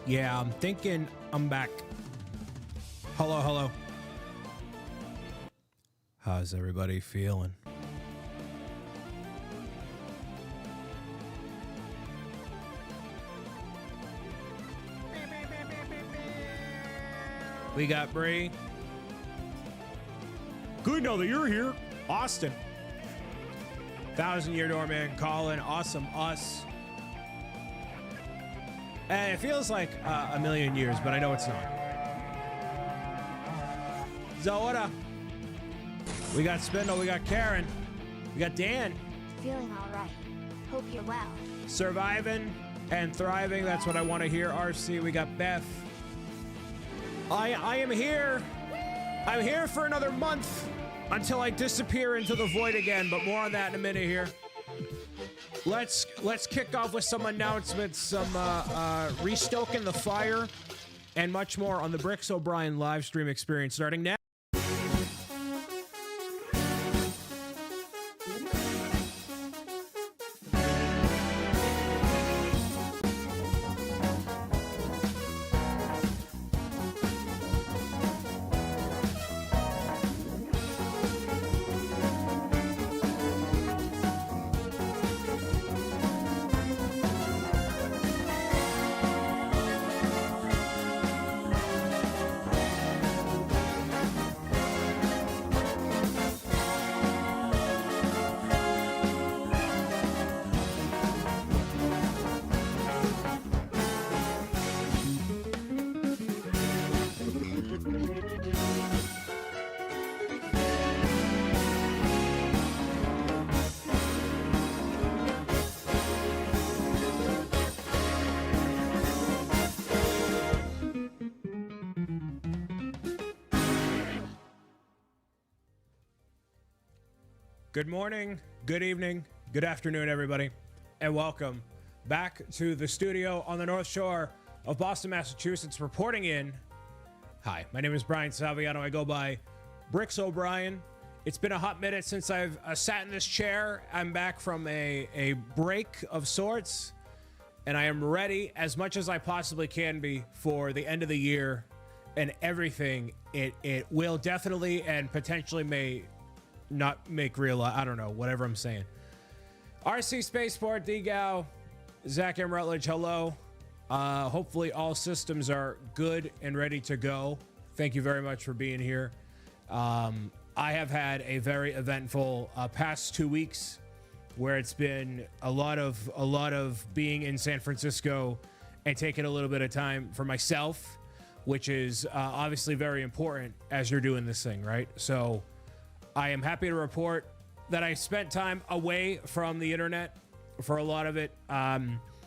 Yeah, I'm thinking I'm back. Hello, hello. How's everybody feeling? We got Bree. Good know that you're here. Austin. 1,000-year doorman Colin. Awesome us. And it feels like a million years, but I know it's not. Zoda. We got Spindle. We got Karen. We got Dan. Feeling all right. Hope you're well. Surviving and thriving. That's what I want to hear. RC. We got Beth. I am here. I'm here for another month until I disappear into the void again, but more on that in a minute here. Let's kick off with some announcements, some restoking the fire, and much more on the BricksOBrian live stream experience starting now. Good morning, good evening, good afternoon, everybody, and welcome back to the studio on the North Shore of Boston, Massachusetts, reporting in. Hi, my name is Brian Saviano. I go by BricksOBrian. It's been a hot minute since I've sat in this chair. I'm back from a break of sorts, and I am ready as much as I possibly can be for the end of the year and everything. It will definitely and potentially may not make real, I don't know, whatever I'm saying. RC Spaceport, DGAO, Zach M. Rutledge, hello. Hopefully all systems are good and ready to go. Thank you very much for being here. I have had a very eventful past 2 weeks where it's been a lot of being in San Francisco and taking a little bit of time for myself, which is obviously very important as you're doing this thing, right? So I am happy to report that I spent time away from the internet for a lot of it.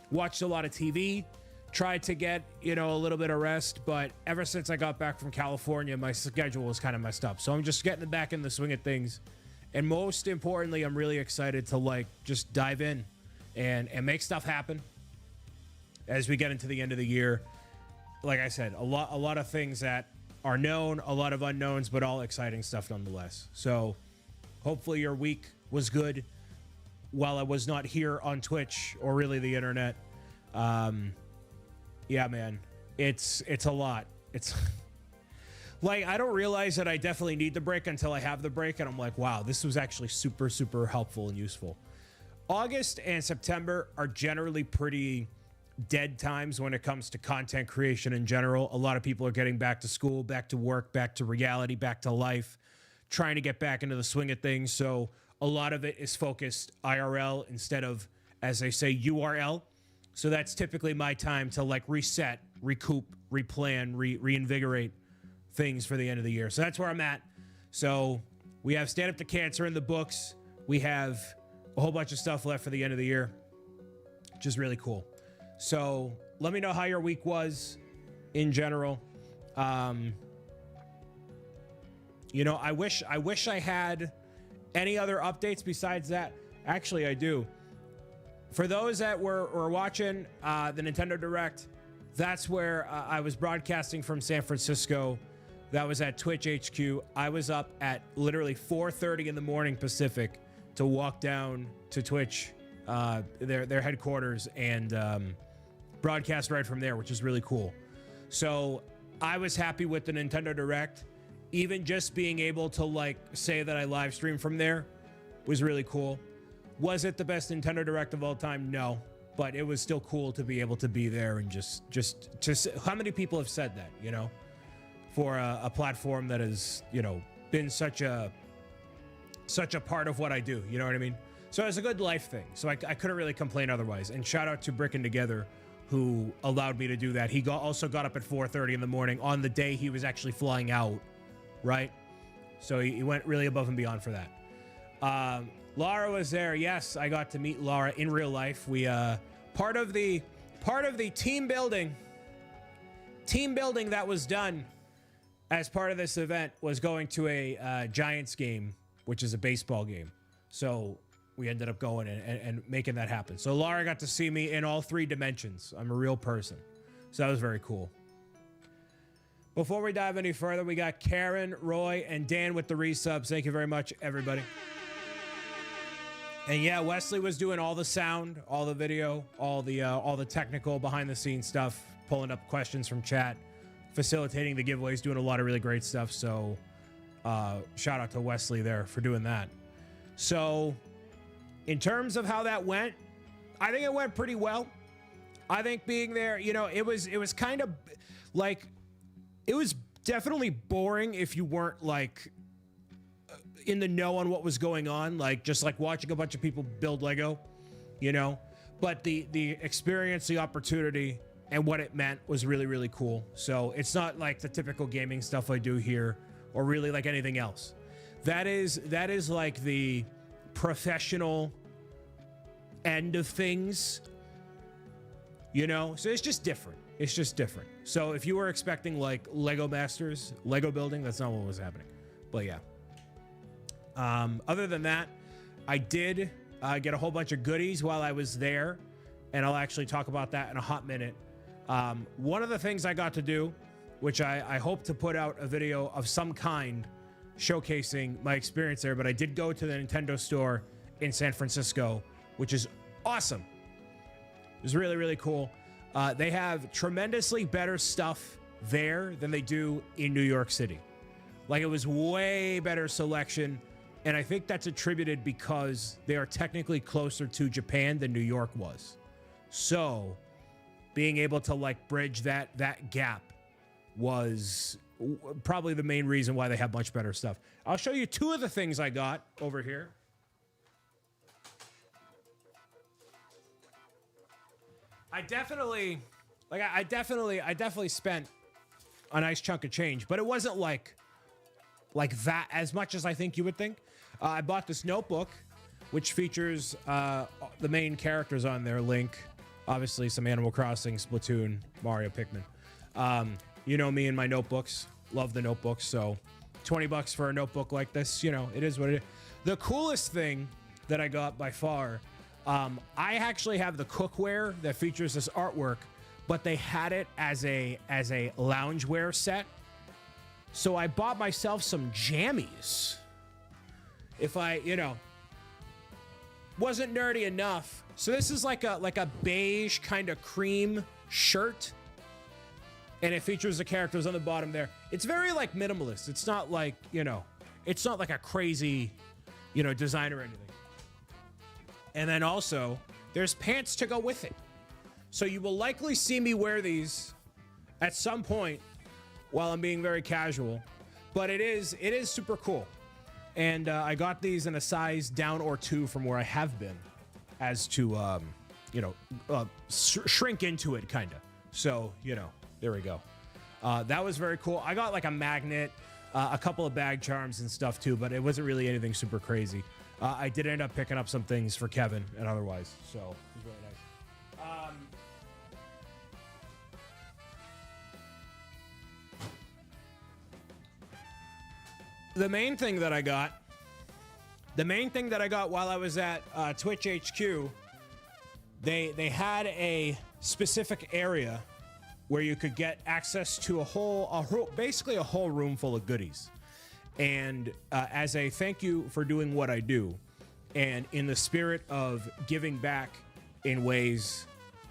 Watched a lot of TV, tried to get, a little bit of rest, but ever since I got back from California, my schedule was kind of messed up. So I'm just getting back in the swing of things. And most importantly, I'm really excited to just dive in and make stuff happen as we get into the end of the year. Like I said, a lot of things that are known, a lot of unknowns, but all exciting stuff nonetheless. So hopefully your week was good while I was not here on Twitch or really the internet. Yeah, man, it's a lot. It's like, I don't realize that I definitely need the break until I have the break. And I'm like, wow, this was actually super, super helpful and useful. August and September are generally pretty dead times when it comes to content creation in general. A lot of people are getting back to school, back to work, back to reality, back to life, trying to get back into the swing of things. So a lot of it is focused IRL instead of, as they say, URL. So that's typically my time to reset, recoup, replan, reinvigorate things for the end of the year. So that's where I'm at. So we have Stand Up to Cancer in the books. We have a whole bunch of stuff left for the end of the year, which is really cool. So let me know how your week was in general. I wish I had any other updates besides that. Actually, I do. For those that were watching the Nintendo Direct, that's where I was broadcasting from San Francisco. That was at Twitch HQ. I was up at literally 4:30 in the morning Pacific to walk down to Twitch, their headquarters, and broadcast right from there, which is really cool. So I was happy with the Nintendo Direct. Even just being able to like say that I live streamed from there was really cool. Was it the best Nintendo Direct of all time? No, but it was still cool to be able to be there and just how many people have said that, you know, for a platform that has, you know, been such a part of what I do, you know what I mean? So it's a good life thing. So I couldn't really complain otherwise. And shout out to Brickin' Together, who allowed me to do that. He also got up at 4:30 in the morning on the day he was actually flying out, right? So he went really above and beyond for that. Laura was there. Yes, I got to meet Laura in real life. We part of the team building that was done as part of this event was going to a Giants game, which is a baseball game. So we ended up going and making that happen. So Laura got to see me in all 3 dimensions. I'm a real person. So that was very cool. Before we dive any further, we got Karen, Roy, and Dan with the resubs. Thank you very much, everybody. And yeah, Wesley was doing all the sound, all the video, all the technical behind the scenes stuff, pulling up questions from chat, facilitating the giveaways, doing a lot of really great stuff. So shout out to Wesley there for doing that. So in terms of how that went, I think it went pretty well. I think being there, you know, it was kind of like, it was definitely boring if you weren't like in the know on what was going on, like just like watching a bunch of people build Lego, you know. But the experience, the opportunity, and what it meant was really, really cool. So it's not like the typical gaming stuff I do here, or really like anything else. That is like the professional end of things, you know. So it's just different. It's just different. So if you were expecting like Lego Masters, Lego building, that's not what was happening. But yeah. Other than that, I did get a whole bunch of goodies while I was there, and I'll actually talk about that in a hot minute. One of the things I got to do, which I hope to put out a video of some kind showcasing my experience there, but I did go to the Nintendo store in San Francisco, which is awesome. It was really, really cool. They have tremendously better stuff there than they do in New York City. Like, it was way better selection. And I think that's attributed because they are technically closer to Japan than New York was. So being able to like bridge that gap was probably the main reason why they have much better stuff. I'll show you 2 of the things I got over here. I definitely spent a nice chunk of change, but it wasn't like that as much as I think you would think. I bought this notebook, which features the main characters on there. Link, obviously some Animal Crossing, Splatoon, Mario, Pikmin. You know me and my notebooks. Love the notebooks. So $20 for a notebook like this, you know, it is what it is. The coolest thing that I got by far, I actually have the cookware that features this artwork, but they had it as a loungewear set. So I bought myself some jammies. If I, you know, wasn't nerdy enough. So this is like a beige kind of cream shirt. And it features the characters on the bottom there. It's very like minimalist. It's not like, you know, it's not like a crazy, you know, design or anything. And then also there's pants to go with it. So you will likely see me wear these at some point while I'm being very casual, but it is super cool. And I got these in a size down or 2 from where I have been, as to, you know, shrink into it, kind of. So, you know, there we go. That was very cool. I got like a magnet, a couple of bag charms and stuff too, but it wasn't really anything super crazy. I did end up picking up some things for Kevin and otherwise, so it was really nice. The main thing that I got while I was at Twitch HQ, they had a specific area where you could get access to basically a whole room full of goodies. And as a thank you for doing what I do, and in the spirit of giving back in ways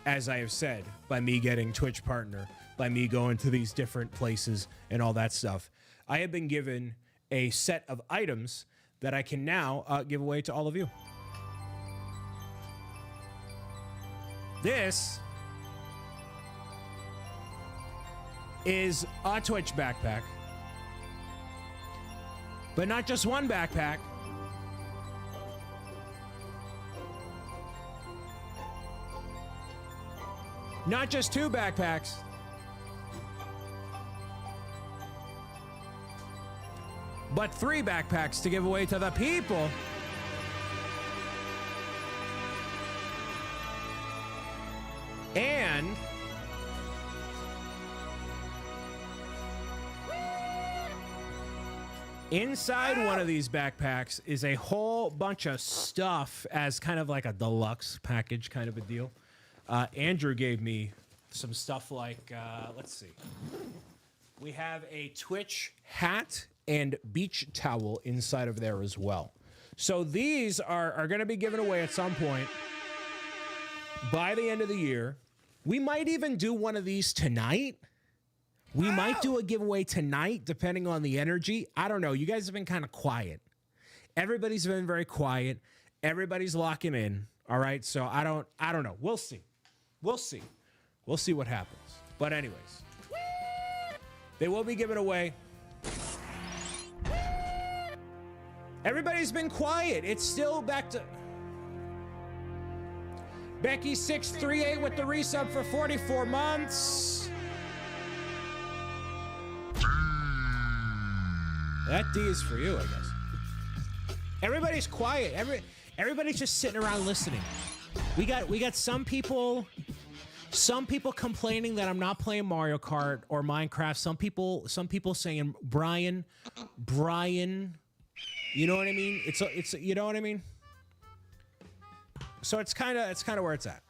as I have said, by me getting Twitch partner, by me going to these different places and all that stuff, I have been given a set of items that I can now give away to all of you. This is a Twitch backpack, but not just one backpack. Not just two backpacks. But 3 backpacks to give away to the people. And inside one of these backpacks is a whole bunch of stuff as kind of like a deluxe package kind of a deal. Andrew gave me some stuff like, let's see. We have a Twitch hat and beach towel inside of there as well. So these are going to be given away at some point by the end of the year. We might even do one of these tonight. We might do a giveaway tonight, depending on the energy. I don't know. You guys have been kind of quiet. Everybody's been very quiet. Everybody's locking in. All right. So I don't know. We'll see. We'll see. We'll see what happens. But anyways, they will be given away. Everybody's been quiet. It's still back to Becky638 with the resub for 44 months. That D is for you, I guess. Everybody's quiet. Everybody's just sitting around listening. We got some people complaining that I'm not playing Mario Kart or Minecraft. Some people saying Brian, you know what I mean? It's you know what I mean? So it's kind of where it's at.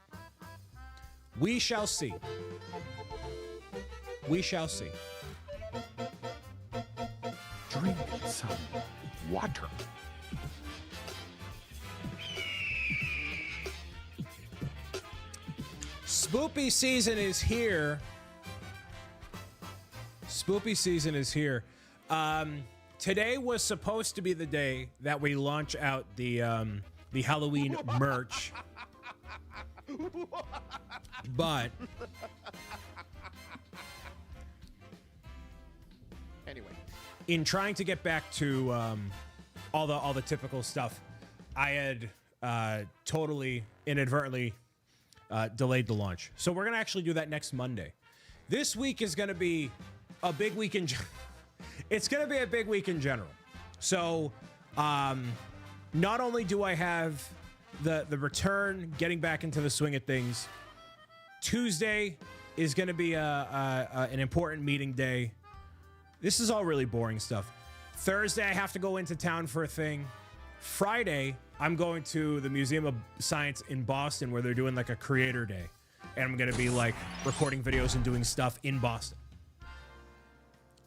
We shall see. We shall see. Drink some water. Spoopy season is here. Spoopy season is here. Today was supposed to be the day that we launch out the Halloween merch, but Anyway, in trying to get back to all the typical stuff, I had totally inadvertently delayed the launch. So we're gonna actually do that next Monday. This week is gonna be a big week in. It's gonna be a big week in general. So, not only do I have the return, getting back into the swing of things. Tuesday is gonna be an important meeting day. This is all really boring stuff. Thursday, I have to go into town for a thing. Friday, I'm going to the Museum of Science in Boston where they're doing like a creator day. And I'm gonna be like recording videos and doing stuff in Boston.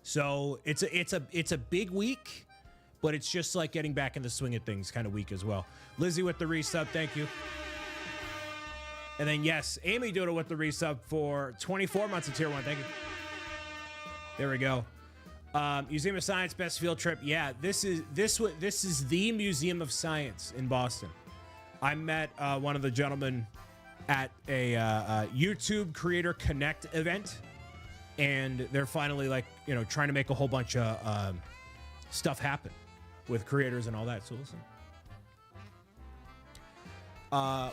So it's a big week, but it's just like getting back in the swing of things kind of week as well. Lizzie with the resub, thank you. And then yes, Amy Doodle with the resub for 24 months of tier 1, thank you. There we go. Museum of Science best field trip. Yeah, this is the Museum of Science in Boston. I met one of the gentlemen at a YouTube Creator Connect event, and they're finally like, you know, trying to make a whole bunch of stuff happen with creators and all that. So listen.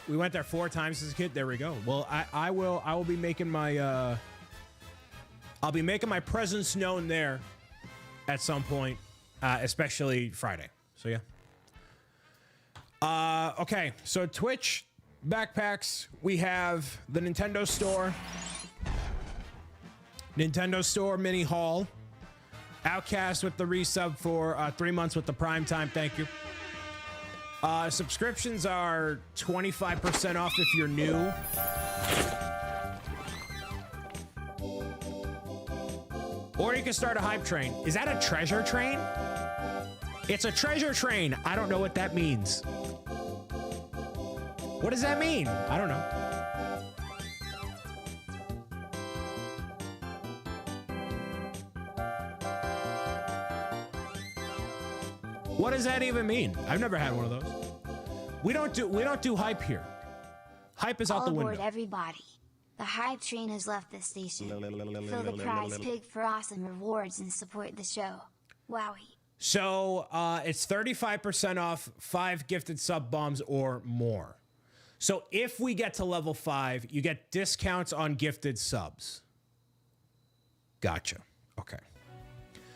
We went there 4 times as a kid. There we go. Well, I will be making my I'll be making my presence known there at some point, especially Friday. So yeah. Okay, so Twitch backpacks. We have the Nintendo Store. Nintendo Store mini haul. Outcast with the resub for 3 months with the prime time. Thank you. Subscriptions are 25% off if you're new. Or you can start a hype train. Is that a treasure train? It's a treasure train. I don't know what that means. What does that mean? I don't know. does that even mean? I've never had one of those. We don't do hype here. Hype is out the All aboard, window. everybody. The hype train has left the station. Fill the prize pig for awesome rewards and support the show. Wowie. So it's 35% off 5 gifted sub bombs or more. So if we get to level 5, you get discounts on gifted subs. Gotcha. Okay.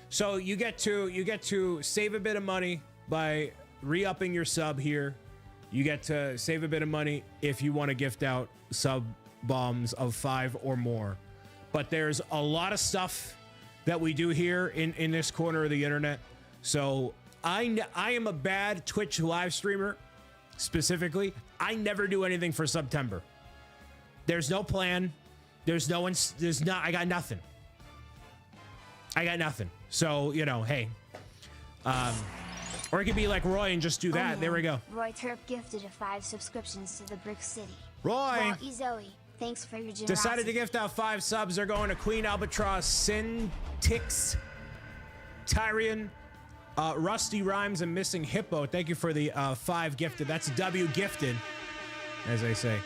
So you get to save a bit of money by re-upping your sub here. You get to save a bit of money if you want to gift out sub bombs of 5 or more. But there's a lot of stuff that we do here in this corner of the internet. So I am a bad Twitch live streamer. Specifically, I never do anything for September. There's no plan. I got nothing. So, you know, hey. Or it could be like Roy and just do that. man. There we go. Roy Turp gifted 5 subscriptions to the Brick City. Roy Wow, Zoe, thanks for your generosity. decided to gift out 5 subs. They're going to Queen Albatross, Syntix, Tyrion, Rusty Rhymes, and Missing Hippo. Thank you for the 5 gifted. That's W gifted, as they say.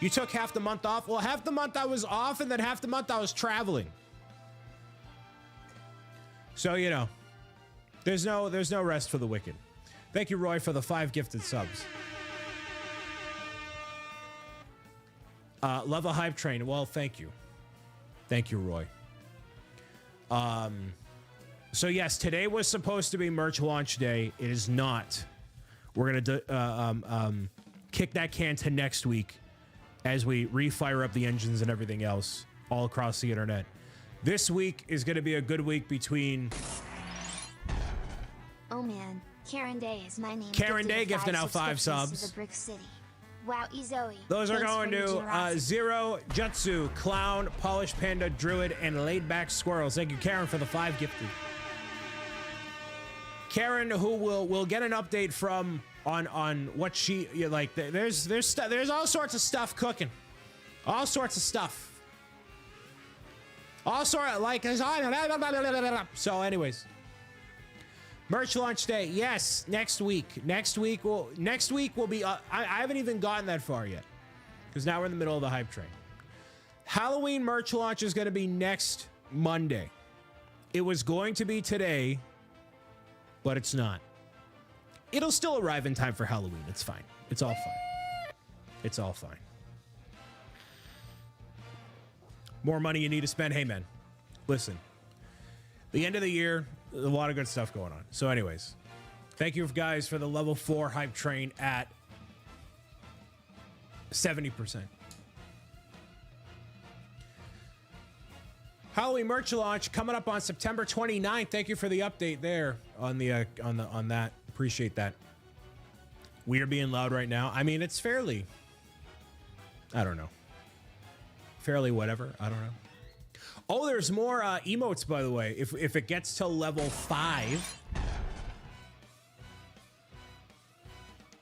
You took half the month off. Well, half the month I was off, and then half the month I was traveling. So, you know, there's no rest for the wicked. Thank you, Roy, for the 5 gifted subs. Love a hype train. Well, thank you. Thank you, Roy. So yes, today was supposed to be merch launch day. It is not. We're gonna kick that can to next week as we refire up the engines and everything else all across the internet. This week is gonna be a good week between. Oh man, Karen Day is my name. Karen Day gifting out 5 subs. To the Brick City. Wow, Zoe. Those are thanks going for your to generosity. Zero, Jutsu, Clown, Polished Panda, Druid, and Laid Back Squirrels. Thank you, Karen, for the 5 gifted. Karen, who will get an update from on what she like. There's all sorts of stuff cooking, all sorts of stuff, all sort of like. So, anyways, merch launch day. Yes, next week. Next week will be. I haven't even gotten that far yet because now we're in the middle of the hype train. Halloween merch launch is going to be next Monday. It was going to be today, but it's not. It'll still arrive in time for Halloween. It's fine. It's all fine. It's all fine. More money you need to spend. Hey, man, listen. The end of the year, a lot of good stuff going on. So anyways, thank you guys for the level 4 hype train at 70%. Halloween merch launch coming up on September 29th. Thank you for the update there on that. Appreciate that. We are being loud right now. I mean, it's fairly, I don't know. Fairly whatever. I don't know. Oh, there's more emotes, by the way. If it gets to level 5.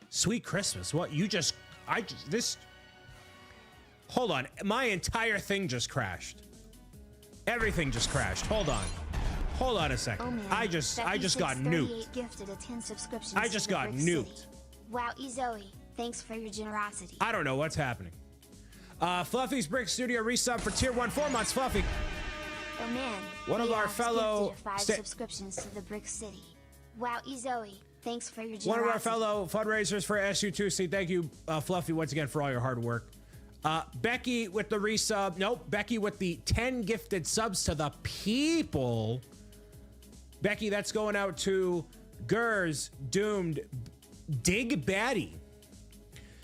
Sweet Christmas. What? Hold on. My entire thing just crashed. Everything just crashed. Hold on a second. Oh, man. I just got nuked. Gifted a 10 subscriptions I just to the got Brick nuked. City. Wow, Zoe, thanks for your generosity. I don't know what's happening. Fluffy's Brick Studio resub for tier 1, 4 months. Fluffy. Oh man, One of our Leox fellow gifted 5 subscriptions to the Brick City. Wow, Zoe, thanks for your generosity. One of our fellow fundraisers for SU2C. Thank you, Fluffy, once again for all your hard work. Becky with the resub. Nope, Becky with the 10 gifted subs to the people. Becky, that's going out to Gers, Doomed, Dig Batty,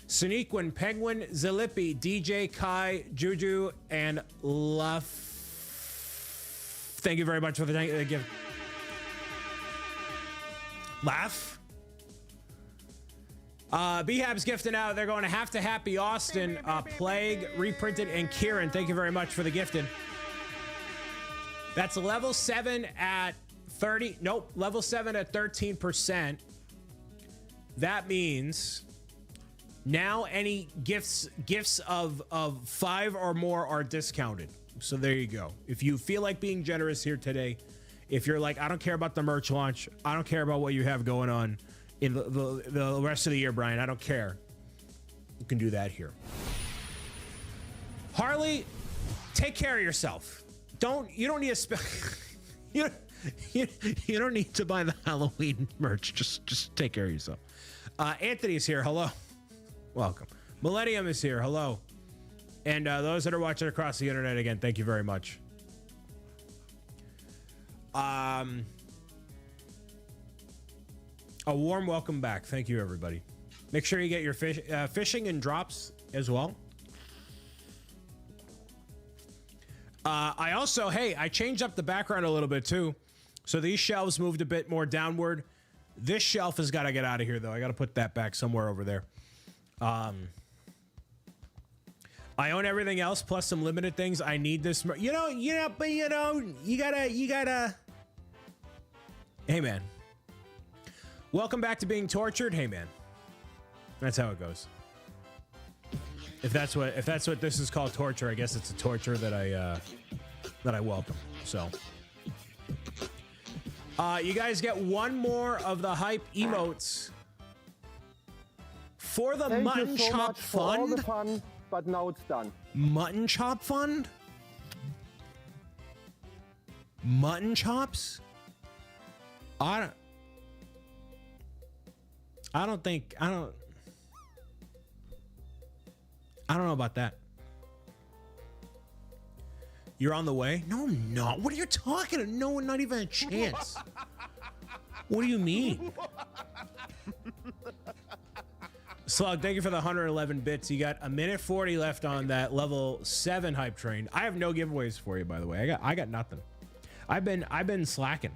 Sneakwin, Penguin, Zalippi, DJ, Kai, Juju, and Luff. Thank you very much for the gift. Laugh. Bhab's gifting out. They're going to Have to Happy Austin, Plague, Reprinted, and Kieran. Thank you very much for the gifting. That's level 7 at 30. Nope, level 7 at 13%. That means now any gifts of 5 or more are discounted. So there you go. If you feel like being generous here today, if you're like, I don't care about the merch launch, I don't care about what you have going on, in the rest of the year, Brian. I don't care. You can do that here. Harley, take care of yourself. You don't need to you don't need to buy the Halloween merch. Just take care of yourself. Anthony is here. Hello. Welcome. Millennium is here. Hello. And those that are watching across the internet, again, thank you very much. A warm welcome back. Thank you, everybody. Make sure you get your fishing and drops as well. I changed up the background a little bit too. So these shelves moved a bit more downward. This shelf has got to get out of here though. I got to put that back somewhere over there. I own everything else plus some limited things. I need this. You gotta. Hey man. Welcome back to being tortured. Hey man. That's how it goes. If that's what this is called, torture, I guess it's a torture that I welcome. So, you guys get one more of the hype emotes for the Mutton Chop Fund. All the fun, but now it's done. Mutton Chop Fund? Mutton chops? I don't know about that. You're on the way? No, I'm not. What are you talking about? No, not even a chance. What do you mean? Slug, thank you for the 111 bits. You got a minute 40 left on that level 7 hype train. I have no giveaways for you, by the way. I got nothing. I've been slacking.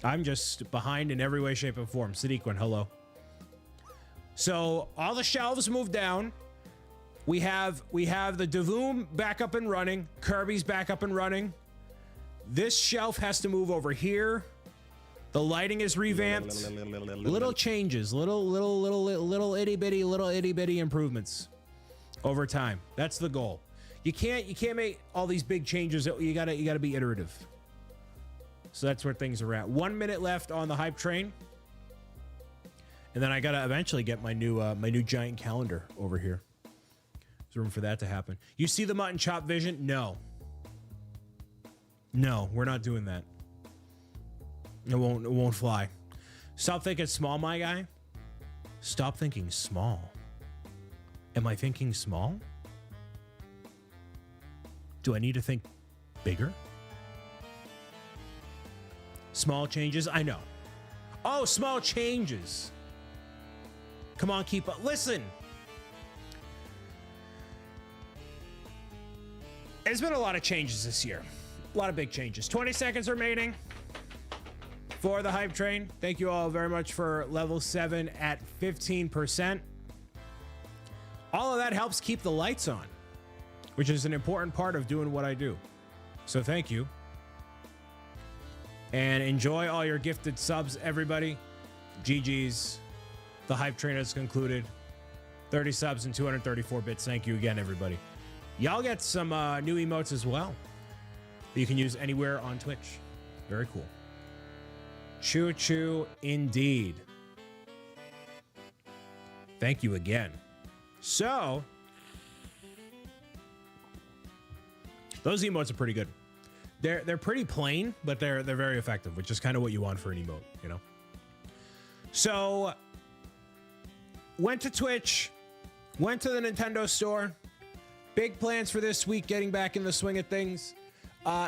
I'm just behind in every way, shape, and form. Sadiqwan, hello. So all the shelves moved down. We have the Davoom back up and running. Kirby's back up and running. This shelf has to move over here. The lighting is revamped. Little changes, little itty bitty improvements over time. That's the goal. You can't make all these big changes. You gotta be iterative. So that's where things are at. 1 minute left on the hype train, and then I gotta eventually get my new giant calendar over here. There's room for that to happen. You see the mutton chop vision? No, we're not doing that. It won't fly. Stop thinking small, my guy. Stop thinking small. Am I thinking small? Do I need to think bigger? Small changes? I know. Oh, small changes. Come on, keep up. Listen. There's been a lot of changes this year. A lot of big changes. 20 seconds remaining for the hype train. Thank you all very much for level 7 at 15%. All of that helps keep the lights on, which is an important part of doing what I do. So thank you. And enjoy all your gifted subs, everybody. GG's. The hype train has concluded. 30 subs and 234 bits. Thank you again, everybody. Y'all get some new emotes as well that you can use anywhere on Twitch. Very cool. Choo choo indeed. Thank you again. So, those emotes are pretty good. They're pretty plain, but they're very effective, which is kind of what you want for an emote, you know. So, went to Twitch, went to the Nintendo store. Big plans for this week, getting back in the swing of things.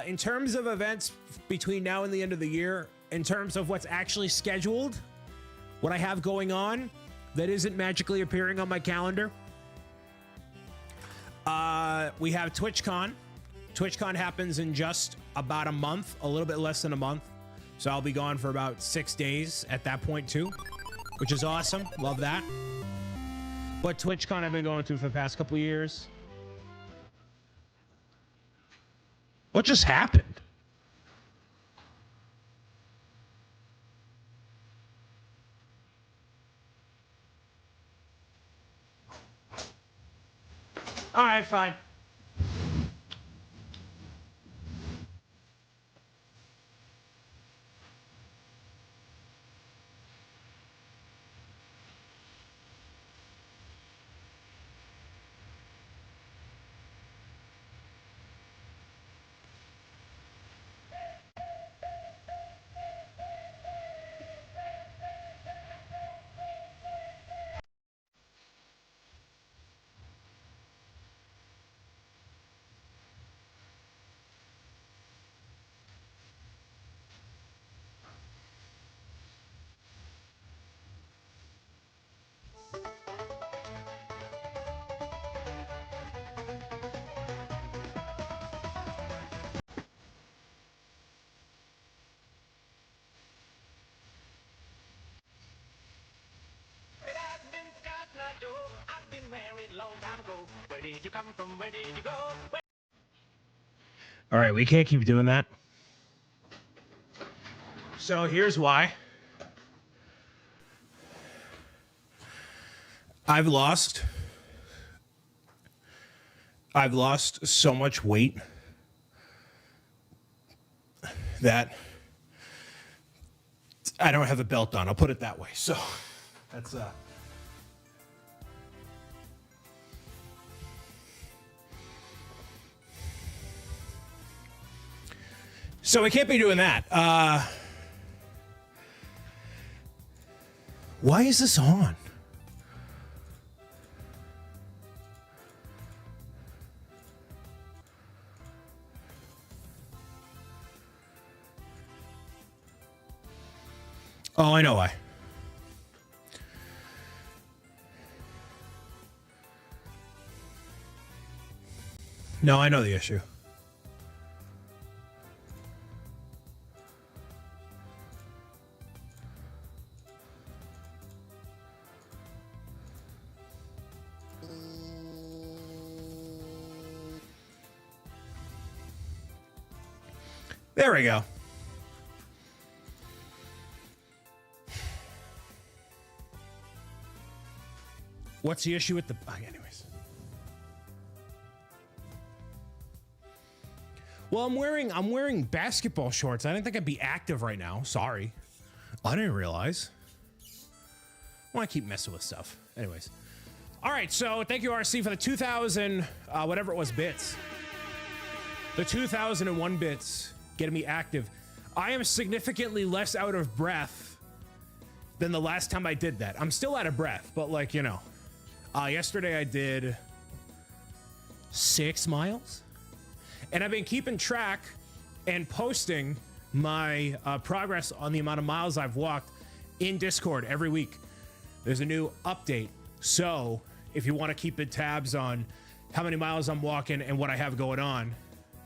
In terms of events between now and the end of the year, in terms of what's actually scheduled, what I have going on that isn't magically appearing on my calendar. We have TwitchCon. TwitchCon happens in just about a month, a little bit less than a month. So I'll be gone for about 6 days at that point too, which is awesome. Love that. But TwitchCon I've been going to for the past couple of years. What just happened? All right, fine. All right, we can't keep doing that. So here's why. I've lost so much weight that I don't have a belt on. I'll put it that way. So that's so we can't be doing that. Why is this on? Oh, I know why. No, I know the issue. There we go. What's the issue with the... anyways. Well, I'm wearing basketball shorts. I didn't think I'd be active right now. Sorry. I didn't realize. I want to keep messing with stuff. Anyways. All right, so thank you, RC, for the 2,000, whatever it was, bits. The 2,001 bits getting me active. I am significantly less out of breath than the last time I did that. I'm still out of breath, but like, you know. Yesterday I did 6 miles. And I've been keeping track and posting my progress on the amount of miles I've walked in Discord every week. There's a new update. So if you want to keep the tabs on how many miles I'm walking and what I have going on,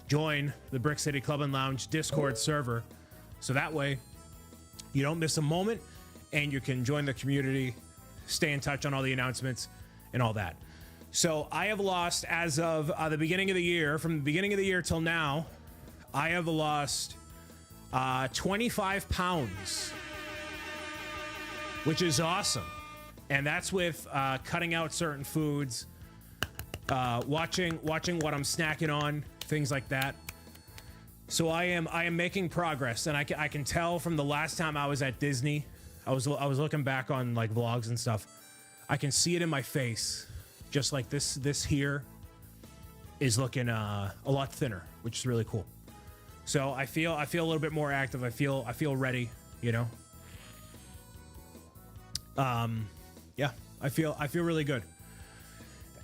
join the Brick City Club and Lounge Discord server. So that way you don't miss a moment and you can join the community, stay in touch on all the announcements and all that. So I have lost, as of the beginning of the year, from the beginning of the year till now, I have lost 25 pounds, which is awesome. And that's with cutting out certain foods, watching what I'm snacking on, things like that. So I am making progress, and I can tell from the last time I was at Disney. I was looking back on like vlogs and stuff. I can see it in my face, just like this here is looking a lot thinner, which is really cool. So I feel a little bit more active. I feel ready, you know. Yeah, I feel really good.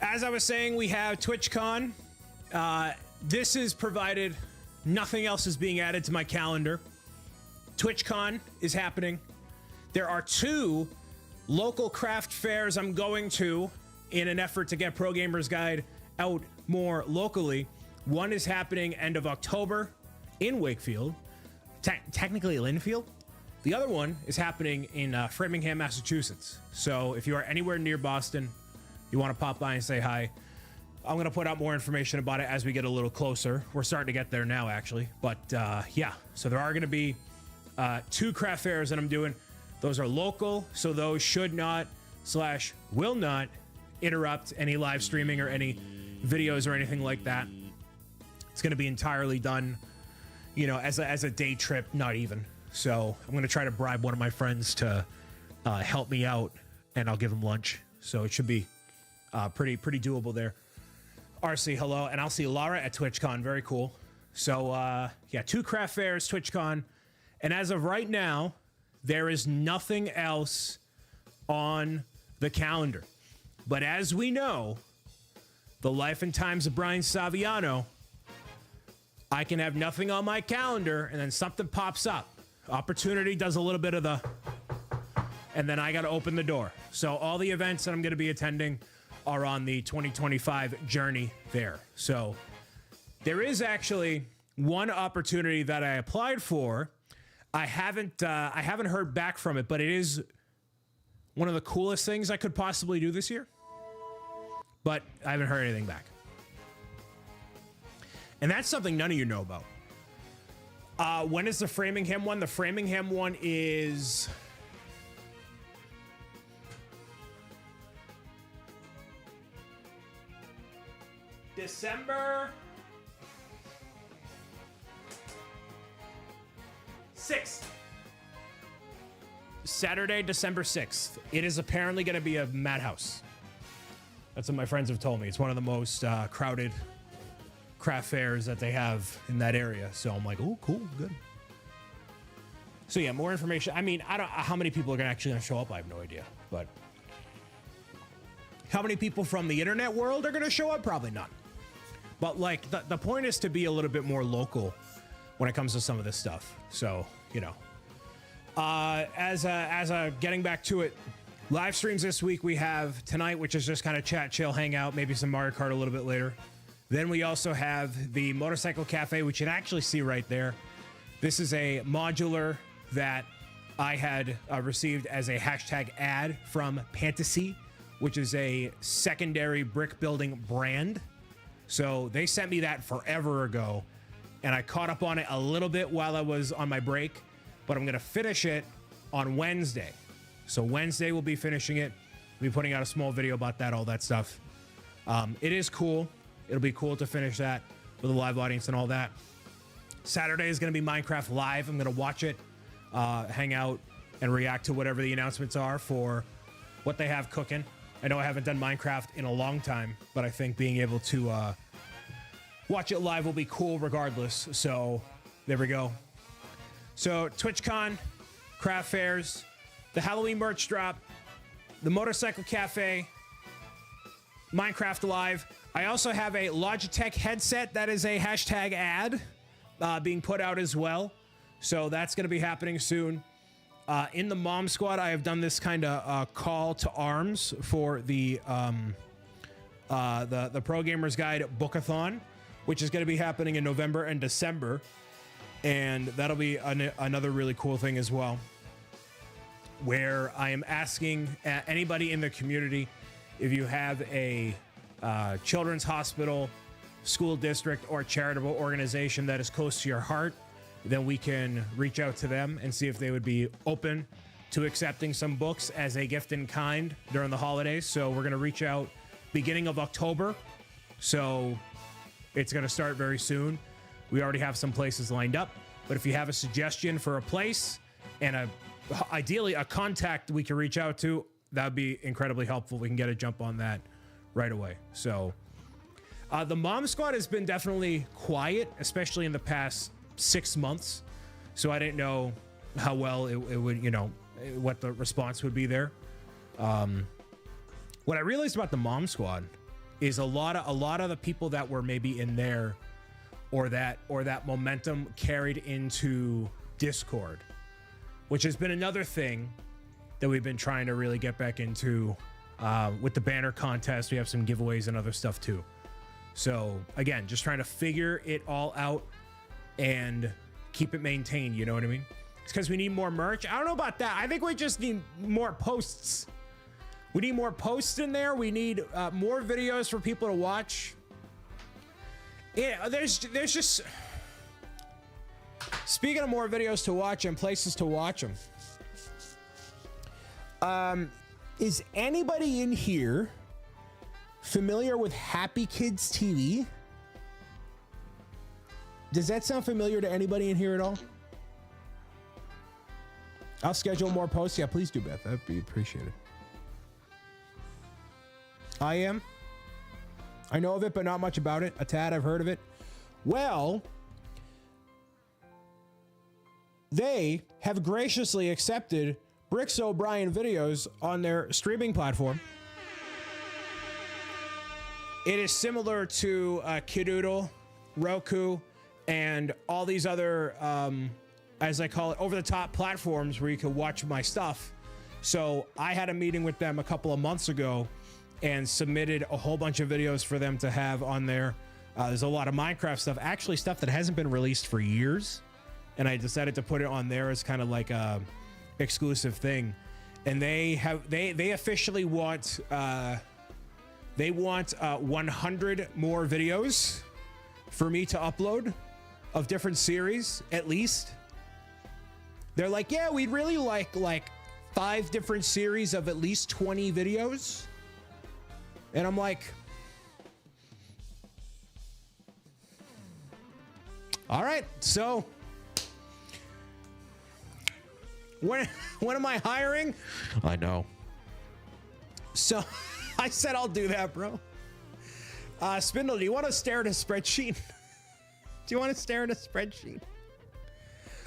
As I was saying, we have TwitchCon. This is provided nothing else is being added to my calendar. TwitchCon is happening. There are 2 local craft fairs I'm going to in an effort to get Pro Gamers Guide out more locally. One is happening end of October in Wakefield, technically Linfield. The other one is happening in Framingham, Massachusetts. So if you are anywhere near Boston, you want to pop by and say hi, I'm going to put out more information about it as we get a little closer. We're starting to get there now, actually. But yeah, so there are going to be 2 craft fairs that I'm doing. Those are local, so those should not / will not interrupt any live streaming or any videos or anything like that. It's going to be entirely done, you know, as a day trip, not even. So I'm going to try to bribe one of my friends to help me out, and I'll give him lunch. So it should be pretty doable there. RC, hello, and I'll see Lara at TwitchCon. Very cool. So yeah, 2 craft fairs, TwitchCon, and as of right now, there is nothing else on the calendar. But as we know, the life and times of Brian Saviano, I can have nothing on my calendar and then something pops up. Opportunity does a little bit of the, and then I got to open the door. So all the events that I'm going to be attending are on the 2025 journey there. So there is actually one opportunity that I applied for. I haven't heard back from it, but it is one of the coolest things I could possibly do this year. but I haven't heard anything back. And that's something none of you know about. When is the Framingham one? The Framingham one is December 6th. Saturday, December 6th. It is apparently going to be a madhouse. That's what my friends have told me. It's one of the most crowded craft fairs that they have in that area. So I'm like, oh, cool, good. So yeah, more information. I mean, I don't how many people are actually going to show up. I have no idea. But how many people from the internet world are going to show up? Probably none. But like the point is to be a little bit more local when it comes to some of this stuff. So, you know, as getting back to it, live streams this week we have tonight, which is just kind of chat, chill, hang out, maybe some Mario Kart a little bit later. Then we also have the Motorcycle Cafe, which you can actually see right there. This is a modular that I had received as a hashtag ad from Fantasy, which is a secondary brick building brand. So they sent me that forever ago, and I caught up on it a little bit while I was on my break, but I'm going to finish it on Wednesday. So Wednesday we'll be finishing it. We'll be putting out a small video about that, all that stuff. It is cool. It'll be cool to finish that with a live audience and all that. Saturday is going to be Minecraft Live. I'm going to watch it, hang out, and react to whatever the announcements are for what they have cooking. I know I haven't done Minecraft in a long time, but I think being able to watch it live will be cool regardless. So there we go. So TwitchCon, craft fairs, the Halloween merch drop, the Motorcycle Cafe, Minecraft Live. I also have a Logitech headset that is a hashtag ad being put out as well. So that's going to be happening soon. In the Mom Squad, I have done this kind of call to arms for the Pro Gamers Guide Bookathon, which is going to be happening in November and December. And that'll be another really cool thing as well, where I am asking anybody in the community, if you have a children's hospital, school district, or charitable organization that is close to your heart, then we can reach out to them and see if they would be open to accepting some books as a gift in kind during the holidays. So we're going to reach out beginning of October. So it's going to start very soon. We already have some places lined up, but if you have a suggestion for a place and ideally a contact we can reach out to, that would be incredibly helpful. We can get a jump on that right away. So the Mom Squad has been definitely quiet, especially in the past 6 months. So I didn't know how well it would, you know, what the response would be there. What I realized about the Mom Squad is a lot of the people that were maybe in there or that momentum carried into Discord, which has been another thing that we've been trying to really get back into with the banner contest. We have some giveaways and other stuff too. So again, just trying to figure it all out and keep it maintained. You know what I mean? It's because we need more merch. I don't know about that. I think we just need more posts. We need more posts in there. We need more videos for people to watch. Yeah, there's just, speaking of more videos to watch and places to watch them. Is anybody in here familiar with Happy Kids TV? Does that sound familiar to anybody in here at all? I'll schedule more posts. Yeah, please do, Beth. That'd be appreciated. I am. I know of it, but not much about it. A tad, I've heard of it. Well, they have graciously accepted BricksOBrian videos on their streaming platform. It is similar to Kidoodle, Roku, and all these other, as I call it, over-the-top platforms where you can watch my stuff. So I had a meeting with them a couple of months ago and submitted a whole bunch of videos for them to have on there. There's a lot of Minecraft stuff, actually stuff that hasn't been released for years. And I decided to put it on there as kind of like a exclusive thing. And they officially want They want 100 more videos for me to upload of different series, at least. They're like, yeah, we'd really like 5 different series of at least 20 videos. And I'm like, all right, so when am I hiring? I know. So I said, I'll do that, bro. Spindle, do you want to stare at a spreadsheet? Do you want to stare at a spreadsheet?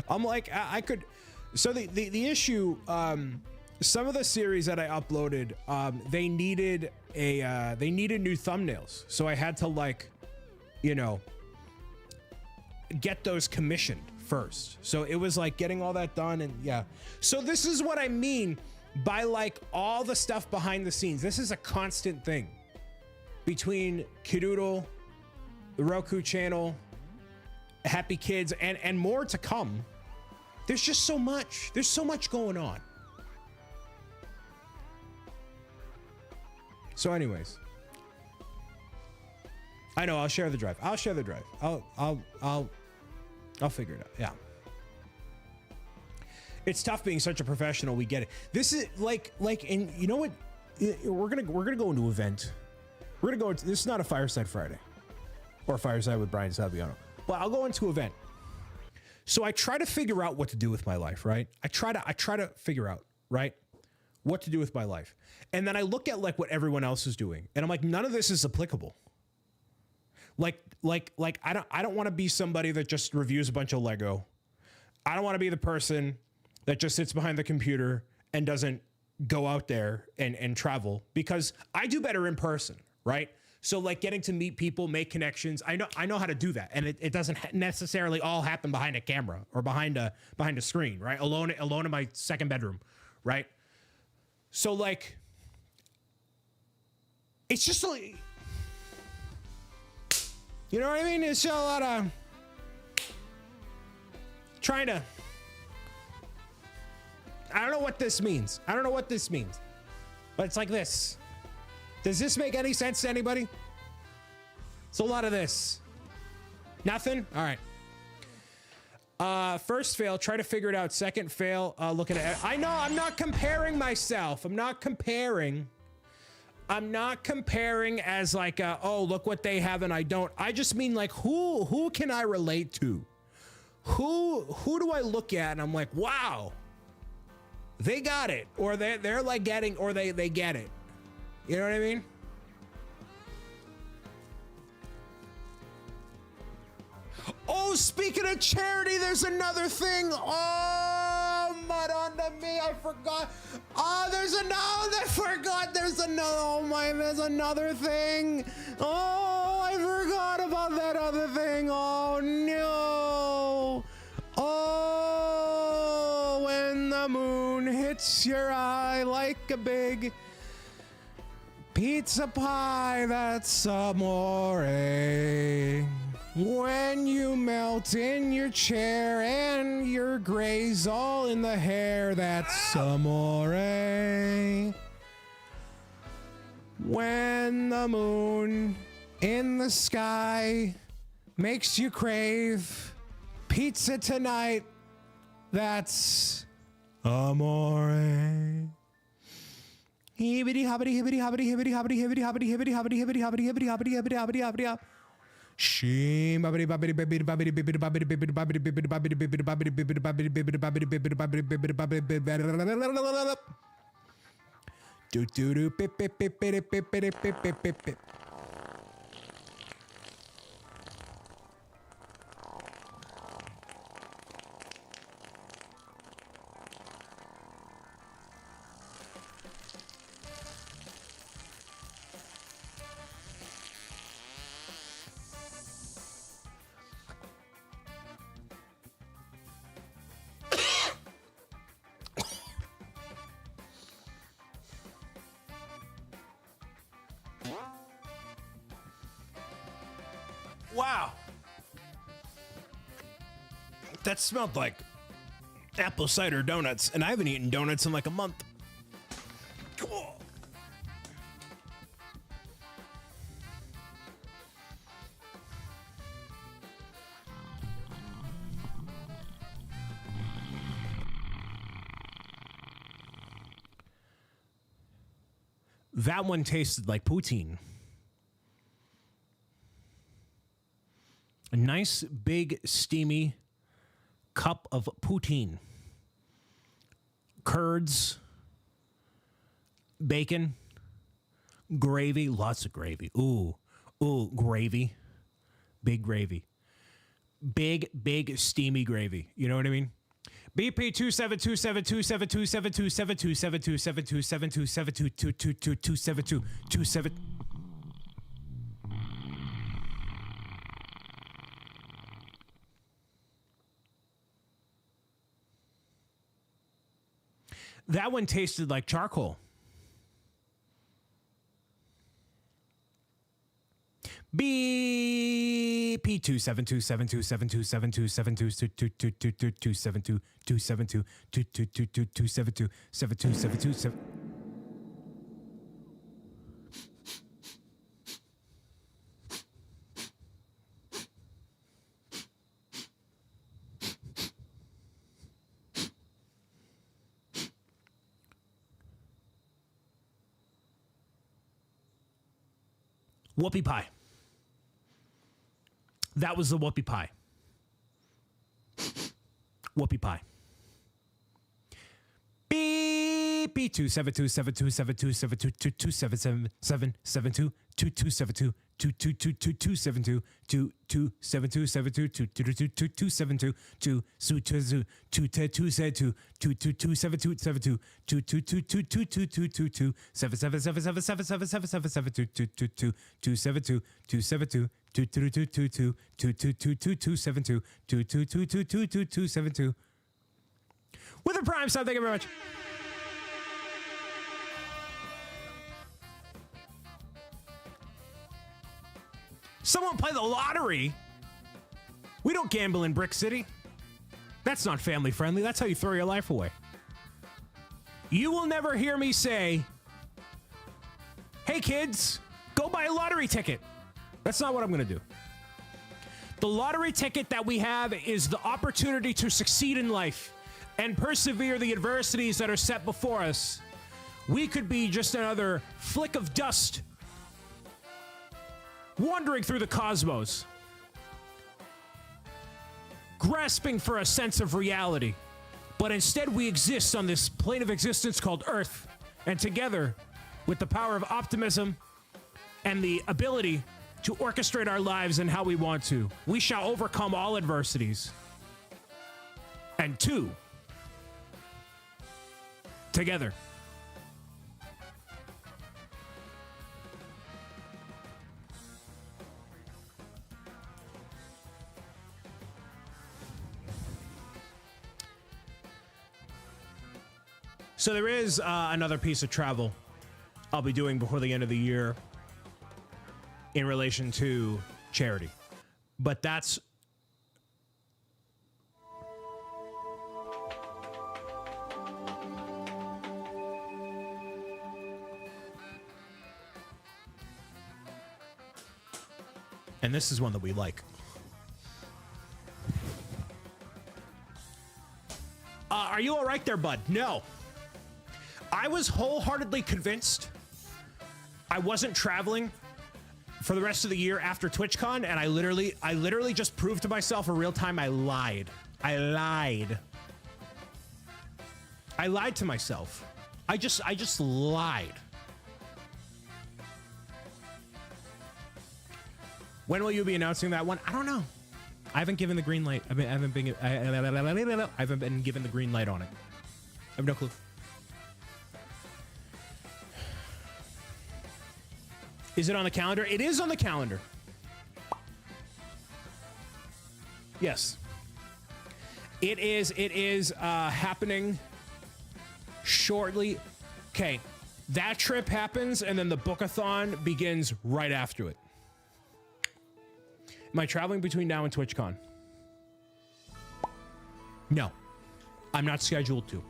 I'm like, I could. So the issue, some of the series that I uploaded, they needed new thumbnails. So I had to, like, you know, get those commissioned first. So it was like getting all that done. And yeah, so this is what I mean by like all the stuff behind the scenes. This is a constant thing between Kidoodle, the Roku channel, Happy Kids, and more to come. There's just so much. There's so much going on. So anyways, I know, I'll share the drive. I'll share the drive. I'll figure it out. Yeah. It's tough being such a professional. We get it. This is like, and you know what? We're gonna go into an event. We're gonna go into, this is not a Fireside Friday or Fireside with Brian Saviano, but I'll go into an event. So I try to figure out what to do with my life, right? I try to figure out, right, what to do with my life. And then I look at like what everyone else is doing, and I'm like, none of this is applicable. Like I don't want to be somebody that just reviews a bunch of Lego. I don't want to be the person that just sits behind the computer and doesn't go out there and travel, because I do better in person, right? So like getting to meet people, make connections. I know how to do that. And it doesn't necessarily all happen behind a camera or behind a screen, right? Alone in my second bedroom, right? So like, it's just like, you know what I mean? It's a lot of trying to, I don't know what this means. But it's like this. Does this make any sense to anybody? It's a lot of this. Nothing? All right. First fail, try to figure it out. Second fail, looking at it. I know, I'm not comparing myself. I'm not comparing as like, oh, look what they have and I don't. I just mean like, who can I relate to? Who do I look at and I'm like, wow, they got it, or they're like getting, or they get it. You know what I mean? Oh, speaking of charity, there's another thing. Oh, mud onto me. I forgot. Oh, there's another. I forgot. There's another. Oh my, there's another thing. Oh, I forgot about that other thing. Oh no. Oh, when the moon hits your eye like a big pizza pie, that's amore. When you melt in your chair and your gray's all in the hair, that's amore. When the moon in the sky makes you crave pizza tonight, that's amore. Hibbity hobbity hibbity hobbity hibbity hobbity hibbity hobbity hibbity hobbity hibbity hobbity hibbity hobbity hibbity hobbity hobbity hobbity. Shee babbity babbity babbity babbity babbity babbity babbity babbity babbity babbity babbity babbity babbity babbity babbity babbity babbity babbity babbity. Do do do pip pip pip pip pip pip pip pip pip. Wow. That smelled like apple cider donuts, and I haven't eaten donuts in like a month. Cool. That one tasted like poutine. A nice, big, steamy cup of poutine. Curds, bacon, gravy, lots of gravy. Ooh, gravy. Big gravy. Big, steamy gravy. You know what I mean? BP 2727272727272727272727272. That one tasted like charcoal. BP 272727272727272727272727272727272. Whoopie pie. That was the whoopie pie. Whoopie pie. Beep 272. With a prime sub, thank you very much. Someone play the lottery. We don't gamble in Brick City. That's not family friendly. That's how you throw your life away. You will never hear me say, hey kids, go buy a lottery ticket. That's not what I'm going to do. The lottery ticket that we have is the opportunity to succeed in life and persevere the adversities that are set before us. We could be just another flick of dust wandering through the cosmos, grasping for a sense of reality. But instead we exist on this plane of existence called Earth, and together, with the power of optimism and the ability to orchestrate our lives in how we want to, we shall overcome all adversities. And two, together. So there is another piece of travel I'll be doing before the end of the year in relation to charity. But that's... And this is one that we like. Are you all right there, bud? No. I was wholeheartedly convinced I wasn't traveling for the rest of the year after TwitchCon, and I literally just proved to myself in real time I lied. I lied to myself. I just lied. When will you be announcing that one? I don't know. I haven't given the green light. I haven't been given the green light on it. I have no clue. Is it on the calendar? It is on the calendar. Yes. It is happening shortly. Okay. That trip happens, and then the book-a-thon begins right after it. Am I traveling between now and TwitchCon? No. I'm not scheduled to.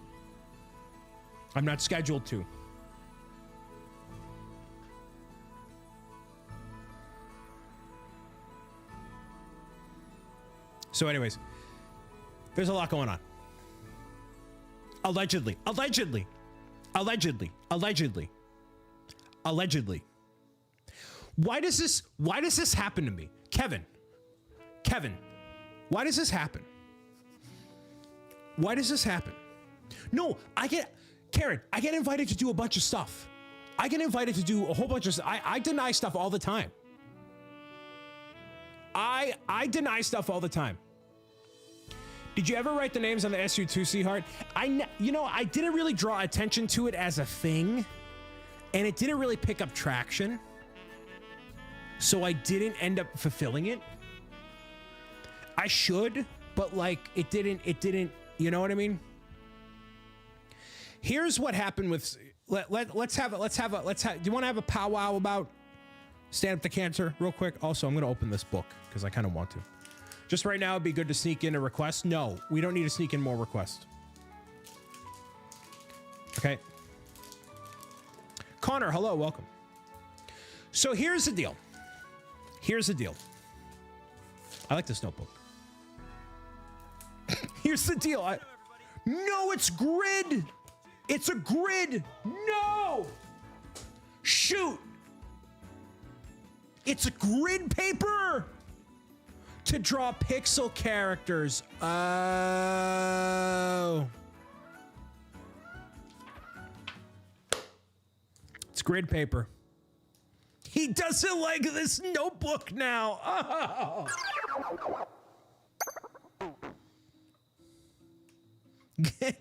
I'm not scheduled to. So anyways, there's a lot going on. Allegedly. Allegedly. Why does this happen to me? Kevin, why does this happen? Why does this happen? No, Karen, I get invited to do a bunch of stuff. I get invited to do a whole bunch of stuff. I deny stuff all the time. I deny stuff all the time. Did you ever write the names on the SU2C heart? I didn't really draw attention to it as a thing, and it didn't really pick up traction. So I didn't end up fulfilling it. I should, but like it didn't, you know what I mean? Here's what happened with do you want to have a powwow about Stand Up to Cancer real quick? Also, I'm going to open this book because I kind of want to. Just right now, it'd be good to sneak in a request. No, we don't need to sneak in more requests. Okay. Connor, hello, welcome. So here's the deal. I like this notebook. Here's the deal. No, it's grid. It's a grid. No. Shoot. It's a grid paper to draw pixel characters. Oh. It's grid paper. He doesn't like this notebook now. Oh.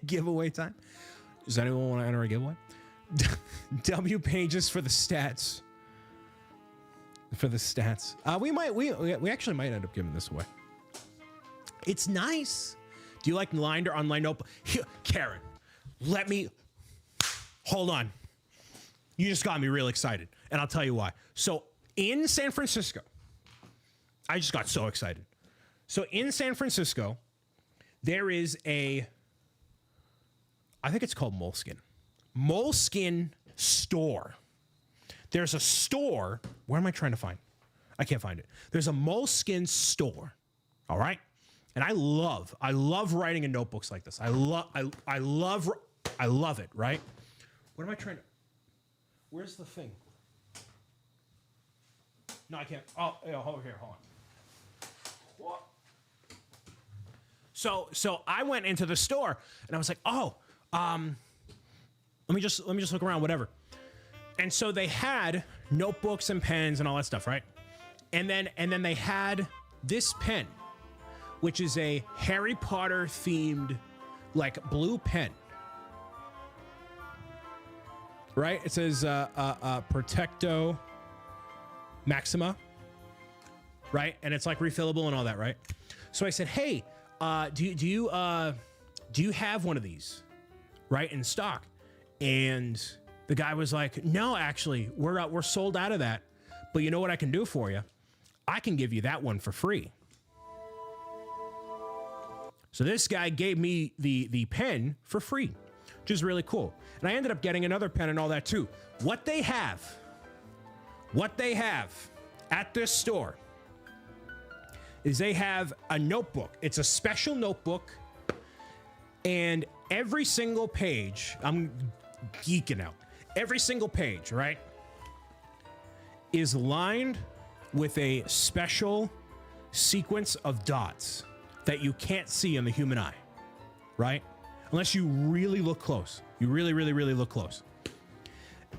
Giveaway time. Does anyone want to enter a giveaway? W pages for the stats. For the stats. We actually might end up giving this away. It's nice. Do you like lined or unlined notebook? Here, Karen, hold on. You just got me real excited, and I'll tell you why. So in San Francisco, I just got so excited. So in San Francisco, there is I think it's called Moleskine store. There's a store. Where am I trying to find? I can't find it. There's a Moleskine store. All right. And I love writing in notebooks like this. I love it. Right. What am I trying to? Where's the thing? No, I can't. Oh, yeah, over here. Hold on. What? So I went into the store and I was like, oh, let me just look around, whatever. And so they had notebooks and pens and all that stuff, right? And then they had this pen, which is a Harry Potter themed, like, blue pen. Right? It says Protecto Maxima, right? And it's like refillable and all that, right? So I said, hey, do you have one of these, right, in stock? And the guy was like, no, actually, we're sold out of that. But you know what I can do for you? I can give you that one for free. So this guy gave me the pen for free, which is really cool. And I ended up getting another pen and all that too. What they have at this store is they have a notebook. It's a special notebook, and every single page, I'm geeking out. Every single page, right, is lined with a special sequence of dots that you can't see in the human eye, right? Unless you really look close. You really, really, really look close.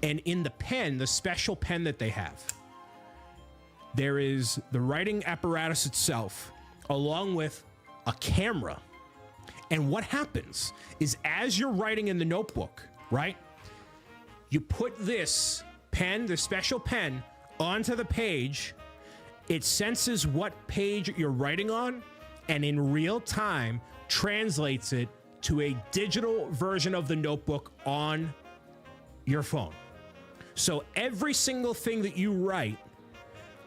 And in the pen, the special pen that they have, there is the writing apparatus itself, along with a camera. And what happens is, as you're writing in the notebook, right, you put this pen, the special pen, onto the page. It senses what page you're writing on, and in real time translates it to a digital version of the notebook on your phone. So every single thing that you write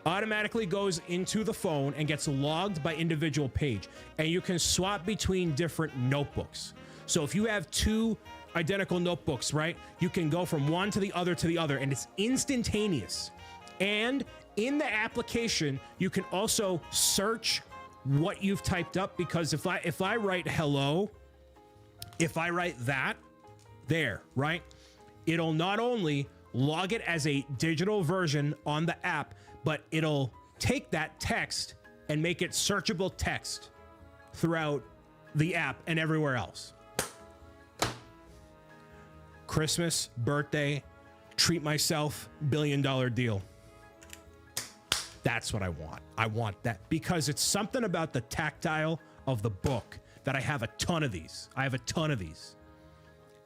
automatically goes into the phone and gets logged by individual page. And you can swap between different notebooks. So if you have two identical notebooks, right, you can go from one to the other, and it's instantaneous. And in the application, you can also search what you've typed up, because if I write hello, if I write that there, right, it'll not only log it as a digital version on the app, but it'll take that text and make it searchable text throughout the app and everywhere else. Christmas, birthday, treat myself, $1 billion deal. That's what I want. I want that because it's something about the tactile of the book that I have a ton of these. I have a ton of these.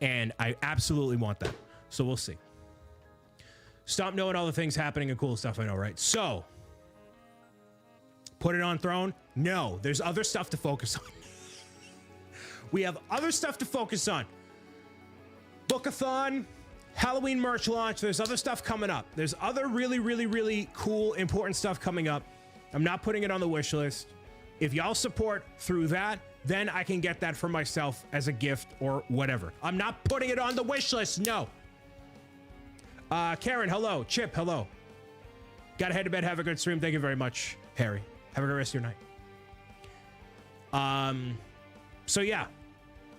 And I absolutely want that. So we'll see. Stop knowing all the things happening and cool stuff I know, right? So, put it on throne? No, there's other stuff to focus on. We have other stuff to focus on. Bookathon, Halloween merch launch. There's other stuff coming up. There's other really cool, important stuff coming up. I'm not putting it on the wish list. If y'all support through that, then I can get that for myself as a gift or whatever. I'm not putting it on the wish list. No. Karen, hello. Chip, hello. Gotta head to bed. Have a good stream. Thank you very much, Harry. Have a good rest of your night. So yeah,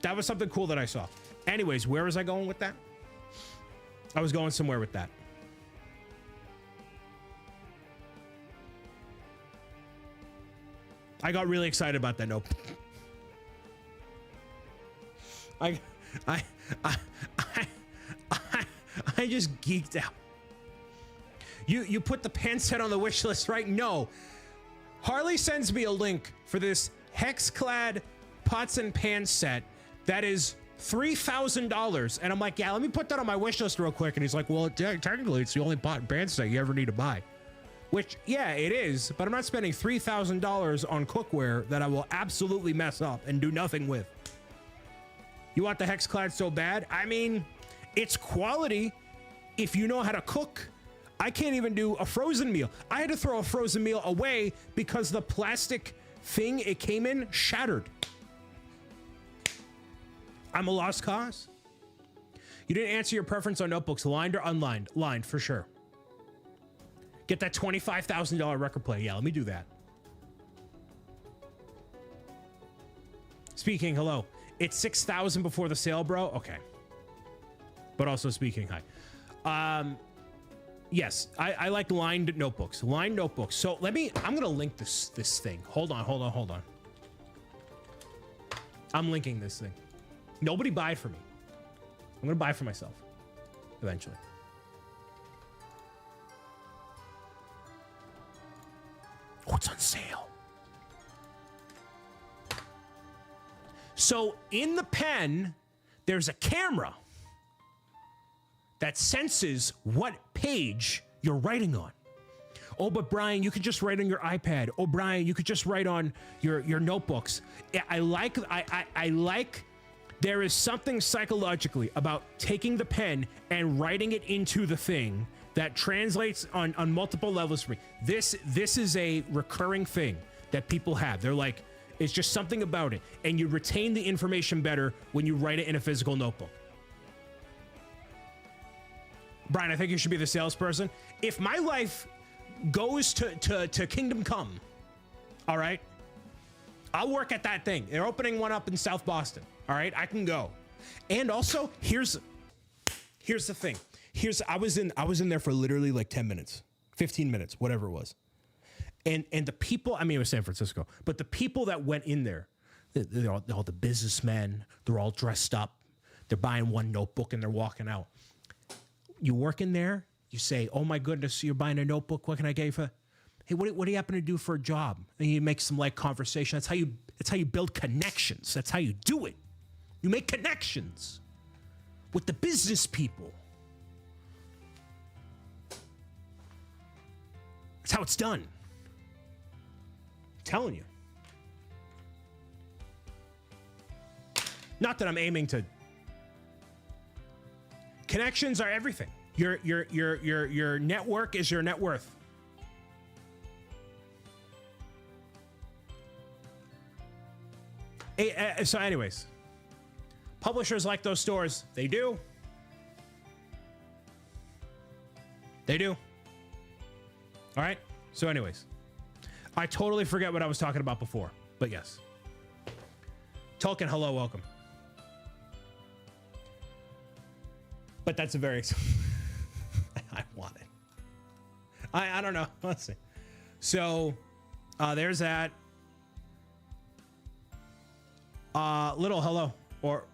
that was something cool that I saw. Anyways, where was I going with that? I was going somewhere with that. I got really excited about that. Nope. I just geeked out. You put the pen set on the wish list, right? No. Harley sends me a link for this hex-clad pots and pans set that is $3,000, and I'm like, yeah, let me put that on my wish list real quick. And he's like, well, technically, it's the only pot and pan set you ever need to buy. Which, yeah, it is, but I'm not spending $3,000 on cookware that I will absolutely mess up and do nothing with. You want the hex-clad so bad? I mean, it's quality if you know how to cook. I can't even do a frozen meal. I had to throw a frozen meal away because the plastic thing it came in shattered. I'm a lost cause. You didn't answer your preference on notebooks, lined or unlined? Lined, for sure. Get that $25,000 record player. Yeah, let me do that. Speaking, hello. It's 6,000 before the sale, bro. Okay. But also speaking, hi. Yes, I like lined notebooks. Lined notebooks. So I'm gonna link this thing. Hold on. I'm linking this thing. Nobody buy it for me. I'm gonna buy it for myself. Eventually. Oh, it's on sale. So in the pen, there's a camera that senses what page you're writing on. Oh, but Brian, you could just write on your iPad. Oh, Brian, you could just write on your notebooks. I like, there is something psychologically about taking the pen and writing it into the thing that translates on multiple levels for me. This is a recurring thing that people have. They're like, it's just something about it. And you retain the information better when you write it in a physical notebook. Brian, I think you should be the salesperson. If my life goes to Kingdom Come, all right, I'll work at that thing. They're opening one up in South Boston. All right, I can go. And also, here's the thing. I was in there for literally like 10 minutes, 15 minutes, whatever it was. And the people, I mean, it was San Francisco, but the people that went in there, they're all the businessmen. They're all dressed up. They're buying one notebook and they're walking out. You work in there, you say, oh my goodness, you're buying a notebook. What can I get you for? Hey, what do you happen to do for a job? And you make some light conversation. That's how you build connections. That's how you do it. You make connections with the business people. That's how it's done. I'm telling you. Not that I'm aiming to. Connections are everything. Your network is your net worth. So anyways, publishers like those stores. They do. They do. All right. So anyways, I totally forget what I was talking about before, but yes. Tolkien, hello, welcome. But that's a very I don't know. Let's see. So there's that. Little hello, or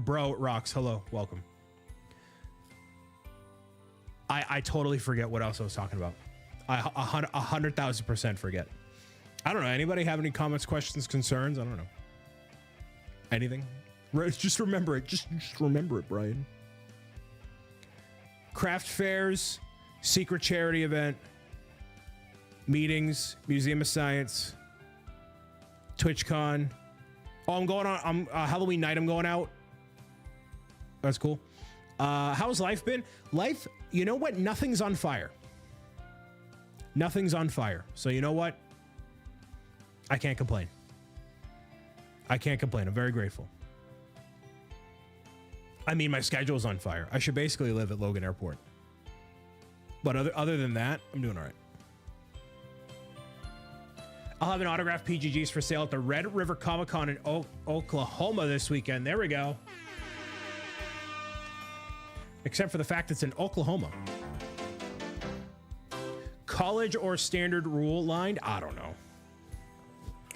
bro rocks. Hello, welcome. I totally forget what else I was talking about. I 100,000% forget. I don't know. Anybody have any comments, questions, concerns? I don't know. Anything? Just remember it. Just remember it, Brian. Craft fairs, secret charity event, meetings, Museum of Science, TwitchCon. Oh, I'm going on. Halloween night. I'm going out. That's cool. How's life been? Life, you know what? Nothing's on fire. Nothing's on fire. So you know what? I can't complain. I can't complain. I'm very grateful. I mean, my schedule's on fire. I should basically live at Logan Airport. But other than that, I'm doing all right. I'll have an autographed PGGs for sale at the Red River Comic Con in Oklahoma this weekend. There we go. Except for the fact it's in Oklahoma. College or standard rule lined? I don't know.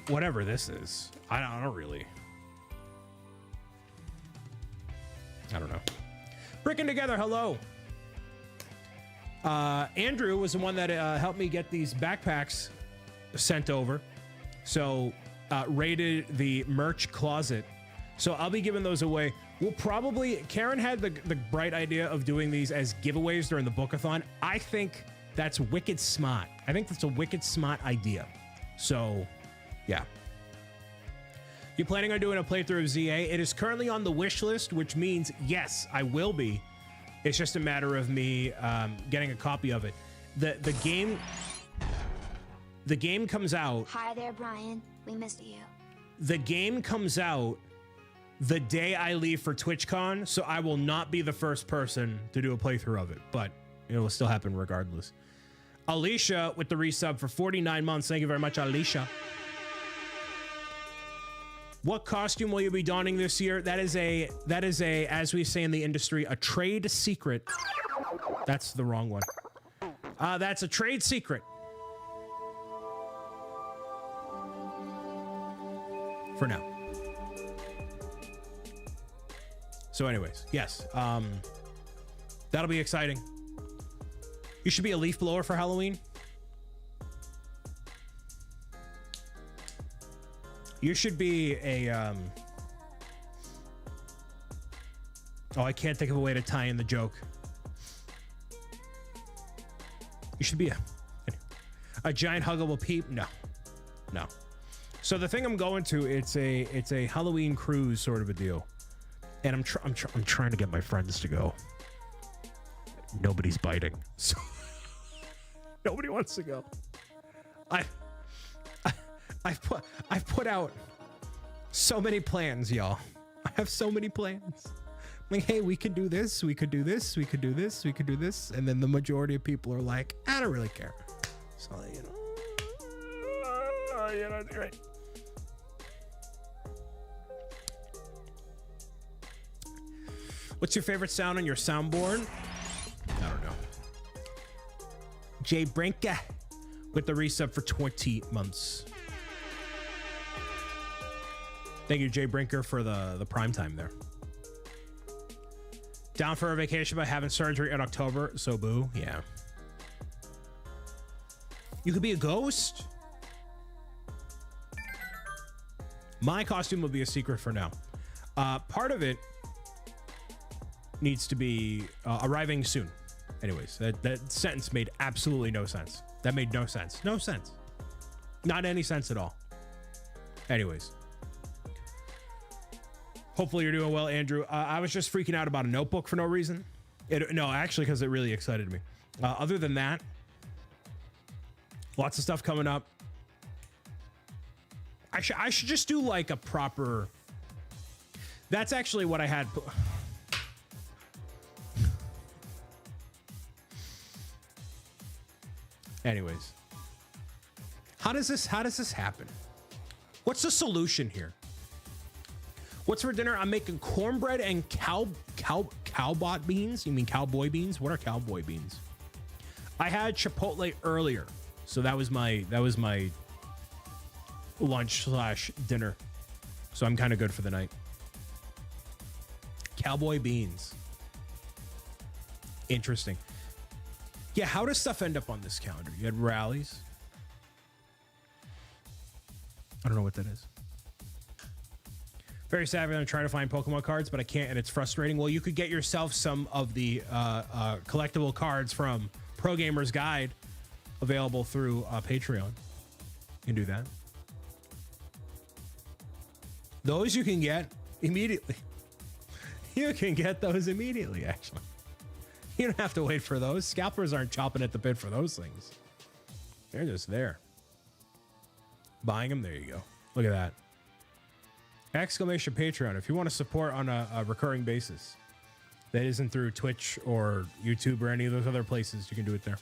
Whatever this is. I don't really. I don't know. Bricking Together, hello. Andrew was the one that helped me get these backpacks sent over. So raided the merch closet. So I'll be giving those away. We'll probably, Karen had the bright idea of doing these as giveaways during the bookathon. I think that's wicked smart. I think that's a wicked smart idea. So yeah. You planning on doing a playthrough of ZA? It is currently on the wish list, which means yes, I will be. It's just a matter of me getting a copy of it. The game comes out. Hi there, Brian. We missed you. The game comes out the day I leave for TwitchCon, so I will not be the first person to do a playthrough of it, but it will still happen regardless. Alicia with the resub for 49 months. Thank you very much, Alicia. What costume will you be donning this year? That is a, as we say in the industry, a trade secret. That's the wrong one. That's a trade secret. For now. So anyways, yes. That'll be exciting. You should be a leaf blower for Halloween. You should be a, oh, I can't think of a way to tie in the joke. You should be a giant huggable peep. No. So the thing I'm going to, it's a Halloween cruise sort of a deal. And I'm trying to get my friends to go. Nobody's biting. So nobody wants to go. I've put out so many plans, y'all. I have so many plans. Like, hey, we could do this, we could do this, we could do this, we could do this. And then the majority of people are like, I don't really care. So, right. What's your favorite sound on your soundboard? I don't know. Jay Brinka with the resub for 20 months. Thank you, Jay Brinker, for the prime time there. Down for a vacation by having surgery in October. So boo, yeah. You could be a ghost. My costume will be a secret for now. Part of it needs to be arriving soon. Anyways, that sentence made absolutely no sense. That made no sense. No sense. Not any sense at all. Anyways. Hopefully you're doing well, Andrew. I was just freaking out about a notebook for no reason. No, actually, because it really excited me. Other than that, lots of stuff coming up. I should just do like a proper... That's actually what I had... Anyways. How does this happen? What's the solution here? What's for dinner? I'm making cornbread and cowbot beans. You mean cowboy beans? What are cowboy beans? I had Chipotle earlier, so that was my lunch / dinner. So I'm kind of good for the night. Cowboy beans. Interesting. Yeah, how does stuff end up on this calendar? You had rallies. I don't know what that is. Very savvy. I'm trying to find Pokemon cards, but I can't, and it's frustrating. Well, you could get yourself some of the collectible cards from Pro Gamer's Guide, available through Patreon. You can do that. Those you can get immediately. You can get those immediately, actually. You don't have to wait for those. Scalpers aren't chopping at the bit for those things. They're just there. Buying them, there you go. Look at that. Exclamation Patreon. If you want to support on a recurring basis that isn't through Twitch or YouTube or any of those other places, you can do it there.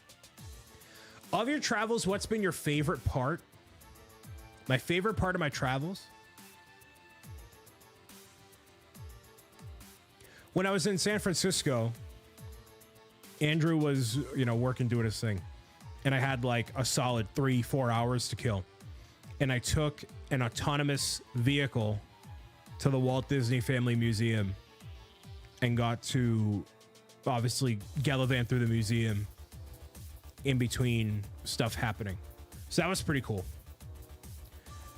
Of your travels, what's been your favorite part? My favorite part of my travels? When I was in San Francisco, Andrew was, working, doing his thing. And I had like a solid 3-4 hours to kill. And I took an autonomous vehicle to the Walt Disney Family Museum and got to obviously gallivant through the museum in between stuff happening. So that was pretty cool.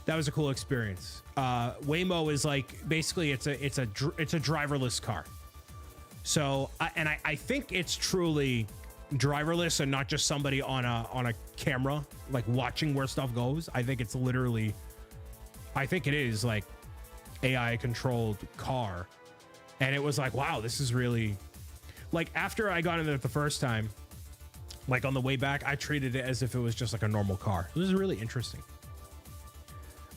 That was a cool experience. Waymo is like, basically it's a driverless car. So, I think it's truly driverless and not just somebody on a camera, like watching where stuff goes. I think it's literally, I think it is like AI controlled car. And it was like, wow, this is really, like, after I got in there the first time, like on the way back, I treated it as if it was just like a normal car. It was really interesting.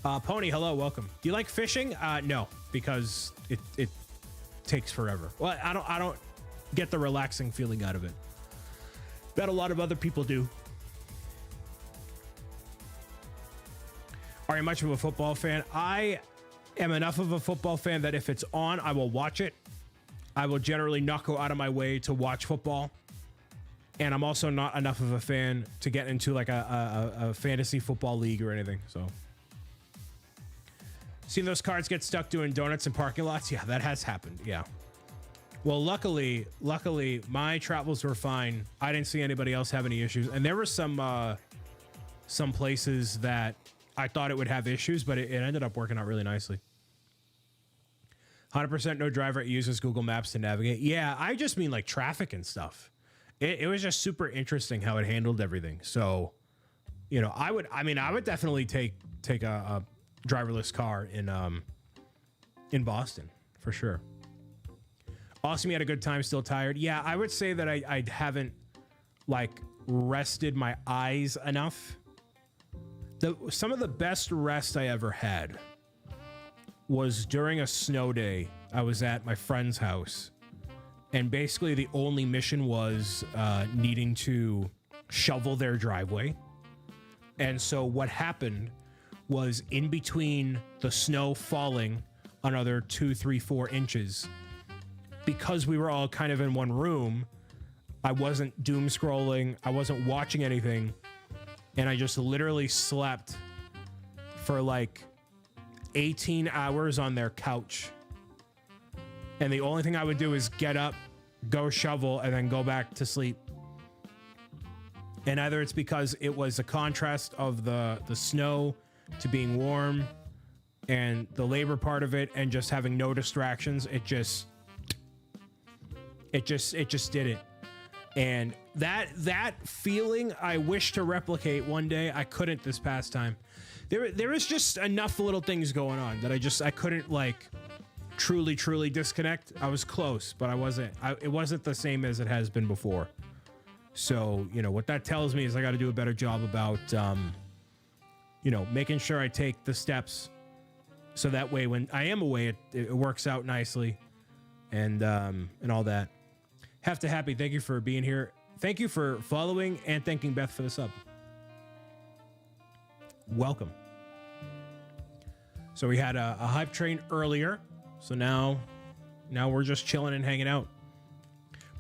Pony, hello, welcome. Do you like fishing? No, because it takes forever. Well, I don't get the relaxing feeling out of it that a lot of other people do. Are you much of a football fan? I am enough of a football fan that if it's on, I will watch it. I will generally not go out of my way to watch football. And I'm also not enough of a fan to get into like a fantasy football league or anything. So, seen those cards get stuck doing donuts in parking lots? Yeah, that has happened. Yeah. Well, luckily, my travels were fine. I didn't see anybody else have any issues. And there were some places that I thought it would have issues, but it ended up working out really nicely. 100% no driver uses Google Maps to navigate. Yeah, I just mean like traffic and stuff. It was just super interesting how it handled everything. So, I would definitely take a driverless car in Boston for sure. Awesome, you had a good time, still tired. Yeah, I would say that I haven't like rested my eyes enough. Some of the best rest I ever had was during a snow day. I was at my friend's house, and basically the only mission was needing to shovel their driveway. And so what happened was, in between the snow falling another 2, 3, 4 inches, because we were all kind of in one room, I wasn't doom scrolling, I wasn't watching anything, and I just literally slept for like 18 hours on their couch. And the only thing I would do is get up, go shovel, and then go back to sleep. And either it's because it was a contrast of the snow to being warm and the labor part of it and just having no distractions, it just did it. And that feeling I wish to replicate one day. I couldn't this past time. There was just enough little things going on that I couldn't like truly disconnect. I was close, but it wasn't the same as it has been before. So, what that tells me is I got to do a better job about, making sure I take the steps so that way when I am away, it works out nicely and all that. Have to Happy, thank you for being here. Thank you for following and thanking Beth for the sub. Welcome. So we had a hype train earlier. So now we're just chilling and hanging out.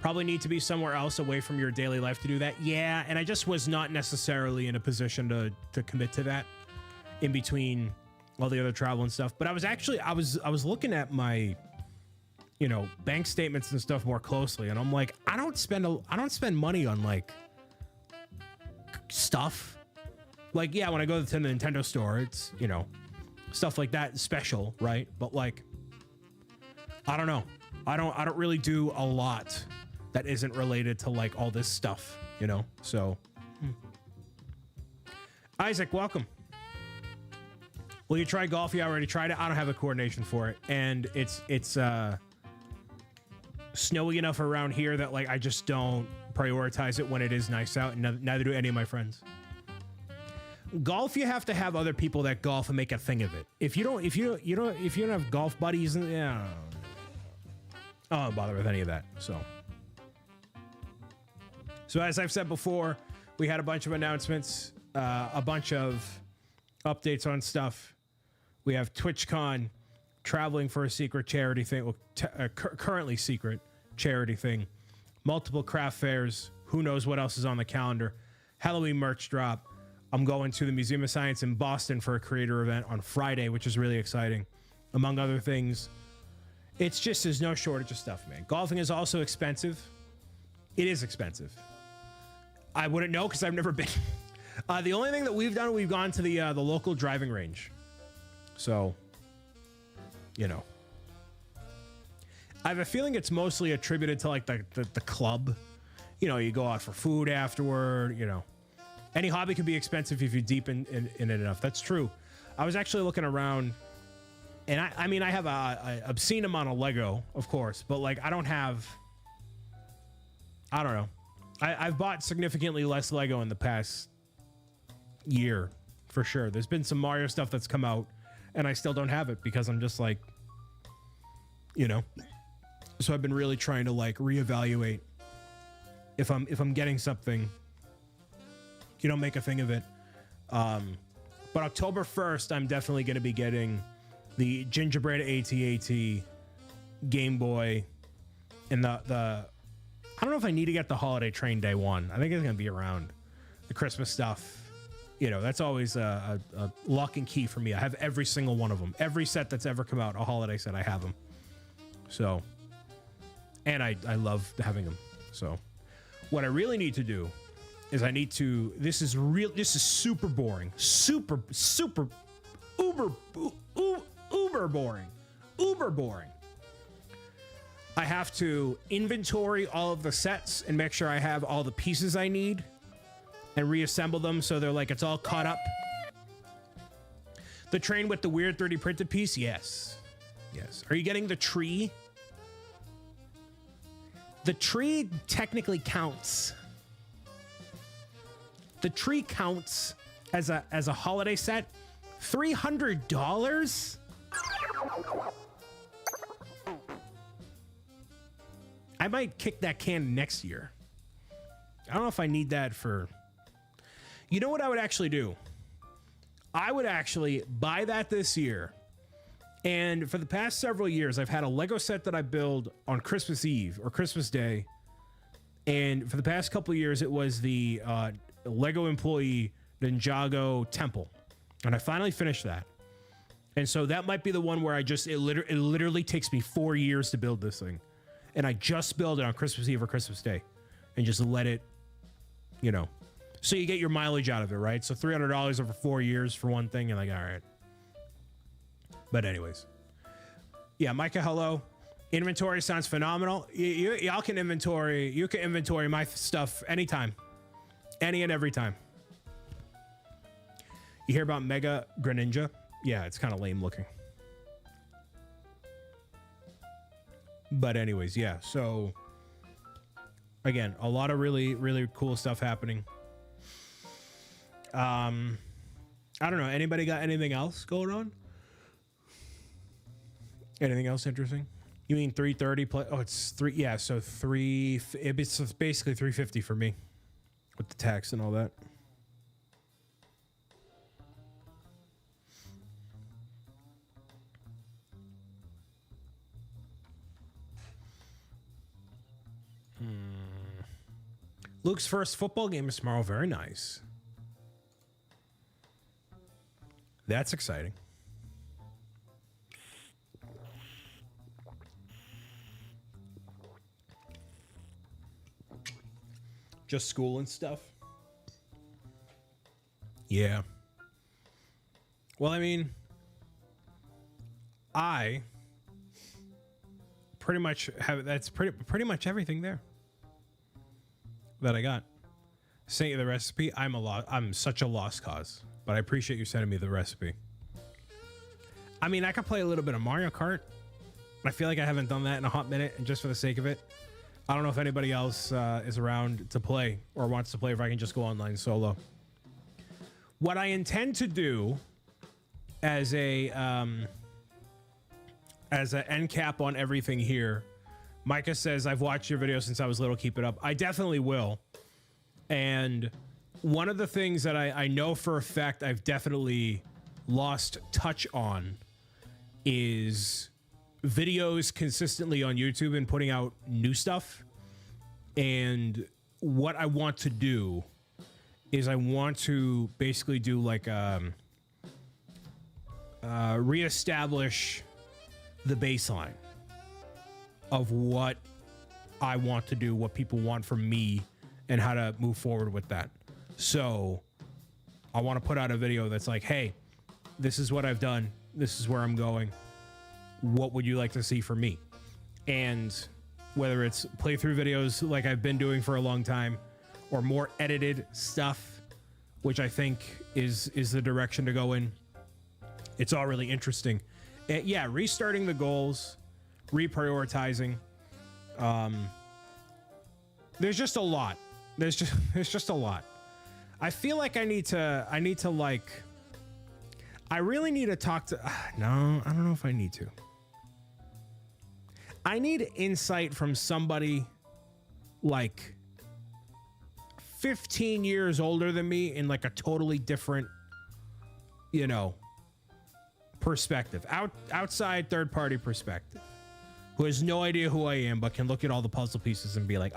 probably need to be somewhere else away from your daily life to do that. Yeah, and I just was not necessarily in a position to commit to that in between all the other travel and stuff. But I was actually I was looking at my, you know, bank statements and stuff more closely, and I'm like, I don't spend money on like stuff. Like, yeah, when I go to the Nintendo store, it's, you know, stuff like that special, right? But like, I don't know. I don't really do a lot that isn't related to like all this stuff, you know? So Isaac, welcome. Will you try golf? Yeah, I already tried it. I don't have the coordination for it. And it's snowy enough around here that like I just don't prioritize it when it is nice out, and neither do any of my friends. Golf, you have to have other people that golf and make a thing of it. If you don't have golf buddies, yeah, I don't bother with any of that. So as I've said before, we had a bunch of announcements, a bunch of updates on stuff. We have TwitchCon, traveling for a secret charity thing, well, currently secret charity thing, multiple craft fairs, who knows what else is on the calendar, Halloween merch drop. I'm going to the Museum of Science in Boston for a creator event on Friday, which is really exciting, among other things. It's just, there's no shortage of stuff, man. Golfing is also expensive. It is expensive. I wouldn't know because I've never been. The only thing that we've done, we've gone to the local driving range. So, you know, I have a feeling it's mostly attributed to like the club. You know, you go out for food afterward, you know. Any hobby can be expensive if you're deep in it enough. That's true. I was actually looking around, and I mean, I have a obscene amount of Lego, of course, but like I don't have, I don't know. I've bought significantly less Lego in the past year, for sure. There's been some Mario stuff that's come out, and I still don't have it because I'm just like, you know. So I've been really trying to like reevaluate if I'm getting something, you know, make a thing of it. But October 1st, I'm definitely going to be getting the Gingerbread AT-AT Game Boy and the I don't know if I need to get the Holiday Train Day one. I think it's going to be around the Christmas stuff. You know, that's always a lock and key for me. I have every single one of them. Every set that's ever come out, a holiday set, I have them. So, and I love having them. So, what I really need to do is I need to, this is super boring. Super uber boring. Uber boring. I have to inventory all of the sets and make sure I have all the pieces I need and reassemble them so they're like, it's all caught up. The train with the weird 3D printed piece? Yes. Yes. Are you getting the tree? The tree technically counts. The tree counts as a holiday set. $300? I might kick that can next year. I don't know if I need that for... You know what I would actually do? I would actually buy that this year. And for the past several years, I've had a Lego set that I build on Christmas Eve or Christmas Day. And for the past couple of years, it was the Lego employee Ninjago Temple. And I finally finished that. And so that might be the one where it literally takes me 4 years to build this thing. And I just build it on Christmas Eve or Christmas Day and just let it, you know, so you get your mileage out of it, right? So $300 over 4 years for one thing, and like, all right. But anyways, yeah, Micah, hello. Inventory sounds phenomenal. Y'all can inventory. You can inventory my stuff anytime, any and every time. You hear about Mega Greninja? Yeah, it's kind of lame looking. But anyways, yeah. So again, a lot of really, really cool stuff happening. I don't know. Anybody got anything else going on? Anything else interesting? You mean 330 plus? Oh, it's 3. Yeah, so 3. It's basically 350 for me with the tax and all that. Luke's first football game is tomorrow. Very nice. That's exciting. Just school and stuff. Yeah. Well, I mean, I pretty much have, that's pretty much everything there that I got. Sent you the recipe. I'm such a lost cause, but I appreciate you sending me the recipe. I mean, I could play a little bit of Mario Kart. I feel like I haven't done that in a hot minute, and just for the sake of it, I don't know if anybody else is around to play or wants to play, if I can just go online solo. What I intend to do as an end cap on everything here, Micah says, I've watched your video since I was little, keep it up. I definitely will. And one of the things that I know for a fact I've definitely lost touch on is videos consistently on YouTube and putting out new stuff. And what I want to do is I want to basically do like reestablish the baseline of what I want to do, what people want from me, and how to move forward with that. So I want to put out a video that's like, hey, this is what I've done. This is where I'm going. What would you like to see from me? And whether it's playthrough videos like I've been doing for a long time, or more edited stuff, which I think is the direction to go in. It's all really interesting. Yeah, restarting the goals, reprioritizing. There's just a lot. There's just a lot. I feel like I really need to talk to, no, I don't know if I need to. I need insight from somebody like 15 years older than me in like a totally different, perspective, outside third party perspective, who has no idea who I am, but can look at all the puzzle pieces and be like,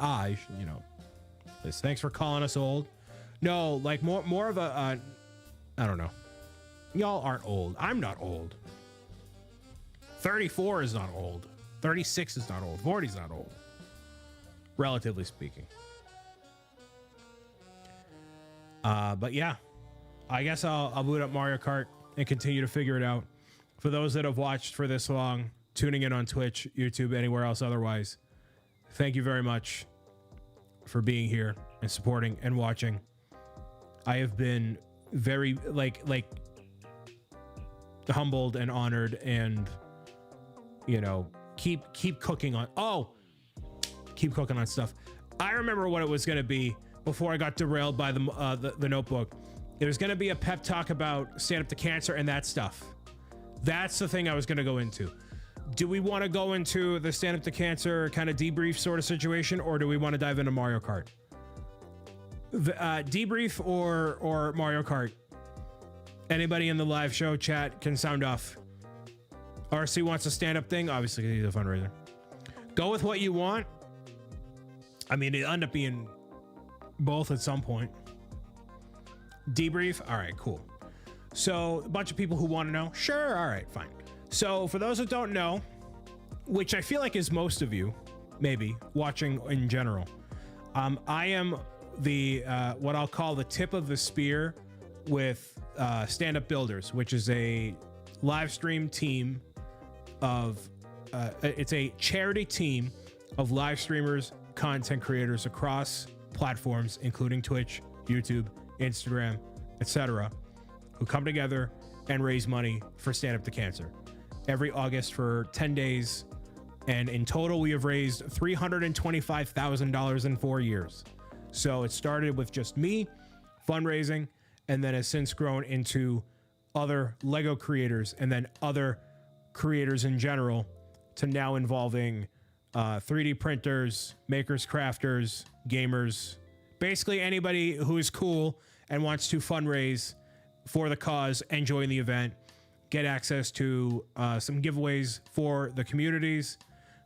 thanks for calling us old. No, like more of a, I don't know. Y'all aren't old. I'm not old. 34 is not old. 36 is not old. 40 is not old. Relatively speaking. But yeah, I guess I'll boot up Mario Kart and continue to figure it out. For those that have watched for this long, tuning in on Twitch, YouTube, anywhere else otherwise, thank you very much for being here and supporting and watching. I have been very like humbled and honored, and keep cooking on keep cooking on stuff. I remember what it was going to be before I got derailed by the notebook. It was going to be a pep talk about stand up to cancer and that stuff. That's the thing I was going to go into. Do we want to go into the stand up to cancer kind of debrief sort of situation, or do we want to dive into Mario Kart? Debrief or Mario Kart? Anybody in the live show chat can sound off. RC wants a stand up thing. Obviously, he's a fundraiser. Go with what you want. I mean, it end up being both at some point. Debrief. All right, cool. So a bunch of people who want to know. Sure. All right, fine. So for those who don't know, which I feel like is most of you, maybe watching in general, I am the what I'll call the tip of the spear with Stand Up Builders, which is a live stream team of it's a charity team of live streamers, content creators across platforms, including Twitch, YouTube, Instagram, etc., who come together and raise money for Stand Up to Cancer every August for 10 days. And in total, we have raised $325,000 in 4 years. So it started with just me fundraising, and then has since grown into other Lego creators and then other creators in general, to now involving 3D printers, makers, crafters, gamers, basically anybody who is cool and wants to fundraise for the cause and join the event, get access to some giveaways for the communities,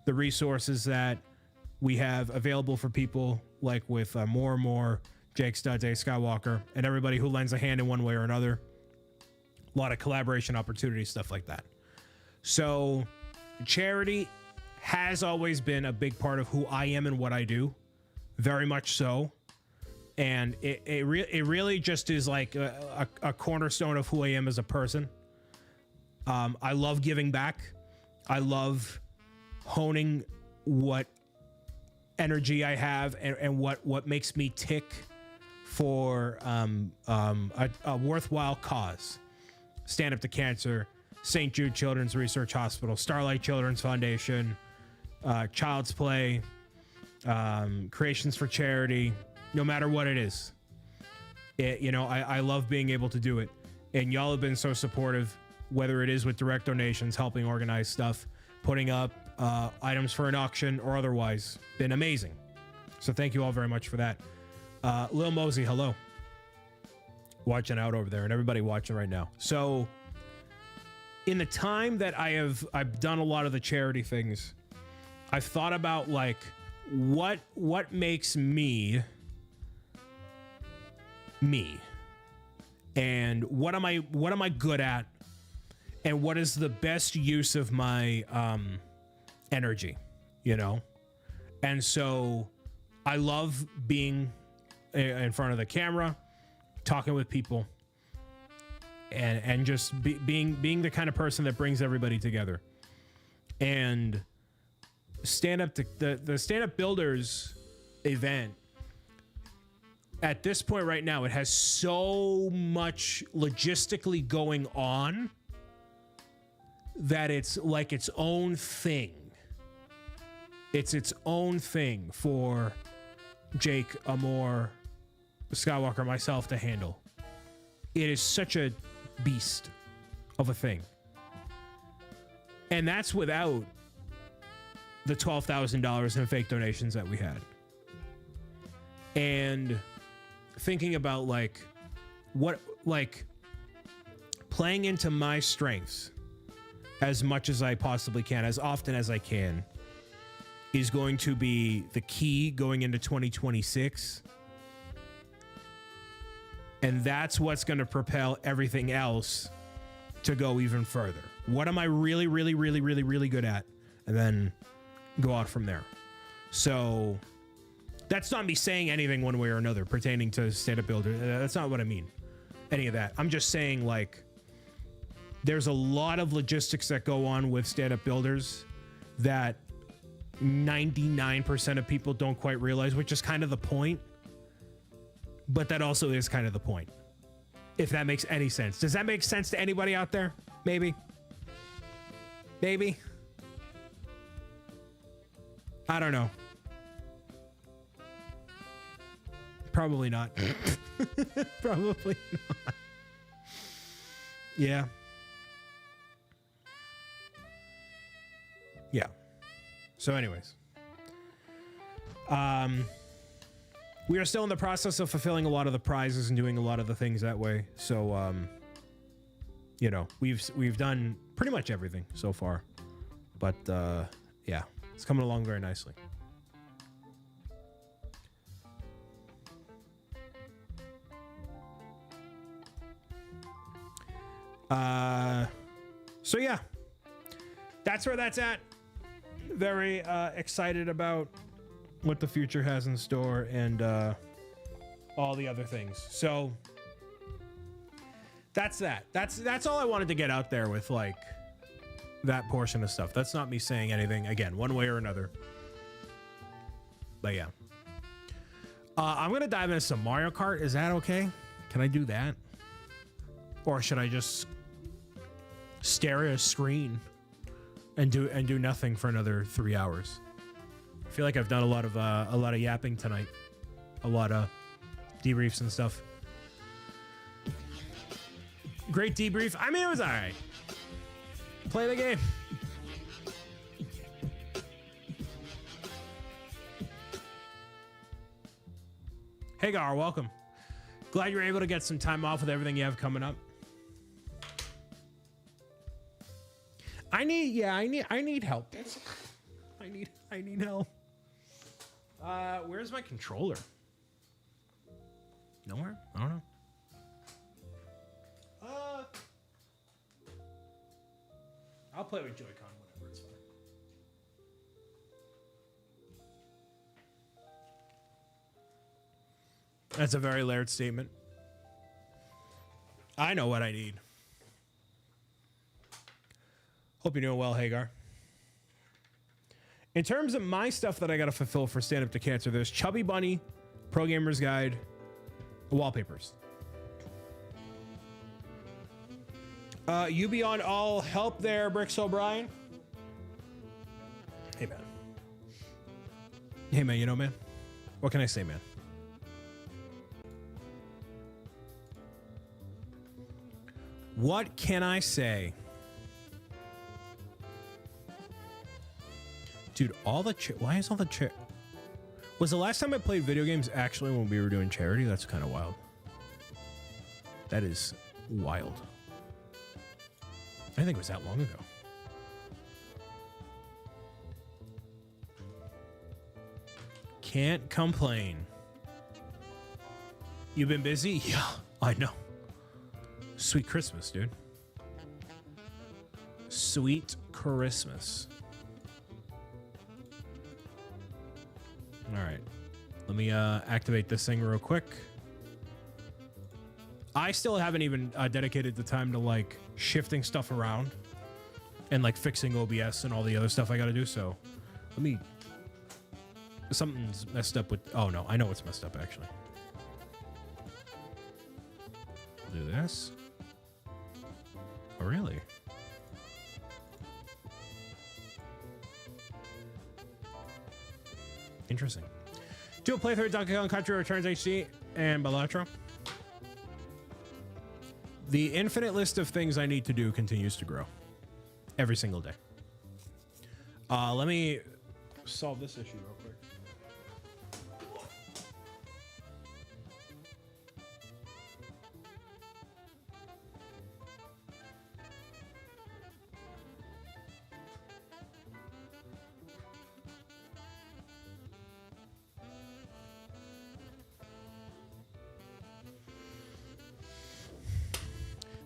the resources that we have available for people like with more and more Jake Studs, A Skywalker, and everybody who lends a hand in one way or another. A lot of collaboration opportunities, stuff like that. So charity has always been a big part of who I am and what I do, very much so. And it really just is like a cornerstone of who I am as a person. I love giving back. I love honing what energy I have and what makes me tick for a worthwhile cause. Stand Up to Cancer, St. Jude Children's Research Hospital, Starlight Children's Foundation, Child's Play, Creations for Charity, no matter what it is. I love being able to do it. And y'all have been so supportive, whether it is with direct donations, helping organize stuff, putting up items for an auction or otherwise. Been amazing. So thank you all very much for that. Lil Mosey, hello. Watching out over there, and everybody watching right now. So in the time that I've done a lot of the charity things, I've thought about like what makes me and what am I good at, and what is the best use of my energy, and so I love being in front of the camera, talking with people, and just being the kind of person that brings everybody together. And the Stand Up Builders event, at this point right now, it has so much logistically going on that it's like its own thing. It's its own thing for Jake, Amor, Skywalker, myself to handle. It is such a beast of a thing. And that's without the $12,000 in fake donations that we had. And thinking about playing into my strengths as much as I possibly can, as often as I can, is going to be the key going into 2026. And that's what's going to propel everything else to go even further. What am I really, really, really, really, really good at? And then go out from there. So that's not me saying anything one way or another pertaining to Stand Up Builder. That's not what I mean. Any of that. I'm just saying, like, there's a lot of logistics that go on with Stand Up Builders that 99% of people don't quite realize, which is kind of the point. But that also is kind of the point. If that makes any sense. Does that make sense to anybody out there? Maybe. Maybe. I don't know. Probably not. Probably not. Yeah. Yeah. So anyways. We are still in the process of fulfilling a lot of the prizes and doing a lot of the things that way. So, we've done pretty much everything so far. But, yeah, it's coming along very nicely. So yeah, that's where that's at. Very excited about what the future has in store and all the other things. So that's that. That's all I wanted to get out there with, like, that portion of stuff. That's not me saying anything, again, one way or another. But yeah. I'm going to dive into some Mario Kart. Is that okay? Can I do that? Or should I just stare at a screen and do nothing for another 3 hours? I feel like I've done a lot of yapping tonight, a lot of debriefs and stuff. Great debrief. I mean, it was all right. Play the game. Hey, Gar, welcome. Glad you were able to get some time off with everything you have coming up. I need help. I need help. Where's my controller? Nowhere? I don't know. I'll play with Joy-Con whenever, it's fine. That's a very layered statement. I know what I need. Hope you're doing well, Hagar. In terms of my stuff that I got to fulfill for Stand Up to Cancer, there's Chubby Bunny, Pro Gamer's Guide, wallpapers. You be on all help there, BricksO'Brien. Hey, man. Hey, man, you know, man? What can I say, man? What can I say? Dude, all the why is all the was the last time I played video games actually when we were doing charity? That's kind of wild. That is wild. I didn't think it was that long ago. Can't complain. You been busy? Yeah, I know. Sweet Christmas, dude. Sweet Christmas. All right. Let me activate this thing real quick. I still haven't even dedicated the time to like shifting stuff around and like fixing OBS and all the other stuff I got to do. So let me. Something's messed up with. Oh no, I know what's messed up actually. Do this. Oh really? Interesting. Do a playthrough of Donkey Kong Country Returns HD and Balatro. The infinite list of things I need to do continues to grow every single day. Let me solve this issue real quick.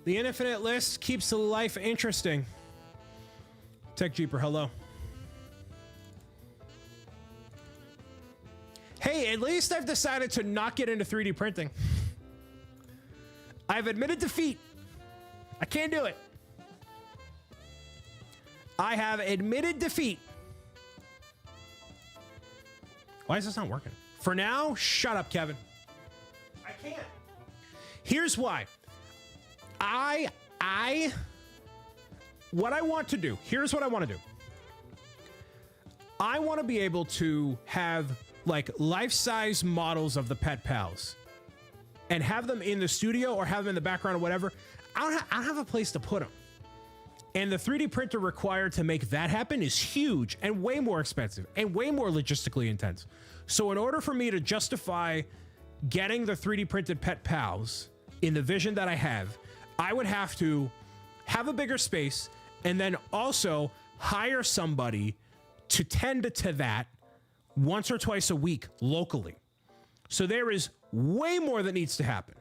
The infinite list keeps life interesting. Tech Jeeper, hello. Hey, at least I've decided to not get into 3D printing. I've admitted defeat. I can't do it. I have admitted defeat. Why is this not working? For now, shut up, Kevin. I can't. Here's why. What I want to do, here's what I want to do. I want to be able to have like life-size models of the pet pals and have them in the studio or have them in the background or whatever. I don't have a place to put them. And the 3D printer required to make that happen is huge and way more expensive and way more logistically intense. So in order for me to justify getting the 3D printed pet pals in the vision that I have, I would have to have a bigger space and then also hire somebody to tend to that once or twice a week locally. So there is way more that needs to happen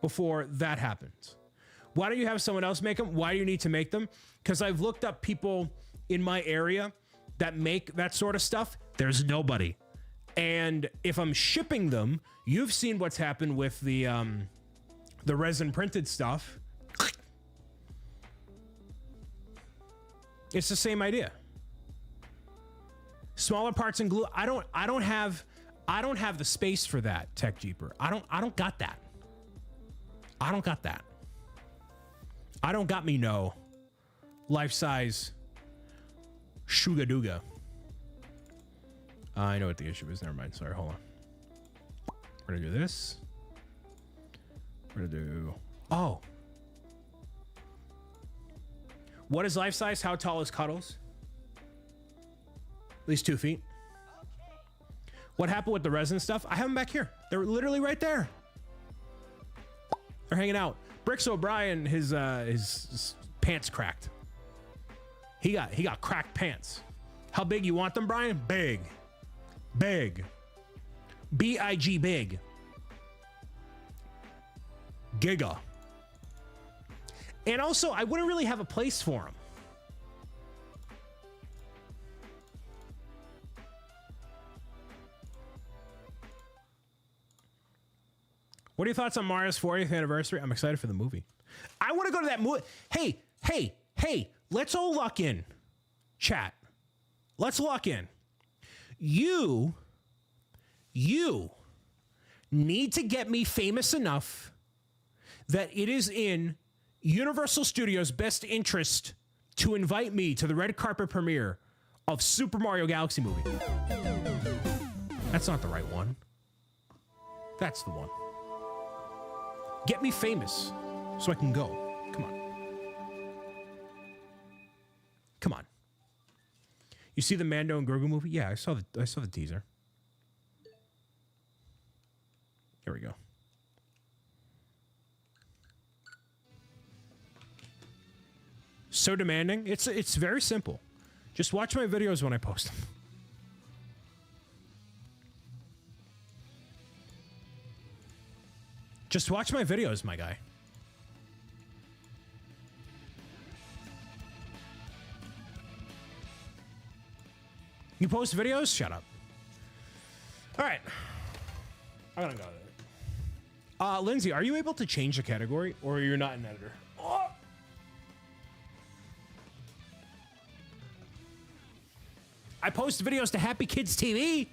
before that happens. Why don't you have someone else make them? Why do you need to make them? Because I've looked up people in my area that make that sort of stuff. There's nobody. And if I'm shipping them, you've seen what's happened with the resin printed stuff. It's the same idea. Smaller parts and glue. I don't have the space for that, Tech Jeeper. I don't got that. I don't got that. I don't got me no life-size Shuga Duga. I know what the issue is. Never mind. Sorry, hold on. We're gonna do this. We're gonna do. Oh. What is life size? How tall is Cuddles? At least 2 feet. What happened with the resin stuff? I have them back here. They're literally right there. They're hanging out. BricksO'Brien, his pants cracked. He got cracked pants. How big you want them, Brian? Big. Big. B-I-G big. Giga. And also, I wouldn't really have a place for him. What are your thoughts on Mario's 40th anniversary? I'm excited for the movie. I want to go to that movie. Hey, let's all lock in. Chat. Let's lock in. You need to get me famous enough that it is in Universal Studios' best interest to invite me to the red carpet premiere of Super Mario Galaxy movie. That's not the right one. That's the one. Get me famous so I can go. Come on. Come on. You see the Mando and Grogu movie? Yeah, I saw the teaser. Here we go. So demanding. It's very simple. Just watch my videos when I post them. Just watch my videos, my guy. You post videos? Shut up. All right. I'm gonna go there. Lindsay, are you able to change the category, or you're not an editor? Oh! I post videos to Happy Kids TV.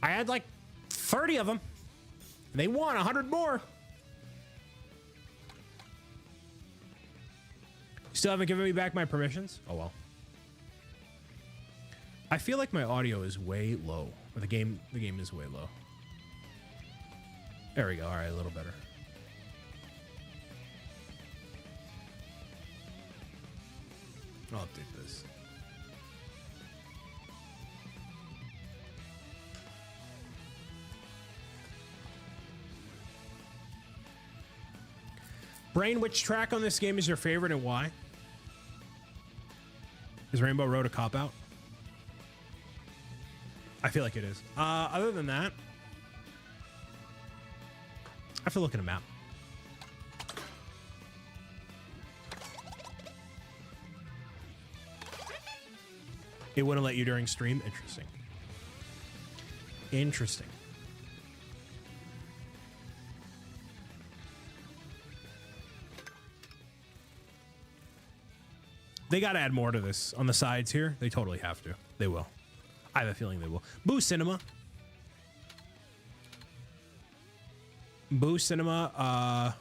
I had like 30 of them. They want 100 more. Still haven't given me back my permissions? Oh well. I feel like my audio is way low. Or the game is way low. There we go. All right, a little better. I'll update this. Brain, which track on this game is your favorite and why? Is Rainbow Road a cop-out? I feel like it is. Other than that, I have to look at a map. It wouldn't let you during stream? Interesting. Interesting. They got to add more to this on the sides here. They totally have to. They will. I have a feeling they will. Boo Cinema. Boo Cinema.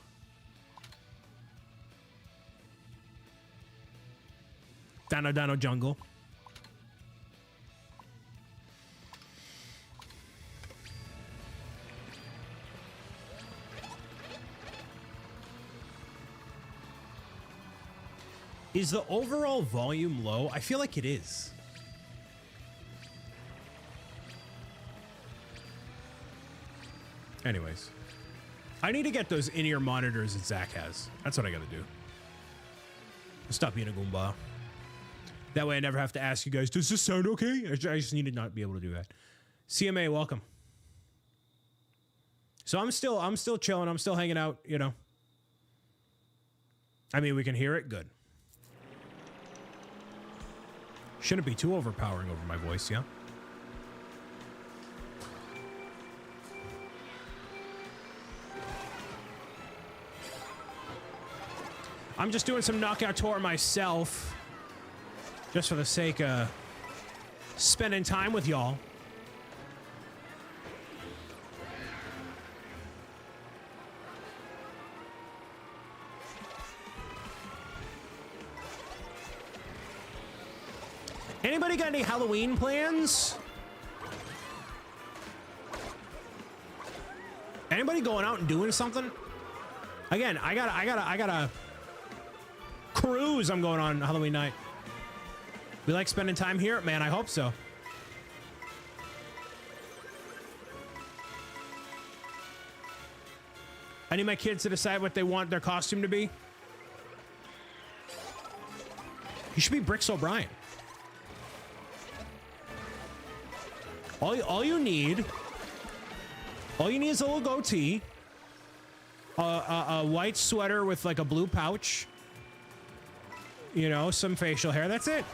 Dino Dino Jungle. Is the overall volume low? I feel like it is. Anyways. I need to get those in-ear monitors that Zach has. That's what I gotta do. Stop being a Goomba. That way I never have to ask you guys, does this sound okay? I just need to not be able to do that. CMA, welcome. So I'm still chilling. I'm still hanging out, you know. I mean, we can hear it. Good. Shouldn't be too overpowering over my voice, yeah? I'm just doing some knockout tour myself. Just for the sake of spending time with y'all. Anybody got any Halloween plans? Anybody going out and doing something? Again, I got a cruise I'm going on Halloween night. We like spending time here? Man, I hope so. I need my kids to decide what they want their costume to be. You should be BricksO'Brian. All you need is a little goatee, a white sweater with like a blue pouch, you know, some facial hair. That's it.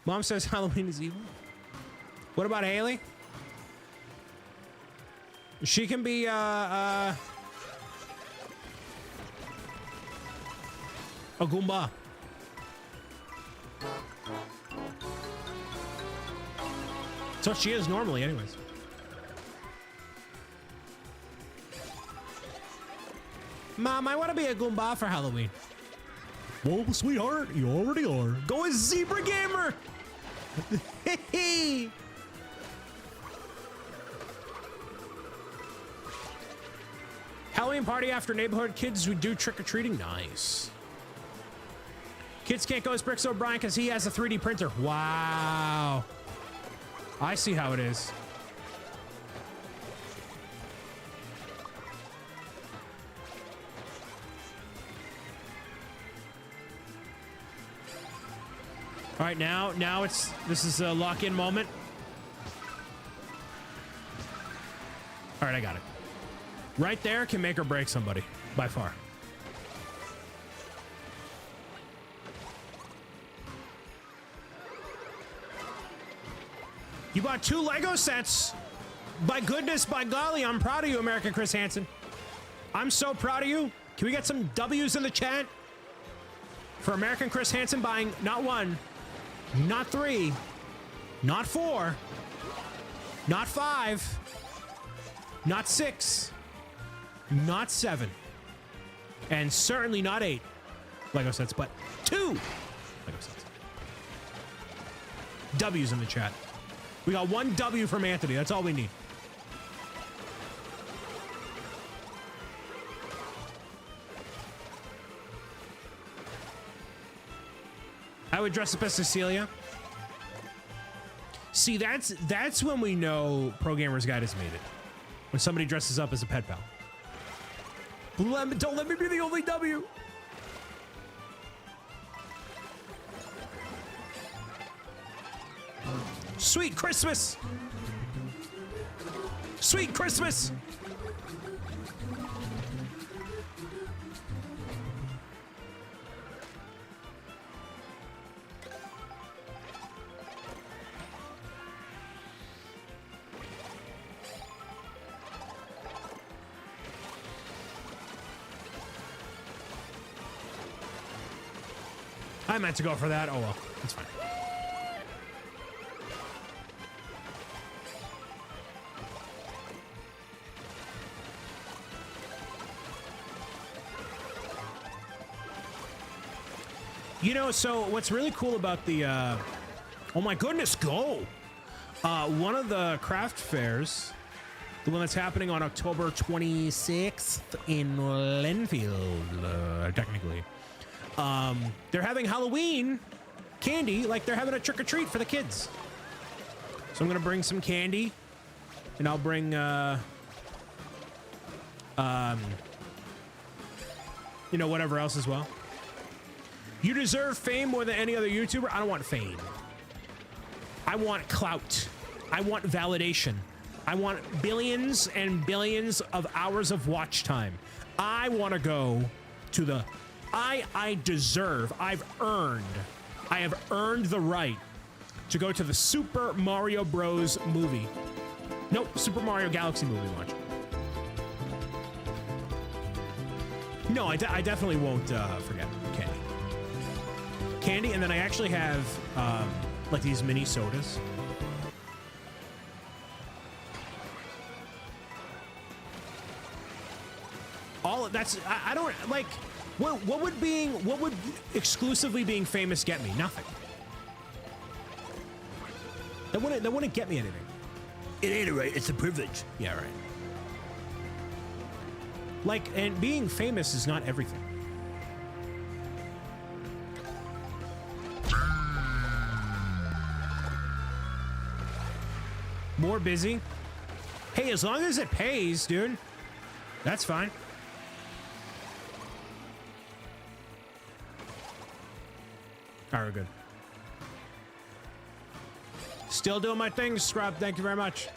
Mom says Halloween is evil. What about Haley? She can be a Goomba. That's what she is normally, anyways. Mom, I want to be a Goomba for Halloween. Well, sweetheart, you already are. Go as Zebra Gamer. Halloween party after neighborhood kids who do trick-or-treating. Nice. Kids can't go as BricksOBrian because he has a 3D printer. Wow. I see how it is. All right, now this is a lock-in moment. All right, I got it. Right there can make or break somebody, by far. You bought 2 Lego sets. By goodness, by golly, I'm proud of you, American Chris Hansen. I'm so proud of you. Can we get some W's in the chat for American Chris Hansen buying not 1, not 3, not 4, not 5, not 6, not 7, and certainly not 8 Lego sets, but 2 Lego sets. W's in the chat. We got 1 W from Anthony. That's all we need. I would dress up as Cecilia. See, that's when we know Pro Gamers Guide has made it. When somebody dresses up as a pet pal. Don't let me be the only W. Sweet Christmas. Sweet Christmas. I meant to go for that. Oh well, it's fine. You know, so what's really cool about the, oh my goodness, go! One of the craft fairs, the one that's happening on October 26th in Linfield, technically, they're having Halloween candy, like they're having a trick-or-treat for the kids. So I'm gonna bring some candy, and I'll bring, you know, whatever else as well. You deserve fame more than any other YouTuber. I don't want fame. I want clout. I want validation. I want billions and billions of hours of watch time. I want to go to the... I deserve, I have earned the right to go to the Super Mario Bros. Movie. Nope, Super Mario Galaxy movie launch. No, I definitely won't forget candy. Candy, and then I actually have like these mini sodas. All that's I don't like. What would exclusively being famous get me? Nothing. That wouldn't get me anything. It ain't a right. It's a privilege. Yeah, right. Like, and being famous is not everything. More busy? Hey, as long as it pays, dude, that's fine. All right, we're good. Still doing my thing, Scrub. Thank you very much.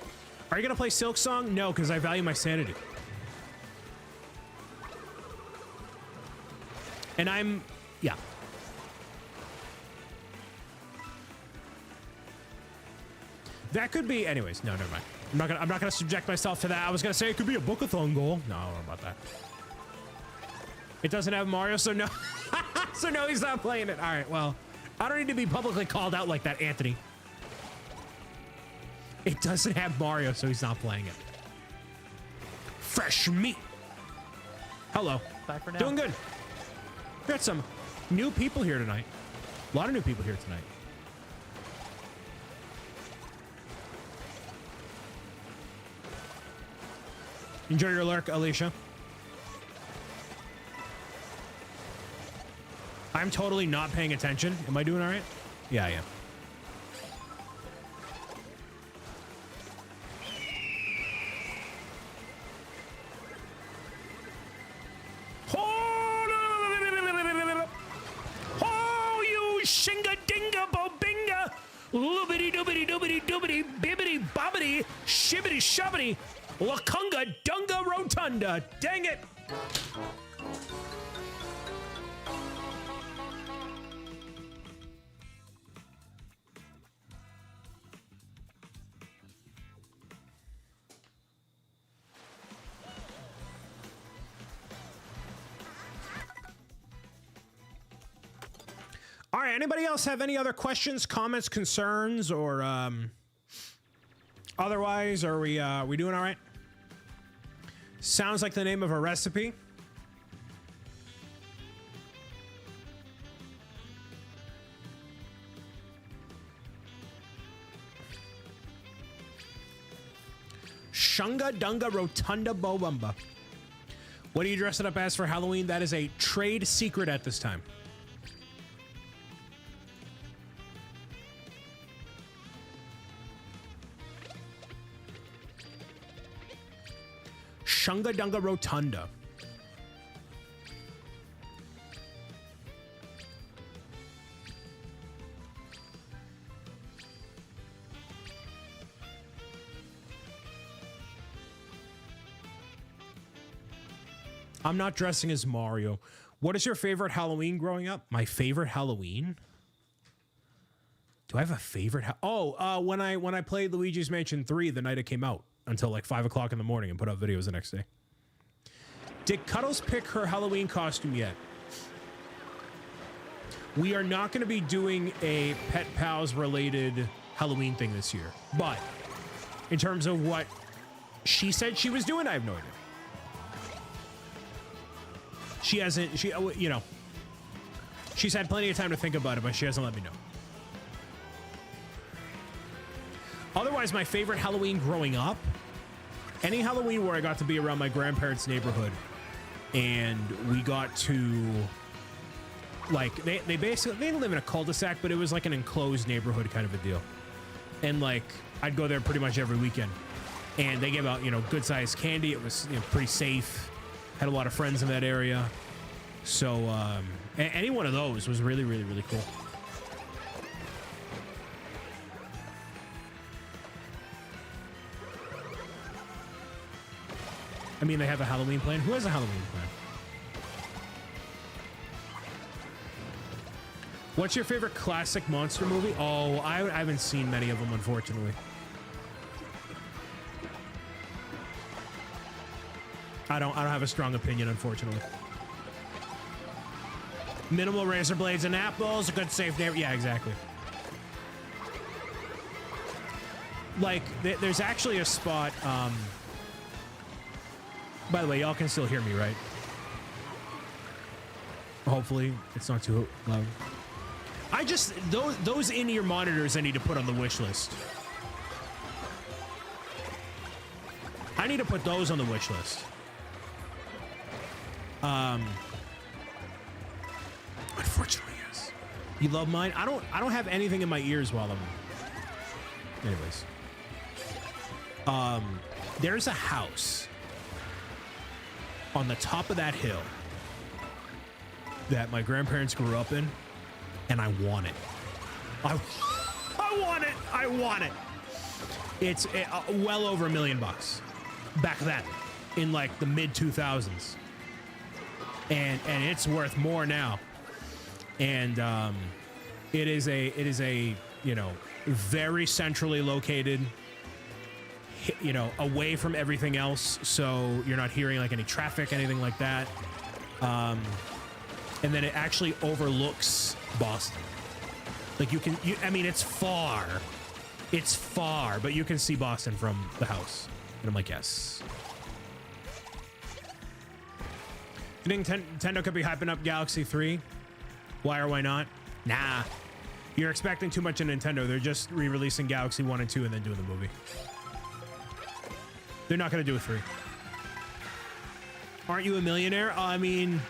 Are you gonna play Silk Song? No, because I value my sanity. And yeah. That could be, anyways. No, never mind. I'm not gonna subject myself to that. I was gonna say it could be a book-a-thon goal. No, I don't know about that. It doesn't have Mario, so no. So no, he's not playing it. All right, well, I don't need to be publicly called out like that, Anthony. It doesn't have Mario, so he's not playing it. Fresh meat. Hello. Bye for now. Doing good. We got some new people here tonight. A lot of new people here tonight. Enjoy your lurk, Alicia. I'm totally not paying attention. Am I doing all right? Yeah, I am. Oh, you shinga dinga bobinga, loobity doobity doobity doobity bibbity bobbity shibbity shubbity lakunga dunga rotunda. Dang it! All right, anybody else have any other questions, comments, concerns, or otherwise? Are we doing all right? Sounds like the name of a recipe. Shunga Dunga Rotunda Bobumba. What are you dressing up as for Halloween? That is a trade secret at this time. Shunga Dunga Rotunda. I'm not dressing as Mario. What is your favorite Halloween growing up? My favorite Halloween? Do I have a favorite? When I played Luigi's Mansion 3 the night it came out until like 5 o'clock in the morning and put up videos the next day. Did Cuddles pick her Halloween costume yet? We are not going to be doing a Pet Pals related Halloween thing this year, but in terms of what she said she was doing, I have no idea. She hasn't, you know, she's had plenty of time to think about it, but she hasn't let me know. Otherwise, my favorite Halloween growing up, any Halloween where I got to be around my grandparents' neighborhood and we got to, like, they live in a cul-de-sac, but it was like an enclosed neighborhood kind of a deal. And like, I'd go there pretty much every weekend and they gave out, you know, good sized candy. It was, you know, pretty safe. Had a lot of friends in that area. So, any one of those was really, really, really cool. I mean, they have a Halloween plan. Who has a Halloween plan? What's your favorite classic monster movie? Oh, I haven't seen many of them, unfortunately. I don't have a strong opinion, unfortunately. Minimal razor blades and apples, a good safe neighbor. Yeah, exactly. Like, there's actually a spot, by the way, y'all can still hear me, right? Hopefully, it's not too loud. I just, those in-ear monitors I need to put on the wish list. I need to put those on the wish list. Unfortunately, yes. You love mine? I don't have anything in my ears while I'm... Anyways. There's a house on the top of that hill that my grandparents grew up in, and I want it. I I want it. I want it. It's well over $1 million back then, in like the mid 2000s, and it's worth more now. And it is a you know, very centrally located, you know, away from everything else, so you're not hearing like any traffic, anything like that. And then it actually overlooks Boston. Like I mean, it's far, but you can see Boston from the house. And I'm like, yes. You think Nintendo could be hyping up Galaxy 3? Why or why not? Nah. You're expecting too much of Nintendo. They're just re-releasing Galaxy 1 and 2 and then doing the movie. They're not going to do a 3. Aren't you a millionaire? I mean,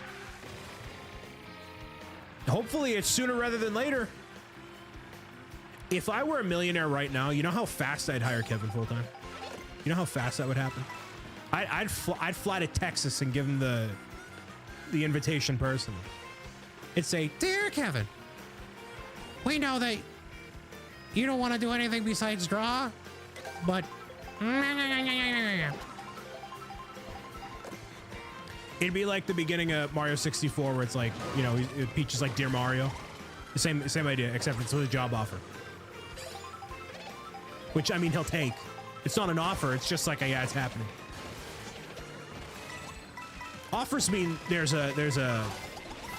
hopefully it's sooner rather than later. If I were a millionaire right now, you know how fast I'd hire Kevin full-time? You know how fast that would happen? I'd fly to Texas and give him the invitation personally. It'd say, "Dear Kevin, we know that you don't want to do anything besides draw, but..." It'd be like the beginning of Mario 64 where it's like, you know, Peach is like, "Dear Mario." The same idea, except it's with a job offer. Which, I mean, he'll take. It's not an offer, it's just like, yeah, it's happening. Offers mean there's a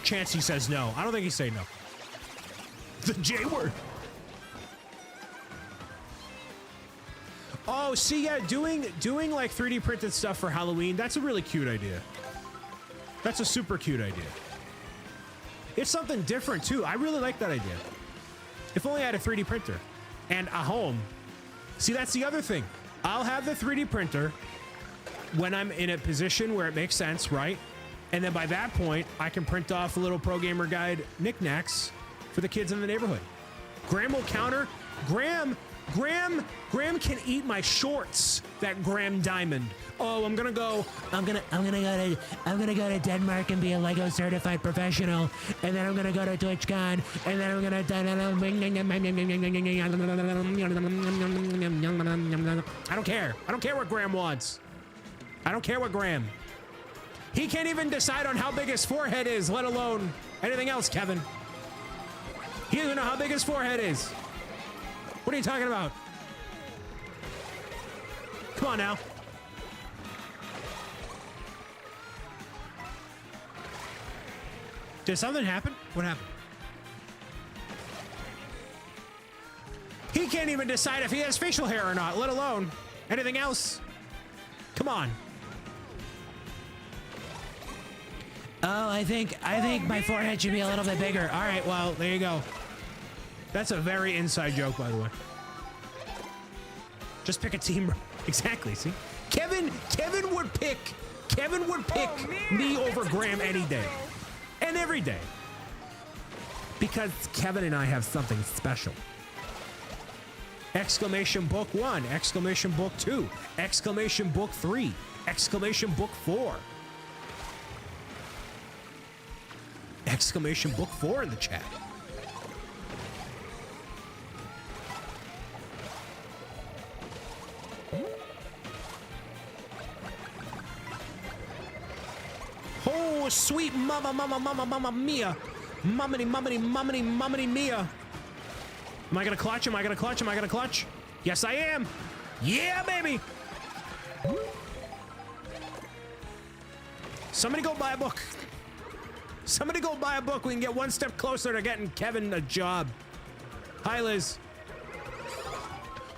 chance he says no. I don't think he'd say no. The J word. Oh, see, yeah, doing like 3D printed stuff for Halloween, that's a really cute idea. That's a super cute idea. It's something different too. I really like that idea. If only I had a 3D printer and a home. See, that's the other thing. I'll have the 3D printer when I'm in a position where it makes sense, right? And then by that point, I can print off a little Pro Gamer Guide knickknacks for the kids in the neighborhood. Graham will counter. Graham can eat my shorts. That Graham Diamond. Oh, I'm gonna go to Denmark and be a Lego certified professional, and then I'm gonna go to TwitchCon, and then I'm gonna. I don't care. I don't care what Graham wants. I don't care what Graham. He can't even decide on how big his forehead is, let alone anything else, Kevin. He doesn't know how big his forehead is. What are you talking about? Come on now. Did something happen? What happened? He can't even decide if he has facial hair or not, let alone anything else. Come on. Oh, I think my forehead should be a little bit bigger. All right, well, there you go. That's a very inside joke, by the way. Just pick a team. Exactly, see? Kevin would pick me over Graham any day. And every day. Because Kevin and I have something special. Exclamation book 1, exclamation book 2, exclamation book 3, exclamation book 4. Exclamation book 4 in the chat. Oh, sweet mama mia. Mummity mia. Am I gonna clutch? Am I gonna clutch? Am I gonna clutch? Yes, I am. Yeah, baby. Somebody go buy a book. Somebody go buy a book. We can get one step closer to getting Kevin a job. Hi, Liz.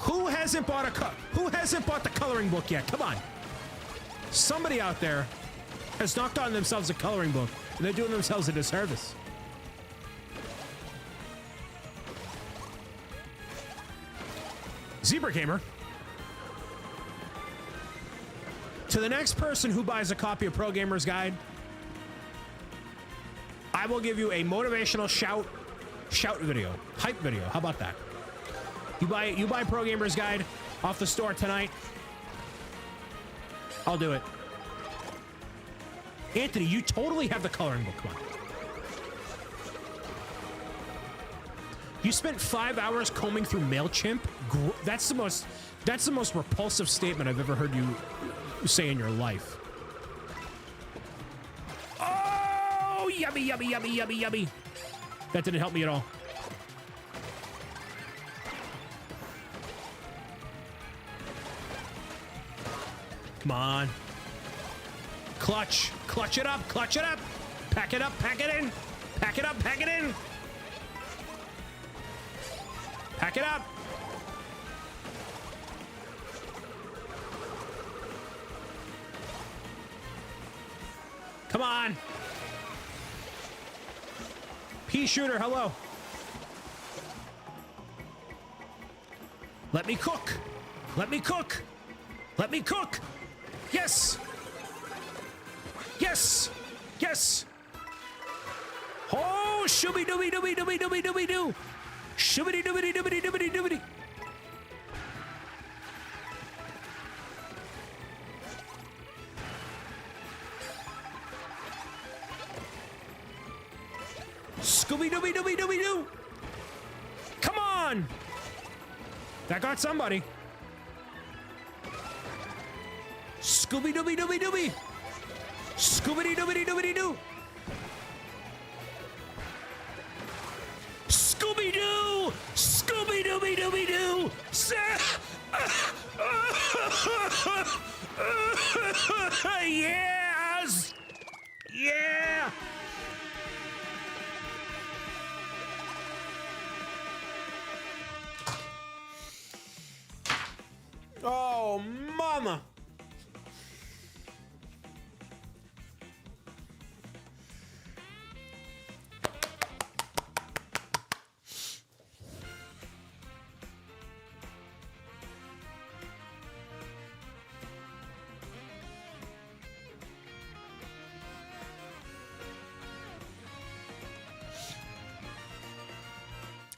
Who hasn't bought the coloring book yet? Come on. Somebody out there has knocked on themselves a coloring book, and they're doing themselves a disservice. Zebra Gamer. To the next person who buys a copy of Pro Gamer's Guide, I will give you a motivational shout video, hype video. How about that? You buy Pro Gamer's Guide off the store tonight. I'll do it. Anthony, you totally have the coloring book. Come on. You spent 5 hours combing through MailChimp? That's the most repulsive statement I've ever heard you say in your life. Oh, yummy, yummy, yummy, yummy, yummy. That didn't help me at all. Come on. Clutch. Clutch it up. Clutch it up. Pack it up. Pack it in. Pack it up. Pack it in. Pack it up. Come on. Pea shooter, hello. Let me cook. Let me cook. Let me cook. Yes. Yes. Yes. Oh, shooby dooby dooby dooby dooby dooby doo. Shooby dooby dooby dooby dooby. Scooby dooby dooby dooby doo. Come on. That got somebody. Scooby dooby dooby dooby. Scooby dooby dooby doo. Scooby doo. Scooby dooby dooby doo. Yes. Yeah. Oh, mama.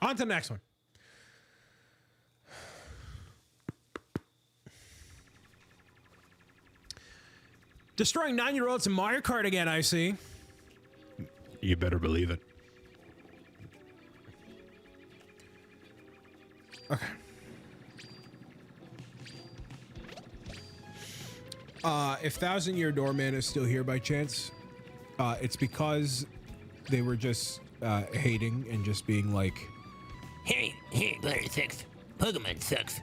On to the next one. Destroying 9-year-olds in Mario Kart again, I see. You better believe it. Okay. If Thousand Year Doorman is still here by chance, it's because they were just hating and just being like, hey, Butter sucks. Pokemon sucks.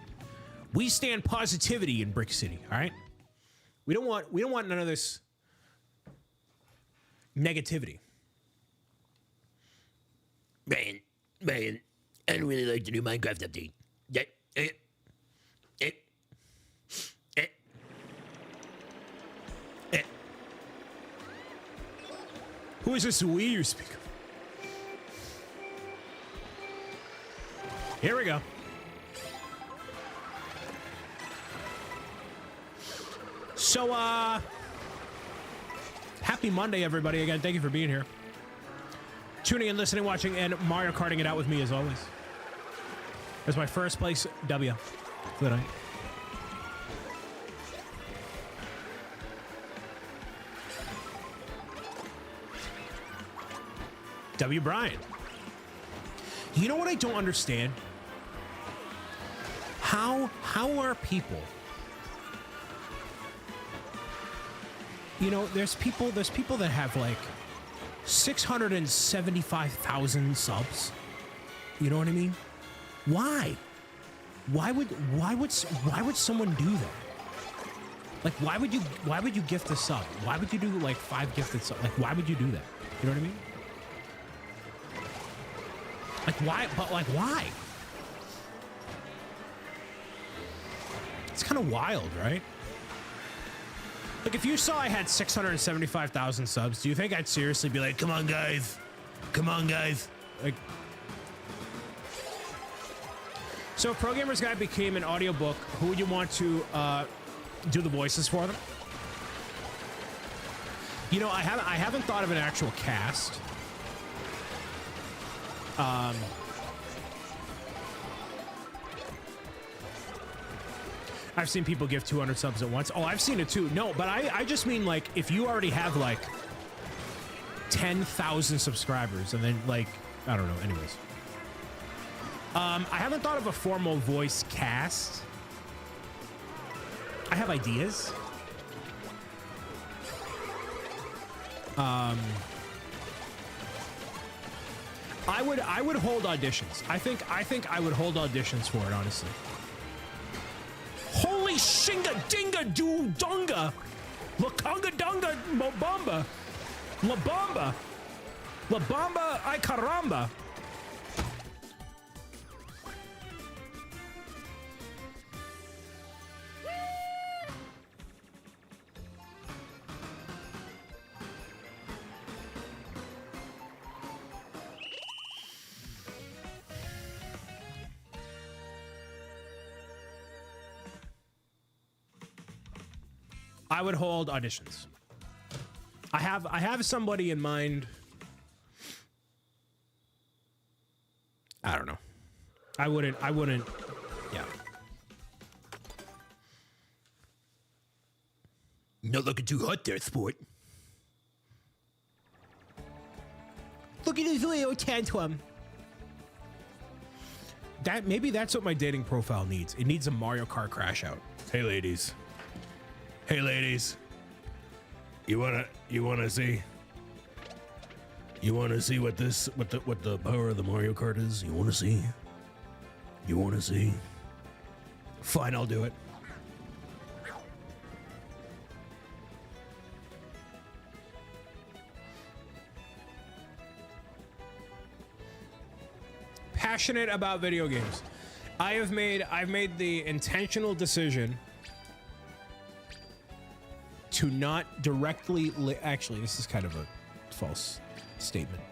We stand positivity in Brick City, all right? We don't want none of this negativity. Brian, I don't really like the new Minecraft update. Who is this we you speak of? Here we go. So, happy Monday, everybody. Again, thank you for being here. Tuning in, listening, watching, and Mario Karting it out with me, as always. That's my first place W for the night. W. Brian. You know what I don't understand? How are people... You know, there's people that have like 675,000 subs. You know what I mean? Why? Why would someone do that? Like, why would you gift a sub? Why would you do like 5 gifted subs? Like, why would you do that? You know what I mean? Like, why? But like, why? It's kind of wild, right? Like, if you saw I had 675,000 subs, do you think I'd seriously be like, come on, guys. Come on, guys. Like, so if Pro Gamers Guide became an audiobook, who would you want to do the voices for them? You know, I haven't thought of an actual cast. I've seen people give 200 subs at once. Oh, I've seen it too. No, but I just mean, like, if you already have like 10,000 subscribers and then, like, I don't know, anyways. I haven't thought of a formal voice cast. I have ideas. I would hold auditions. I think I would hold auditions for it, honestly. Holy shinga dinga doo dunga, la conga dunga mobamba, la bamba ay caramba. I would hold auditions. I have somebody in mind. I don't know. I wouldn't. Yeah. Not looking too hot there, sport. Look at his little tantrum. Maybe that's what my dating profile needs. It needs a Mario Kart crash out. Hey ladies. Hey ladies. You wanna see what the power of the Mario Kart is? You wanna see? Fine, I'll do it. Passionate about video games. I've made the intentional decision to not directly actually, this is kind of a false statement,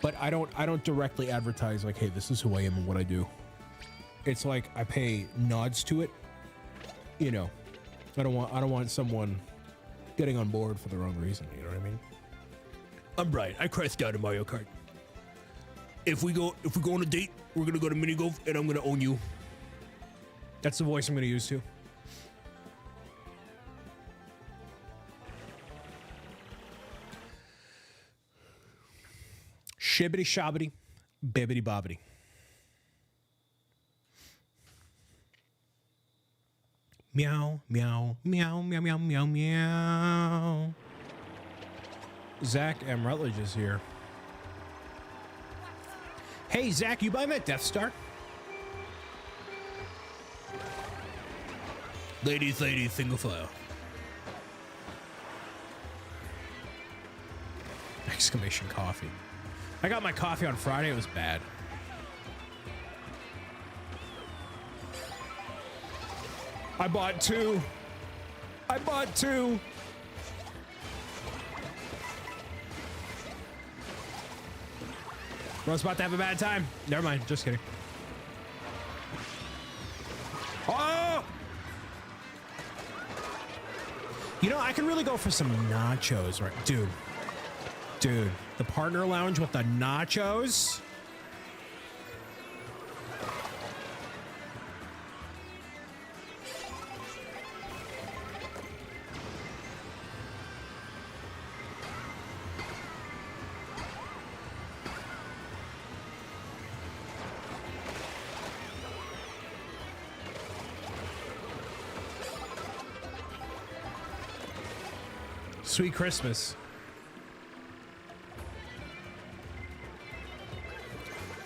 but I don't directly advertise like, hey, this is who I am and what I do. It's like I pay nods to it. You know, I don't want someone getting on board for the wrong reason. You know what I mean? I'm Brian. I crashed out in Mario Kart. If we go on a date, we're gonna go to mini golf, and I'm gonna own you. That's the voice I'm gonna use too. Shibbity shobbity, bibbity bobbity. Meow, meow, meow, meow, meow, meow, meow. Zach M. Rutledge is here. Hey, Zach, you buying that Death Star? Ladies, single file. Exclamation coffee. I got my coffee on Friday. It was bad. I bought two. I was about to have a bad time. Never mind. Just kidding. Oh! You know, I could really go for some nachos, right? Dude, the partner lounge with the nachos. Sweet Christmas.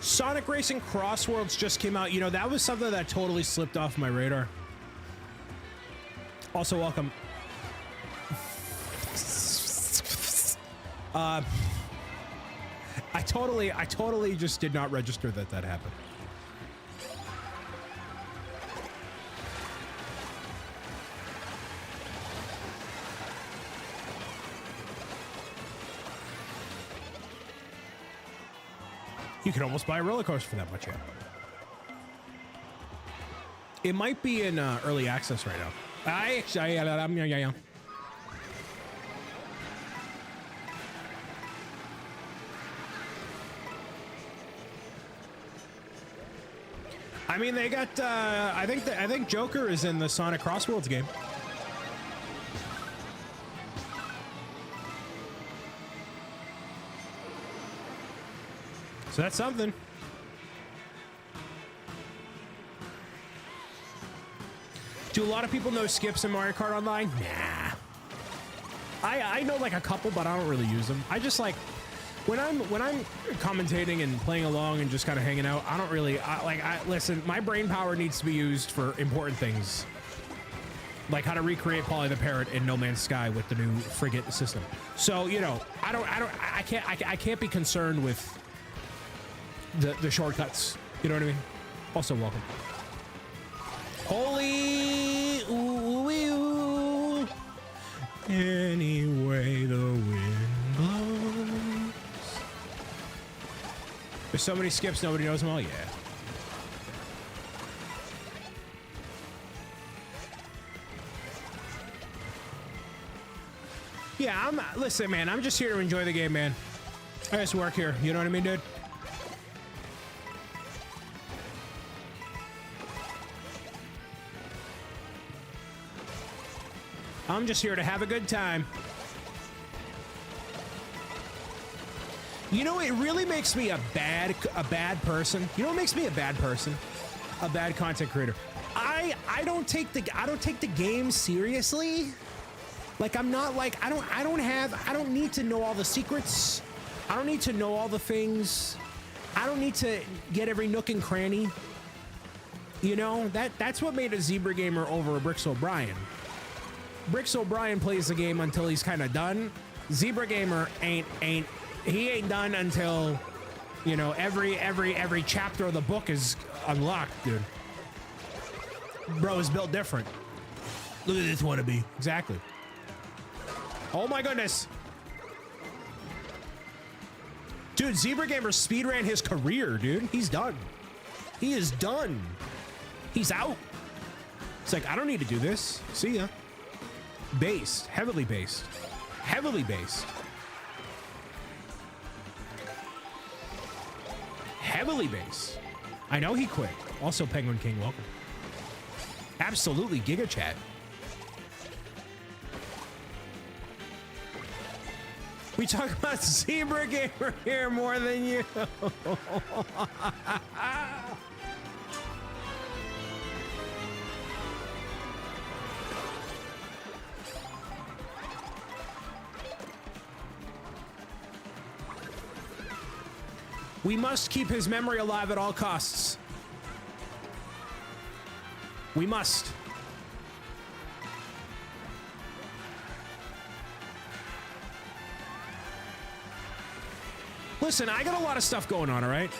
Sonic Racing Crossworlds just came out. You know, that was something that totally slipped off my radar. Also, welcome. I totally just did not register that happened. You can almost buy a roller coaster for that much, yeah. It might be in early access right now. I mean, they got. I think Joker is in the Sonic Crossworlds game. So that's something. Do a lot of people know skips in Mario Kart Online? Nah. I know like a couple, but I don't really use them. I just like when I'm commentating and playing along and just kind of hanging out. I don't really listen. My brain power needs to be used for important things, like how to recreate Polly the Parrot in No Man's Sky with the new frigate system. So you know, I can't be concerned with the shortcuts. You know what I mean? Also, welcome. Holy ooh, ooh, anyway the wind blows. There's so many skips, nobody knows them all. Yeah. Yeah, listen, man, I'm just here to enjoy the game, man. I just work here. You know what I mean, dude? I'm just here to have a good time. You know, it really makes me a bad person. You know what makes me a bad person? A bad content creator. I don't take the game seriously. Like I'm not like I don't need to know all the secrets. I don't need to know all the things. I don't need to get every nook and cranny. You know, that's what made a Zebra Gamer over a BricksOBrian. BricksOBrian plays the game until he's kind of done. Zebra Gamer ain't done until, you know, every chapter of the book is unlocked, dude. Bro is built different. Look at this wannabe. Exactly. Oh my goodness. Dude, Zebra Gamer speedran his career, dude. He's done. He is done. He's out. It's like, I don't need to do this. See ya. Based. Heavily based. Heavily based. Heavily based. I know he quit. Also, Penguin King, welcome. Absolutely, Giga Chat. We talk about Zebra Gamer here more than you. We must keep his memory alive at all costs. We must. Listen, I got a lot of stuff going on, all right?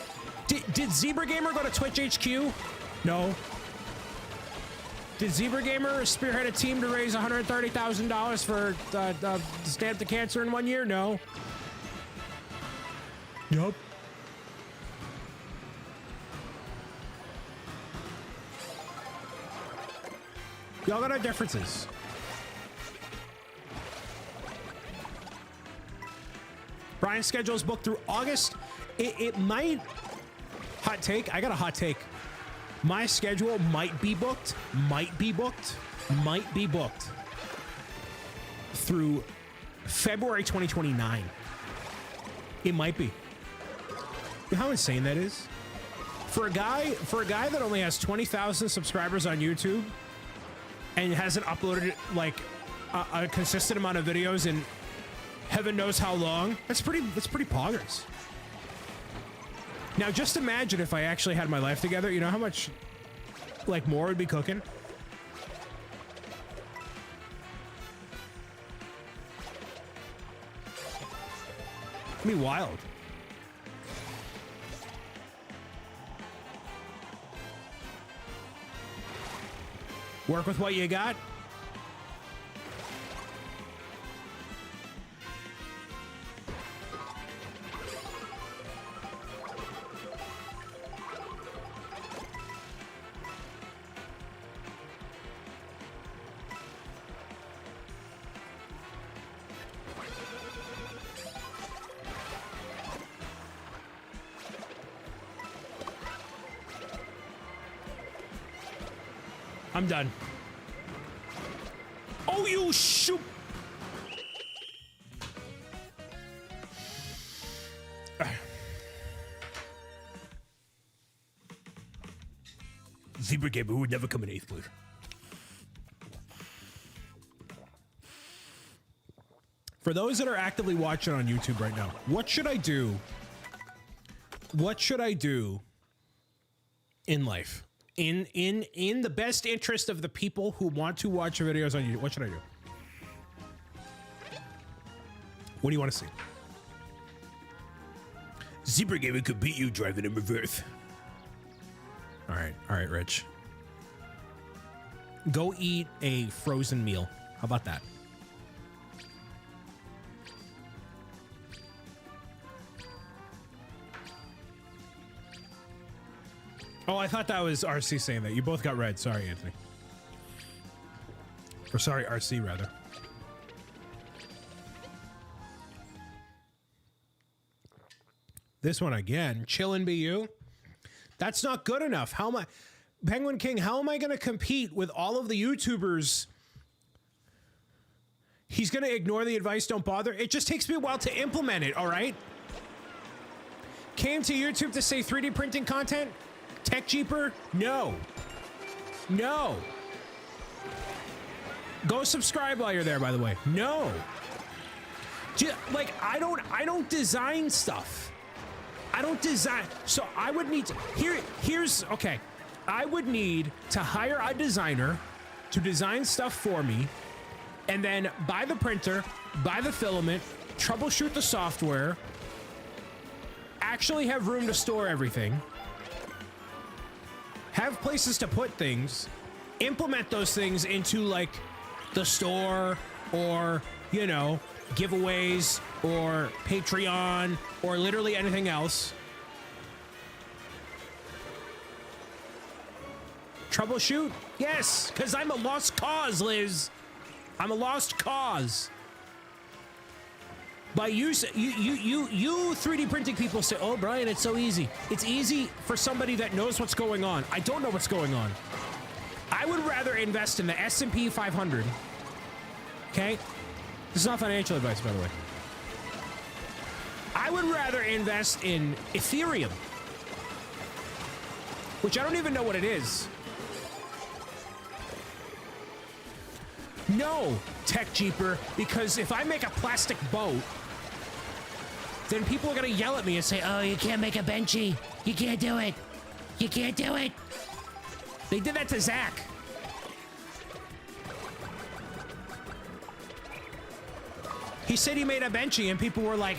Did Zebra Gamer go to Twitch HQ? No. Did Zebra Gamer spearhead a team to raise $130,000 for Stand Up to Cancer in 1 year? No. Yup. Y'all got our differences. Brian's schedule is booked through August. It might... Hot take. I got a hot take. My schedule might be booked through February 2029. It might be. You know how insane that is? For a guy that only has 20,000 subscribers on YouTube and hasn't uploaded like a consistent amount of videos in heaven knows how long, that's pretty poggers. Now just imagine if I actually had my life together, you know how much like more would be cooking? It'd be wild. Work with what you got. I'm done. Oh, you shoot. Zebra Gamer would never come in 8th place. For those that are actively watching on YouTube right now, what should I do? What should I do in life? In the best interest of the people who want to watch videos on YouTube, what should I do? What do you want to see? Zebra Gamer could beat you driving in reverse. All right, Rich. Go eat a frozen meal. How about that? Oh, I thought that was RC saying that. You both got red. Sorry, Anthony. Or sorry, RC, rather. This one again. Chillin' BU. That's not good enough. How am I... Penguin King, how am I going to compete with all of the YouTubers? He's going to ignore the advice, don't bother. It just takes me a while to implement it, all right? Came to YouTube to say 3D printing content? Tech cheaper? No. No. Go subscribe while you're there, by the way. No. Like, I don't design stuff. I don't design. So I would need to, here's, okay. I would need to hire a designer to design stuff for me and then buy the printer, buy the filament, troubleshoot the software, actually have room to store everything, have places to put things, implement those things into like the store or, you know, giveaways or Patreon or literally anything else. Troubleshoot? Yes, because I'm a lost cause, Liz. I'm a lost cause. By you 3D printing people say, oh, Brian, it's so easy. It's easy for somebody that knows what's going on. I don't know what's going on. I would rather invest in the S&P 500. Okay? This is not financial advice, by the way. I would rather invest in Ethereum, which I don't even know what it is. No, Tech Jeeper, because if I make a plastic boat, then people are gonna yell at me and say, oh, you can't make a benchy. You can't do it. You can't do it. They did that to Zach. He said he made a benchy and people were like,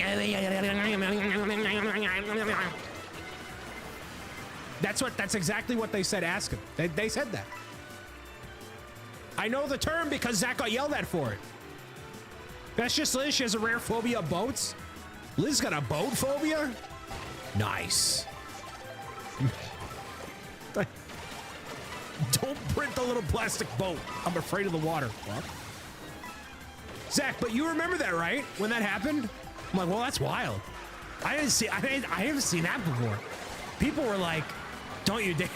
that's exactly what they said, ask him. They said that. I know the term because Zach got yelled at for it. That's just Liz. She has a rare phobia of boats. Liz got a boat phobia? Nice. Don't print the little plastic boat. I'm afraid of the water. What? Zach, but you remember that, right? When that happened? I'm like, well, that's wild. I haven't seen that before. People were like, don't you dare.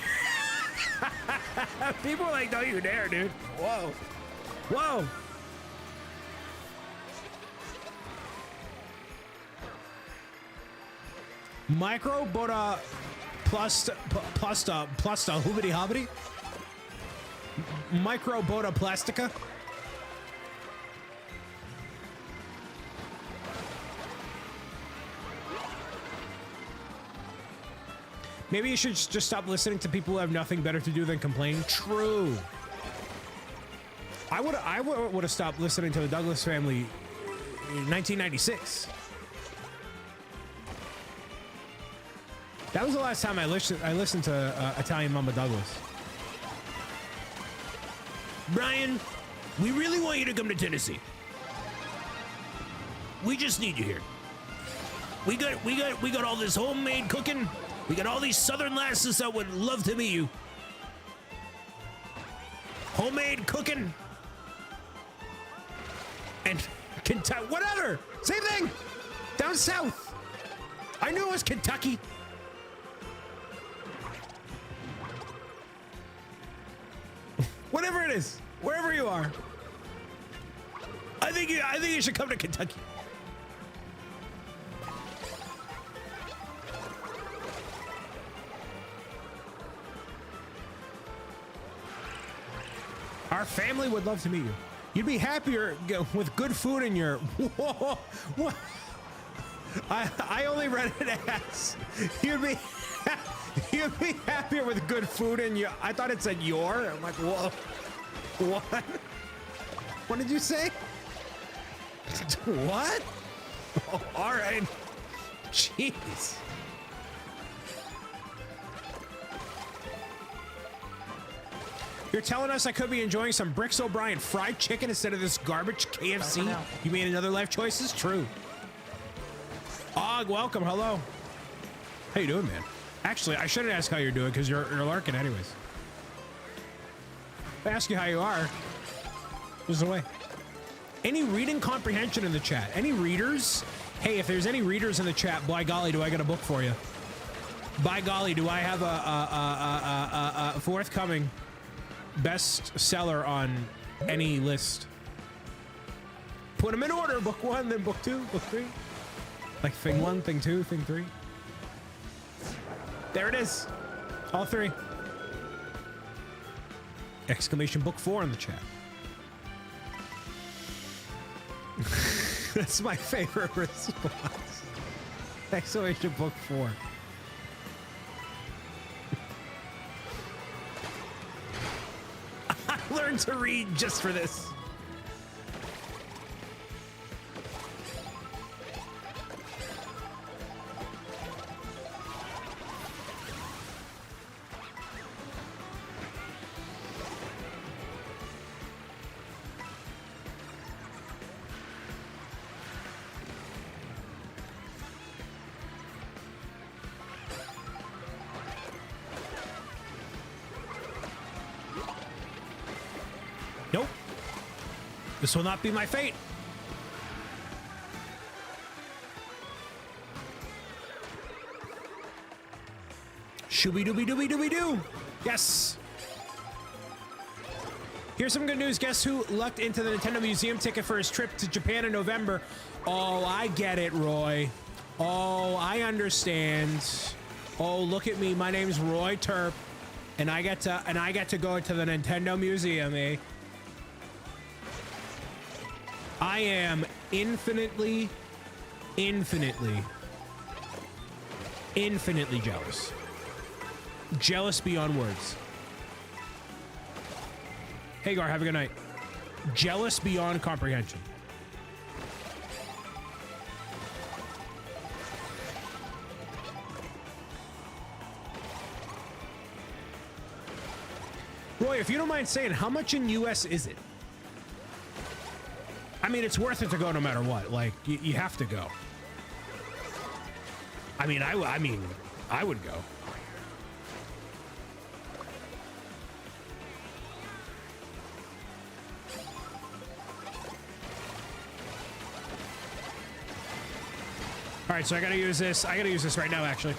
People were like, don't you dare, dude. Whoa. Whoa. Micro Boda Plusta Hoobity Hobbity? Micro Boda Plastica? Maybe you should just stop listening to people who have nothing better to do than complain. True. I would have stopped listening to the Douglas family in 1996. That was the last time I listened to Italian Mama Douglas. Brian, we really want you to come to Tennessee. We just need you here. We got all this homemade cooking. We got all these southern lasses that would love to meet you. Homemade cooking. And Kentucky, whatever. Same thing. Down south. I knew it was Kentucky. Whatever it is, wherever you are. I think you should come to Kentucky. Our family would love to meet you. You'd be happier with good food in your... Whoa, what? I only read it as... You'd be happier with good food in your... I thought it said your. I'm like, whoa. What? What did you say? What? Oh, all right. Jeez. You're telling us I could be enjoying some BricksOBrian fried chicken instead of this garbage KFC? You made another life choice? It's true. Og, welcome. Hello. How you doing, man? Actually, I shouldn't ask how you're doing because you're lurking anyways. If I ask you how you are, there's no way. Any reading comprehension in the chat? Any readers? Hey, if there's any readers in the chat, by golly, do I got a book for you? By golly, do I have a forthcoming bestseller on any list? Put them in order. Book 1, then book 2, book 3. Like thing 1, thing 2, thing 3. There it is. All 3. Exclamation book 4 in the chat. That's my favorite response. Exclamation book 4. I learned to read just for this. Nope. This will not be my fate. Shooby dooby dooby dooby doo. Yes. Here's some good news. Guess who lucked into the Nintendo Museum ticket for his trip to Japan in November? Oh, I get it, Roy. Oh, I understand. Oh, look at me. My name's Roy Terp, and I get to go to the Nintendo Museum, eh? I am infinitely jealous. Jealous beyond words. Hagar, have a good night. Jealous beyond comprehension. Roy, if you don't mind saying, how much in US is it? I mean, it's worth it to go no matter what. Like, you have to go. I mean, I would go. All right, so I gotta use this. I gotta use this right now, actually.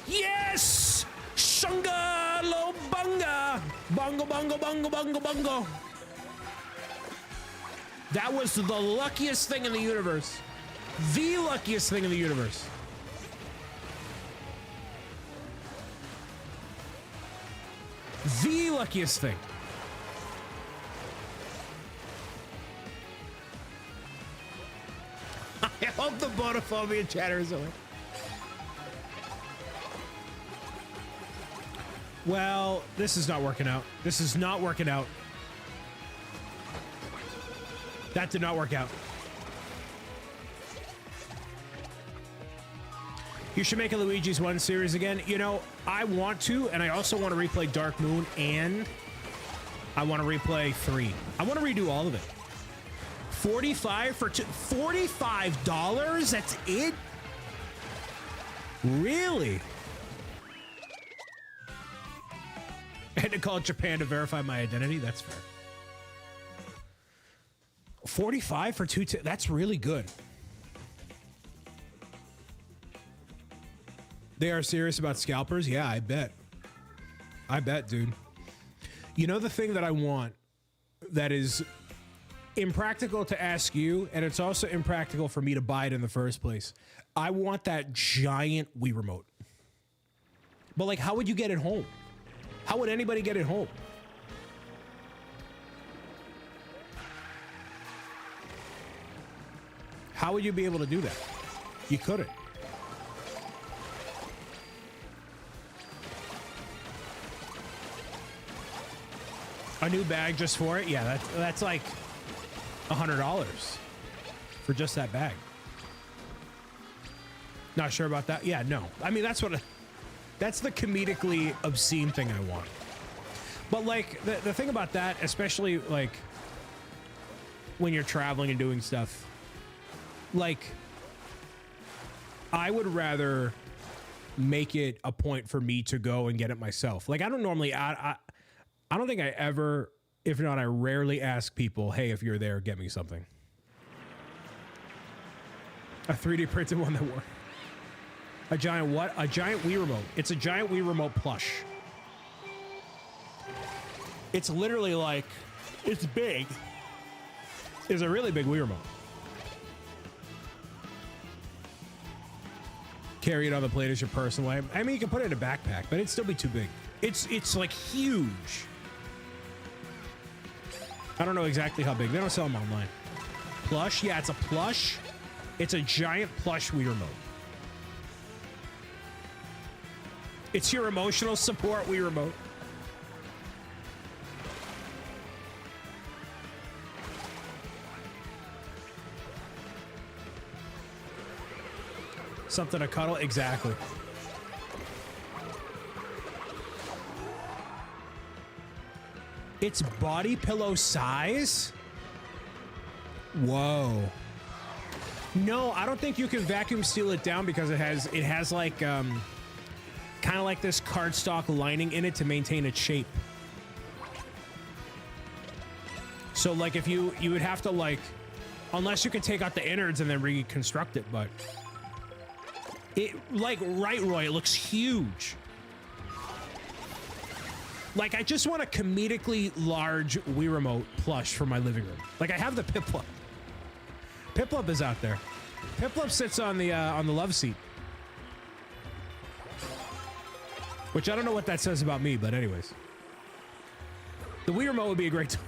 Yes! Shunga lo bunga! Bongo, bongo, bongo, bongo, bongo. That was the luckiest thing in the universe. The luckiest thing in the universe. The luckiest thing. I hope the bonophobia chatter is over. Well, this is not working out. This is not working out. That did not work out. You should make a Luigi's 1 series again. You know, I want to, and I also want to replay Dark Moon, and I want to replay 3. I want to redo all of it. $45 for $45? That's it? Really? I had to call Japan to verify my identity. That's fair. 45 for 2. That's really good. They are serious about scalpers? Yeah, I bet. I bet, dude. You know the thing that I want that is impractical to ask you, and it's also impractical for me to buy it in the first place. I want that giant Wii remote. But like, how would you get it home? How would anybody get it home? How would you be able to do that? You couldn't. A new bag just for it? Yeah, that's like $100 for just that bag. Not sure about that. Yeah, no. I mean, that's that's the comedically obscene thing I want. But like the thing about that, especially like when you're traveling and doing stuff, like I would rather make it a point for me to go and get it myself. Like I don't normally I don't think I ever, if not, I rarely ask people, hey, if you're there, get me something. A 3D printed one that works. A giant what? A giant Wii remote. It's a giant Wii remote plush. It's literally like, it's big. It's a really big Wii remote. Carry it on the plate as your personal item. I mean, you can put it in a backpack, but it'd still be too big. It's like huge. I don't know exactly how big. They don't sell them online. Plush? Yeah, it's a plush. It's a giant plush Wii remote. It's your emotional support Wii remote. Something to cuddle? Exactly. It's body pillow size? Whoa. No, I don't think you can vacuum seal it down because it has like kind of like this cardstock lining in it to maintain its shape. So like if you would have to like, unless you can take out the innards and then reconstruct it, but it like right, Roy, it looks huge. Like, I just want a comedically large Wii Remote plush for my living room. Like, I have the Piplup. Piplup is out there. Piplup sits on the love seat. Which I don't know what that says about me, but anyways. The Wii Remote would be a great touch.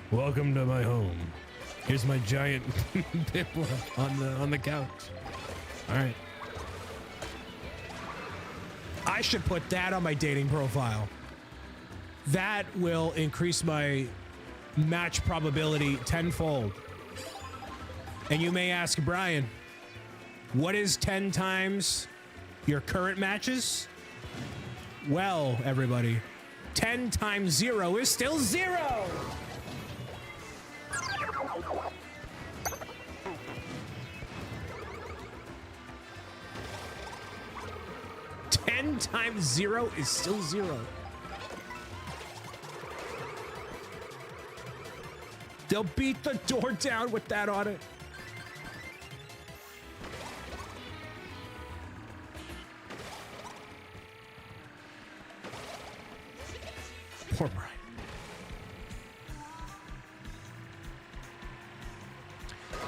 Welcome to my home. Here's my giant Piplup on the couch. All right. I should put that on my dating profile. That will increase my match probability tenfold. And you may ask, Brian, what is 10 times your current matches? Well, everybody, 10 times 0 is still 0. 10 times 0 is still 0. They'll beat the door down with that on it. Poor Brian.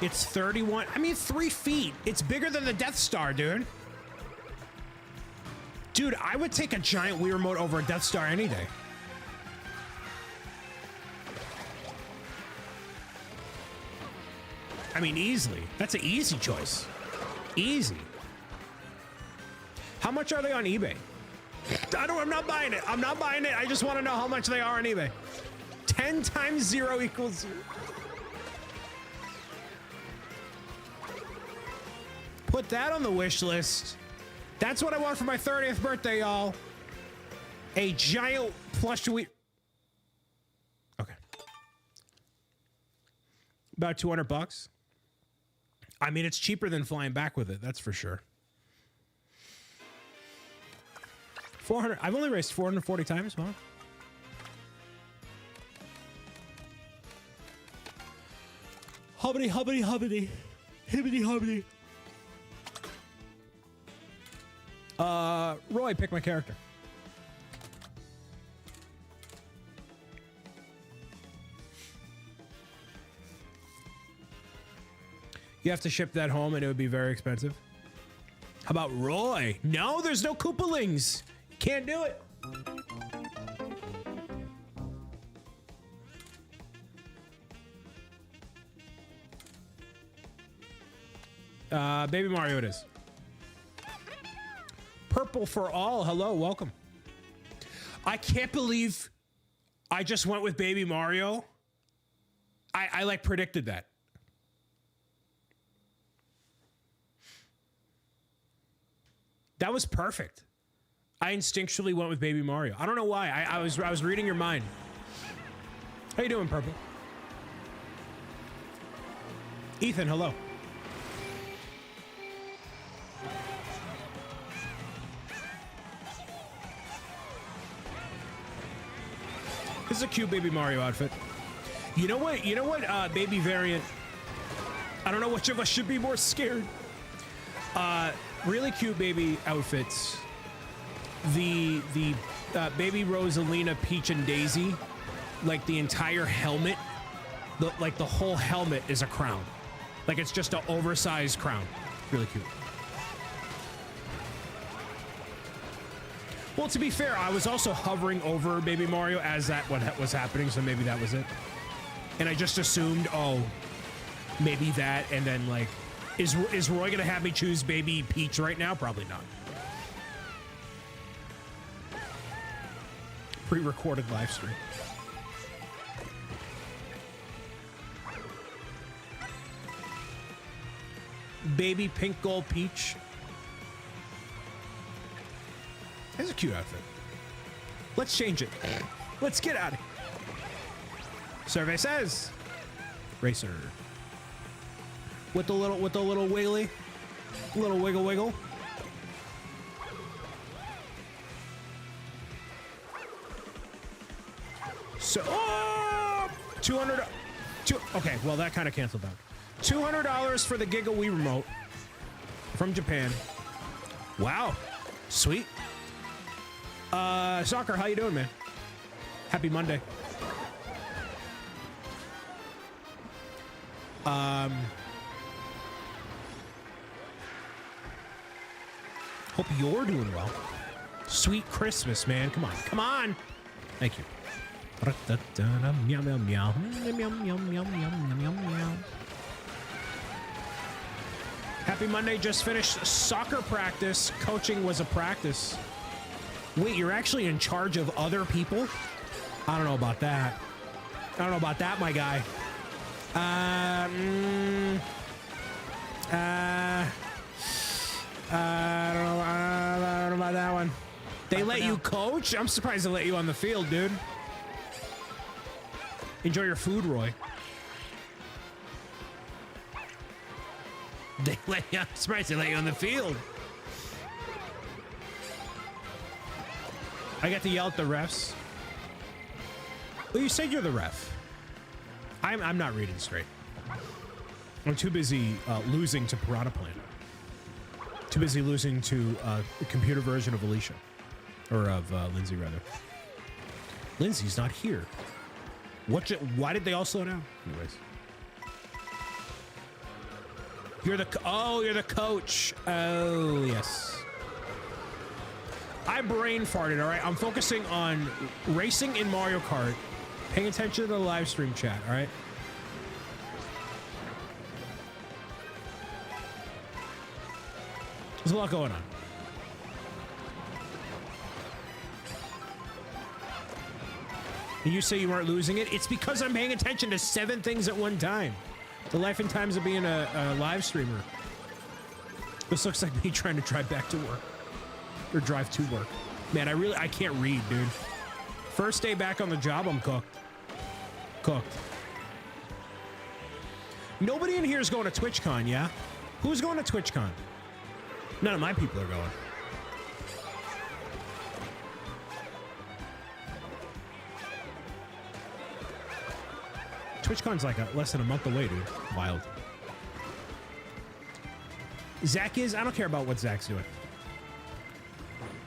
It's 31. I mean, 3 feet. It's bigger than the Death Star, dude. Dude, I would take a giant Wii Remote over a Death Star any day. I mean, easily. That's an easy choice. Easy. How much are they on eBay? I'm not buying it. I'm not buying it. I just want to know how much they are on eBay. 10 times 0 equals 0. Put that on the wish list. That's what I want for my 30th birthday, y'all. A giant plush Wii. Okay. About $200. I mean, it's cheaper than flying back with it. That's for sure. 400. I've only raced 440 times. Well, hubbity, hubbity, hubbity, hibbity, hubbity. Roy, pick my character. You have to ship that home and it would be very expensive. How about Roy? No, there's no Koopalings. Can't do it. Baby Mario it is. Purple for all. Hello, welcome. I can't believe I just went with Baby Mario. I like predicted that. That was perfect. I instinctually went with Baby Mario. I don't know why. I was reading your mind. How you doing, Purple? Ethan, hello. This is a cute Baby Mario outfit. You know what? You know what? Baby variant. I don't know which of us should be more scared. Really cute baby outfits. The Baby Rosalina, Peach, and Daisy, like the entire helmet, like the whole helmet is a crown. Like it's just an oversized crown. Really cute. Well, to be fair, I was also hovering over Baby Mario as what was happening, so maybe that was it. And I just assumed, oh, maybe that, and then like, is Roy gonna have me choose Baby Peach right now? Probably not. Pre-recorded live stream. Baby Pink Gold Peach. That's a cute outfit. Let's change it. Let's get out of here. Survey says Racer. With the little wiggly. Little wiggle wiggle. So $200. Okay, well that kind of canceled out. $200 for the Giga Wii remote from Japan. Wow. Sweet. Soccer, how you doing, man? Happy Monday. Hope you're doing well. Sweet Christmas, man. Come on. Come on. Thank you. Happy Monday. Just finished soccer practice. Coaching was a practice. Wait, you're actually in charge of other people? I don't know about that. I don't know about that, my guy. I don't know about that one. They let you coach? I'm surprised they let you on the field, dude. Enjoy your food, Roy. I'm surprised they let you on the field. I got to yell at the refs. Well, you said you're the ref. I'm not reading straight. I'm too busy losing to Piranha Plant. Too busy losing to the computer version of Alicia. Or of Lindsay, rather. Lindsay's not here. Why did they all slow down? Anyways. You're the coach. Oh, yes. I brain farted, all right? I'm focusing on racing in Mario Kart, paying attention to the live stream chat, all right? There's a lot going on. And you say you aren't losing it? It's because I'm paying attention to 7 things at one time. The life and times of being a live streamer. This looks like me trying to drive back to work. Or drive to work. Man, I can't read, dude. First day back on the job, I'm cooked. Cooked. Nobody in here is going to TwitchCon, yeah? Who's going to TwitchCon? None of my people are going. TwitchCon's like less than a month away, dude. Wild. Zach is? I don't care about what Zach's doing.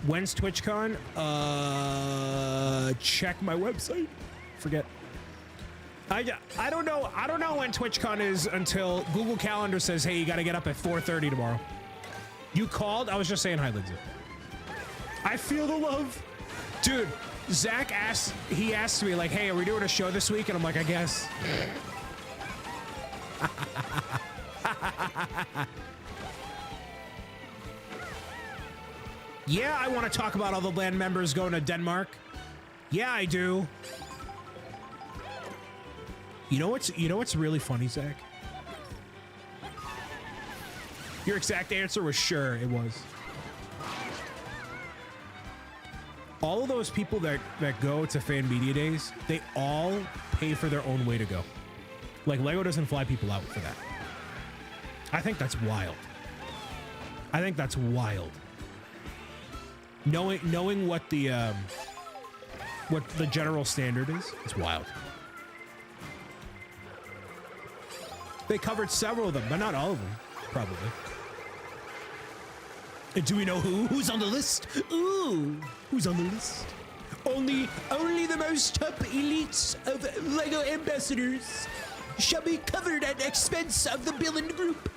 When's TwitchCon? Check my website. Forget. I don't know. I don't know when TwitchCon is until Google Calendar says, hey, you got to get up at 4:30 tomorrow. You called? I was just saying hi, Lindsay. I feel the love. Dude, Zach asked me like, hey, are we doing a show this week? And I'm like, I guess. Yeah, I want to talk about all the land members going to Denmark. Yeah, I do. You know what's really funny, Zach? Your exact answer was sure it was. All of those people that go to fan media days, they all pay for their own way to go. Like, Lego doesn't fly people out for that. I think that's wild. I think that's wild. Knowing what the general standard is, it's wild. They covered several of them, but not all of them, probably. And do we know who's on the list? Ooh, who's on the list? Only the most top elites of LEGO ambassadors shall be covered at the expense of the Billion Group.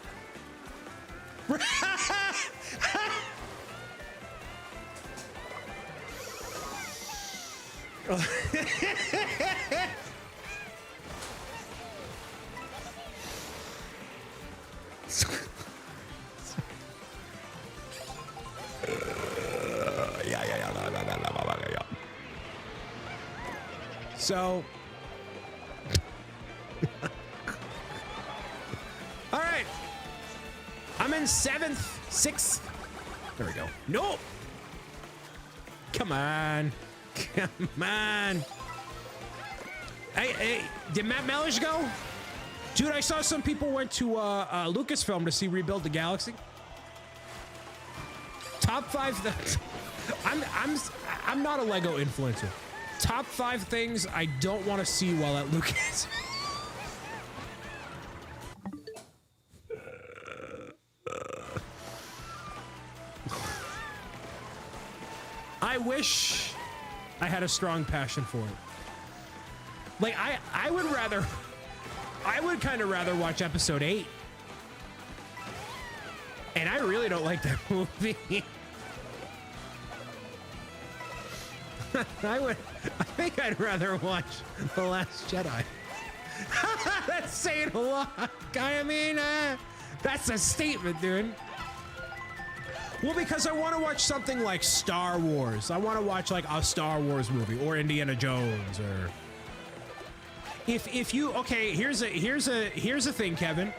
So, all right, I'm in 6th. There we go. No, come on. Hey, did Matt Mellish go? Dude, I saw some people went to Lucasfilm to see Rebuild the Galaxy. Top 5. I'm not a Lego influencer. Top 5 things I don't want to see while at Lucas. I wish I had a strong passion for it. Like, I would kind of rather watch episode 8. And I really don't like that movie. I think I'd rather watch The Last Jedi. That's saying a lot. I mean, that's a statement, dude. Well, because I want to watch something like Star Wars. I want to watch like a Star Wars movie or Indiana Jones or. If you okay, here's a thing, Kevin.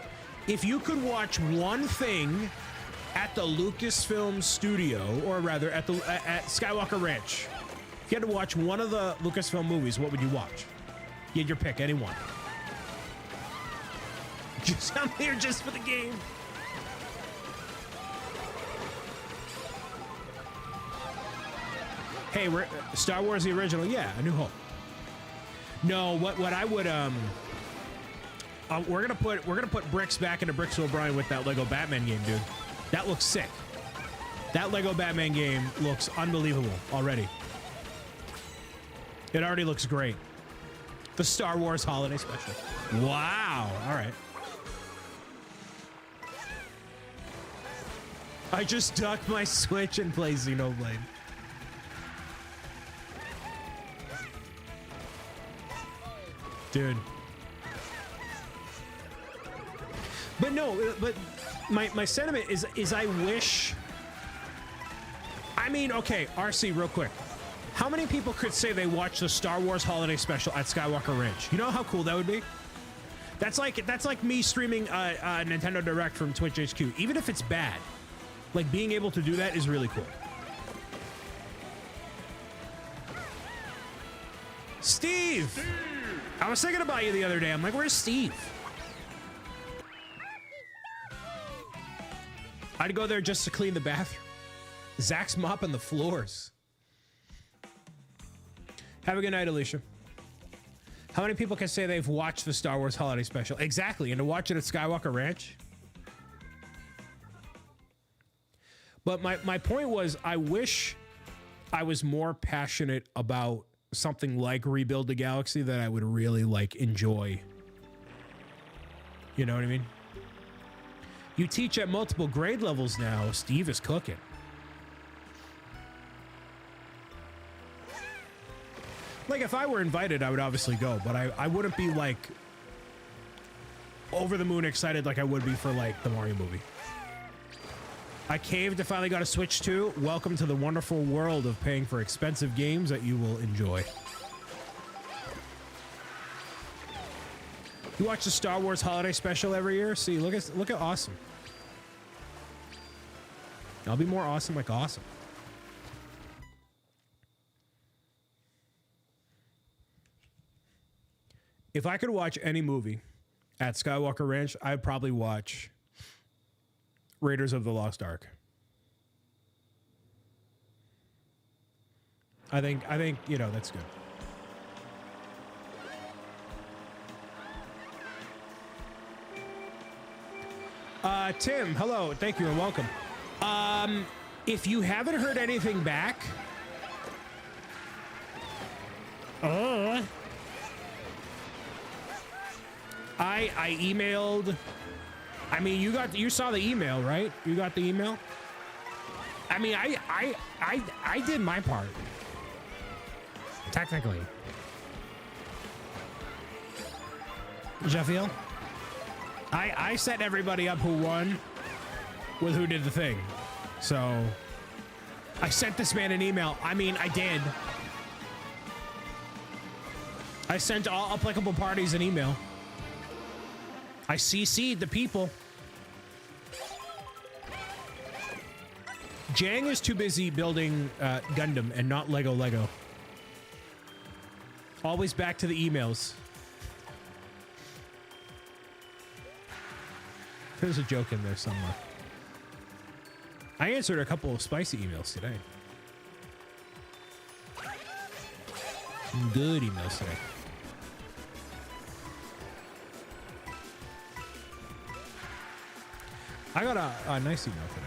If you could watch one thing at the Lucasfilm studio, or rather at Skywalker Ranch, if you had to watch one of the Lucasfilm movies, what would you watch? You had your pick, any one. Just I'm here just for the game. Hey, we're Star Wars the original, yeah, A New Hope. No, what I would we're gonna put bricks back into BricksOBrian with that Lego Batman game, dude. That looks sick. That Lego Batman game looks unbelievable already. It already looks great. The Star Wars Holiday Special. Wow. All right. I just ducked my Switch and play Xenoblade. Dude. But no, but my sentiment is I wish. I mean, okay, RC, real quick. How many people could say they watched the Star Wars Holiday Special at Skywalker Ranch? You know how cool that would be? That's like me streaming a Nintendo Direct from Twitch HQ. Even if it's bad, like being able to do that is really cool. Steve! I was thinking about you the other day. I'm like, where's Steve? I'd go there just to clean the bathroom. Zach's mopping the floors. Have a good night, Alicia. How many people can say they've watched the Star Wars Holiday Special? Exactly, and to watch it at Skywalker Ranch? But my point was, I wish I was more passionate about something like Rebuild the Galaxy that I would really like enjoy. You know what I mean? You teach at multiple grade levels now. Steve is cooking. Like, if I were invited, I would obviously go, but I wouldn't be, like, over the moon excited like I would be for, like, the Mario movie. I caved and finally got a Switch 2. Welcome to the wonderful world of paying for expensive games that you will enjoy. You watch the Star Wars holiday special every year? See, look at awesome. I'll be more awesome like awesome. If I could watch any movie at Skywalker Ranch, I'd probably watch Raiders of the Lost Ark. I think, you know, that's good. Tim, hello, thank you and welcome. If you haven't heard anything back, I emailed. I mean, you saw the email, right? You got the email. I mean, I did my part. Technically. Jaffiel? I set everybody up who won with who did the thing. So I sent this man an email. I mean, I did. I sent all applicable parties an email. I CC'd the people. Jang is too busy building Gundam and not Lego. Always back to the emails. There's a joke in there somewhere. I answered a couple of spicy emails today. Some good emails today. I got a nice email today.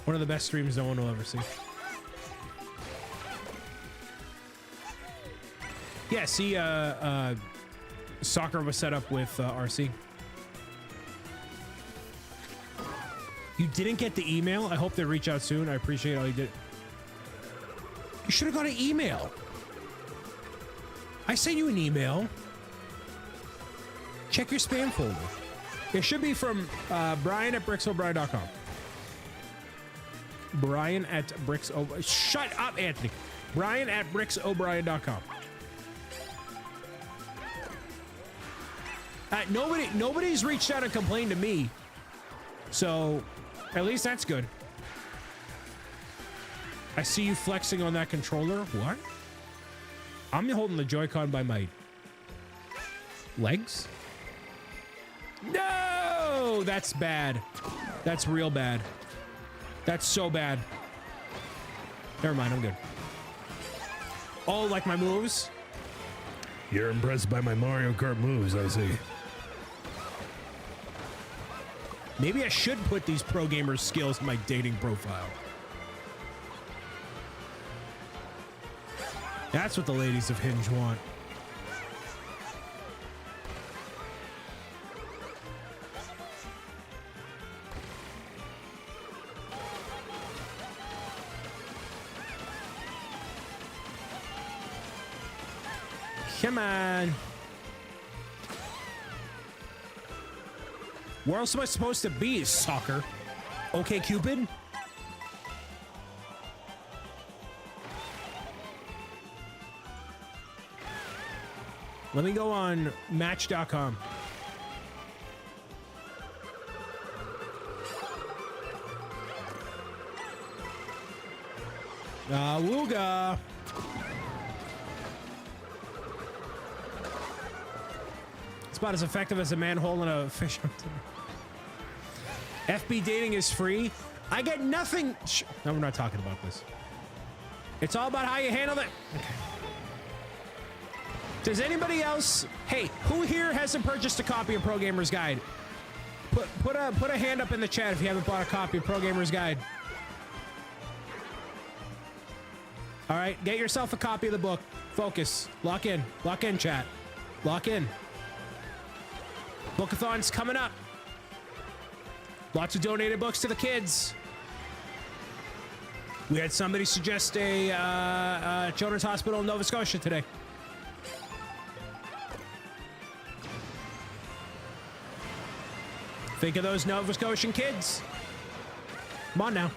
One of the best streams no one will ever see. Yeah, see, soccer was set up with RC. You didn't get the email? I hope they reach out soon. I appreciate all you did. You should have got an email. I sent you an email. Check your spam folder. It should be from Brian at BricksOBrian.com. Brian at BricksOBrian. Shut up, Anthony. Brian at BricksOBrian.com. Nobody's reached out and complained to me, so at least that's good. I see you flexing on that controller. What? I'm holding the Joy-Con by my legs. No, that's bad. That's real bad. That's so bad. Never mind, I'm good. Oh, like my moves? You're impressed by my Mario Kart moves, I see. Maybe I should put these pro gamer skills in my dating profile. That's what the ladies of Hinge want. Come on. Where else am I supposed to be, soccer? Okay, Cupid? Let me go on Match.com. Wooga. It's about as effective as a manhole in a fish. FB dating is free. I get nothing. No, we're not talking about this. It's all about how you handle it. Okay. Does anybody else? Hey, who here hasn't purchased a copy of Pro Gamer's Guide? Put a hand up in the chat if you haven't bought a copy of Pro Gamer's Guide. All right, get yourself a copy of the book. Focus. Lock in, chat. Lock in. Bookathon's coming up. Lots of donated books to the kids. We had somebody suggest a children's hospital in Nova Scotia today. Think of those Nova Scotian kids. Come on now.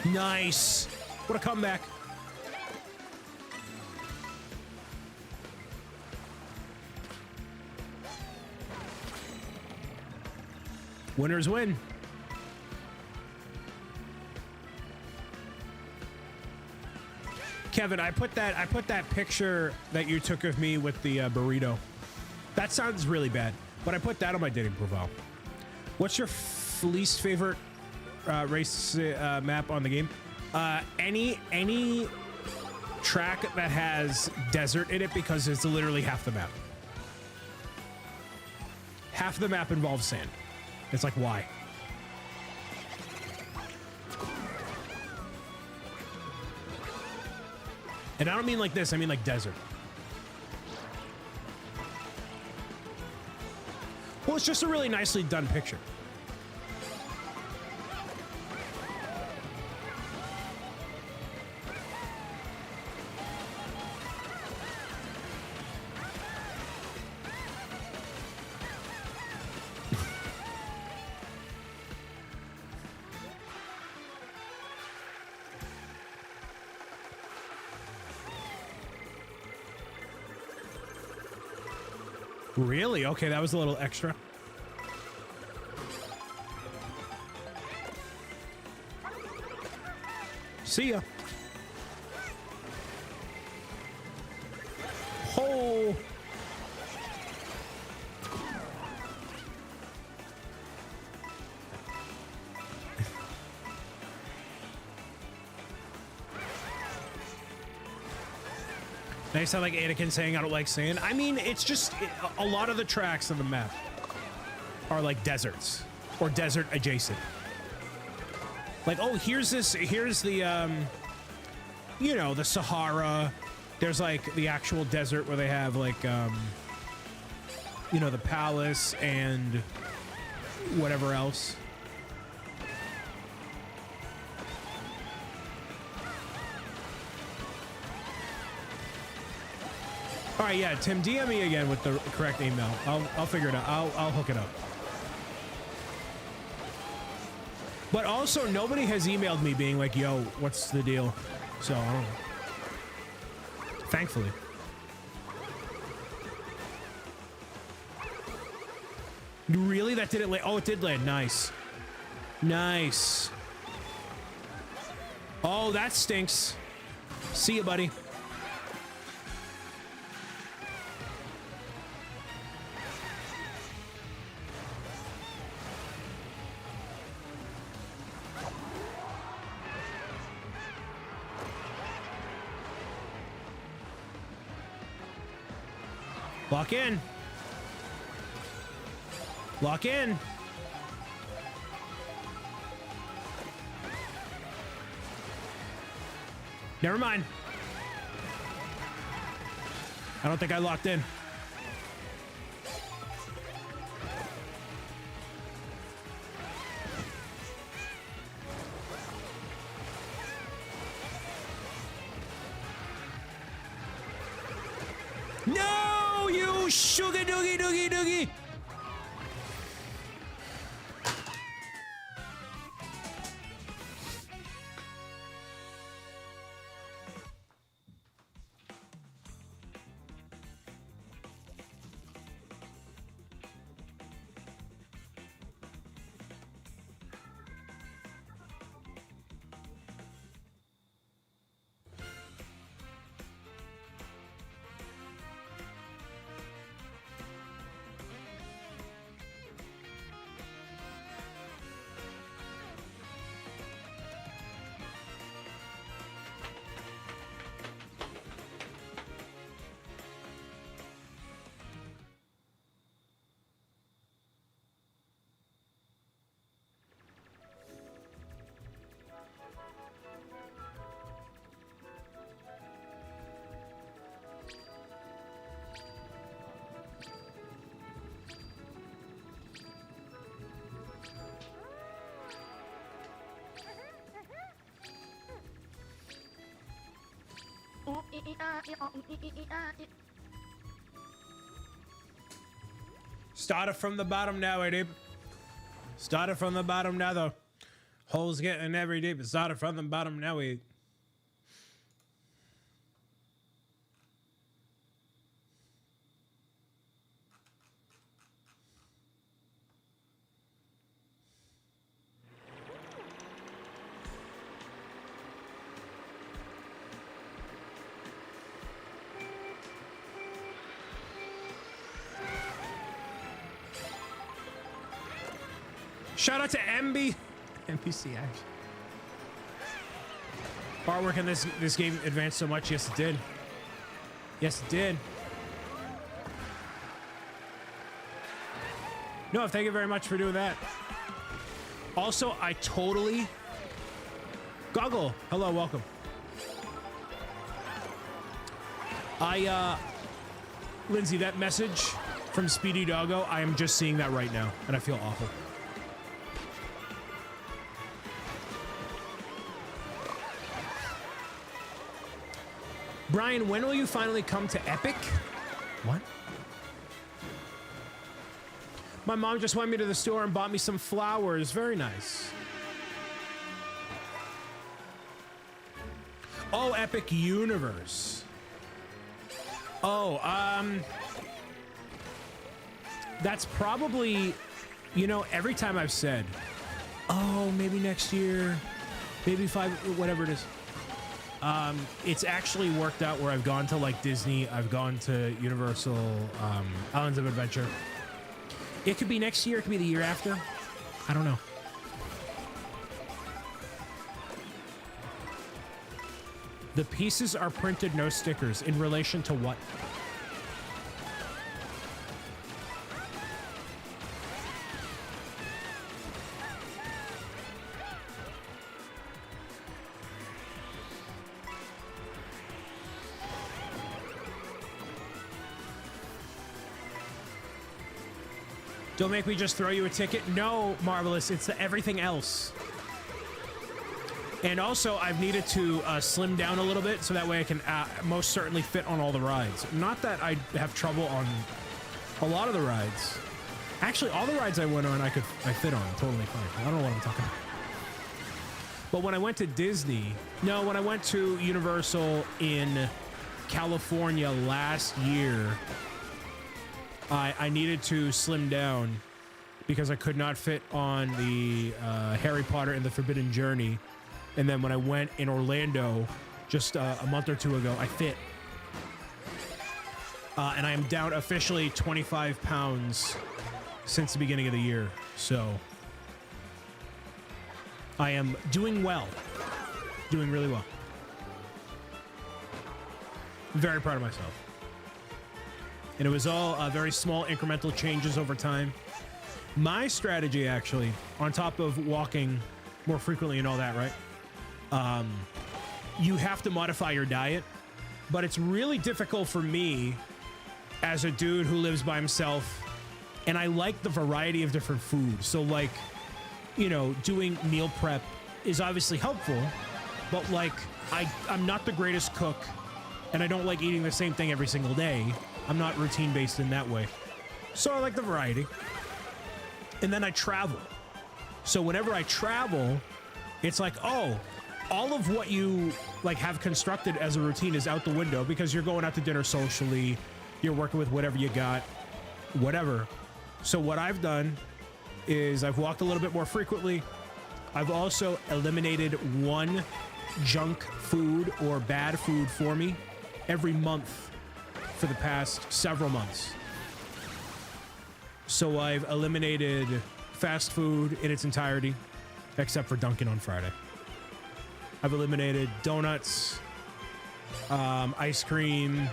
Nice. What a comeback. Winners win. Kevin, I put that picture that you took of me with the burrito. That sounds really bad, but I put that on my dating profile. What's your least favorite race map on the game? Any track that has desert in it, because it's literally half the map. Half the map involves sand. It's like, why? And I don't mean like this, I mean like desert. Well, it's just a really nicely done picture. Really? Okay, that was a little extra. See ya. Oh. I sound like Anakin saying I don't like sand. I mean, it's just a lot of the tracks on the map are like deserts or desert adjacent. Like, oh, here's the, you know, the Sahara. There's like the actual desert where they have like, you know, the palace and whatever else. All right, yeah, Tim, DM me again with the correct email. I'll figure it out. I'll hook it up. But also, nobody has emailed me being like, yo, what's the deal? So, I don't know. Thankfully. Really? That didn't land? Oh, it did land. Nice. Nice. Oh, that stinks. See ya, buddy. Lock in. Lock in. Never mind. I don't think I locked in. No, you sugar doogie doogie doogie. Started from the bottom now, eh, deep. Started from the bottom now, though. Holes getting every deep. It started from the bottom now, we. Shout out to NPC action. Artwork in this game advanced so much. Yes, it did. Yes, it did. No, thank you very much for doing that. Also, I totally... Goggle, hello, welcome. Lindsay, that message from Speedy Doggo, I am just seeing that right now, and I feel awful. Brian, when will you finally come to Epic? What? My mom just went me to the store and bought me some flowers. Very nice. Oh, Epic Universe. Oh, that's probably, you know, every time I've said, oh, maybe next year, maybe 5, whatever it is. It's actually worked out where I've gone to like Disney, I've gone to Universal, Islands of Adventure. It could be next year, it could be the year after. I don't know. The pieces are printed, no stickers. In relation to what? Don't make me just throw you a ticket. No, Marvelous, it's everything else. And also, I've needed to slim down a little bit so that way I can most certainly fit on all the rides. Not that I have trouble on a lot of the rides. Actually, all the rides I went on, I fit on totally fine. I don't know what I'm talking about. But when I went to Disney, no, when I went to Universal in California last year, I needed to slim down because I could not fit on the Harry Potter and the Forbidden Journey. And then when I went in Orlando just a month or two ago, I fit. And I am down officially 25 pounds since the beginning of the year. So I am doing well. Doing really well. Very proud of myself. And it was all very small incremental changes over time. My strategy, actually, on top of walking more frequently and all that, right? You have to modify your diet, but it's really difficult for me as a dude who lives by himself, and I like the variety of different foods. So, like, you know, doing meal prep is obviously helpful, but, like, I'm not the greatest cook, and I don't like eating the same thing every single day. I'm not routine-based in that way. So I like the variety. And then I travel. So whenever I travel, it's like, oh, all of what you like have constructed as a routine is out the window because you're going out to dinner socially, you're working with whatever you got, whatever. So what I've done is I've walked a little bit more frequently. I've also eliminated one junk food or bad food for me every month for the past several months. So I've eliminated fast food in its entirety, except for Dunkin' on Friday. I've eliminated donuts, ice cream,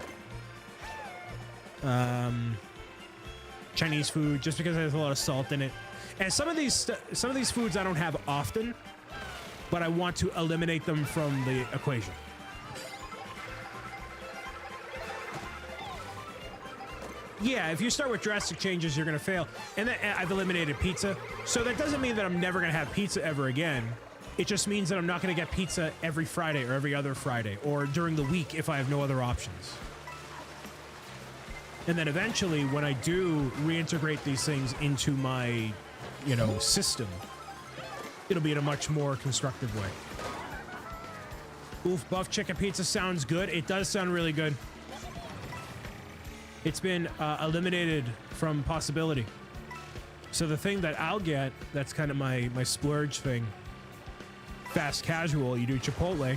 Chinese food, just because there's a lot of salt in it. And some of these foods I don't have often, but I want to eliminate them from the equation. Yeah, if you start with drastic changes, you're going to fail. And then I've eliminated pizza. So that doesn't mean that I'm never going to have pizza ever again. It just means that I'm not going to get pizza every Friday or every other Friday or during the week if I have no other options. And then eventually, when I do reintegrate these things into my, you know, system, it'll be in a much more constructive way. Oof, buff chicken pizza sounds good. It does sound really good. It's been eliminated from possibility. So the thing that I'll get, that's kind of my splurge thing, fast casual, you do Chipotle,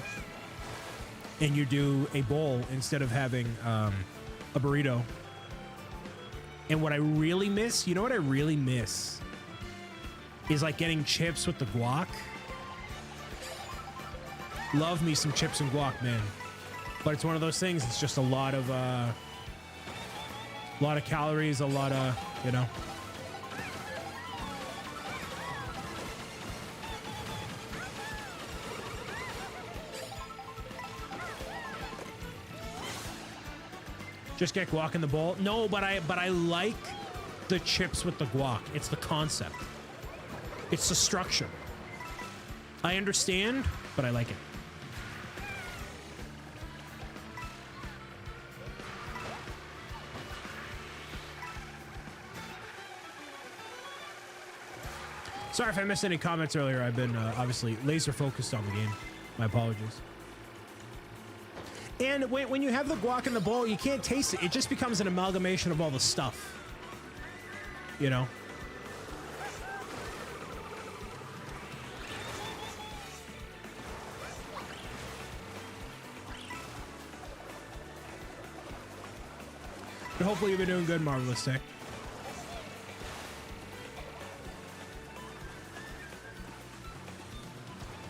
and you do a bowl instead of having a burrito. And what I really miss, you know what I really miss? Is like getting chips with the guac. Love me some chips and guac, man. But it's one of those things, it's just a lot of calories, a lot of, you know. Just get guac in the bowl. No, but I like the chips with the guac. It's the concept. It's the structure. I understand, but I like it. Sorry if I missed any comments earlier. I've been obviously laser focused on the game. My apologies. And when you have the guac in the bowl, you can't taste it. It just becomes an amalgamation of all the stuff. You know? But hopefully you've been doing good, Marvelous Tech.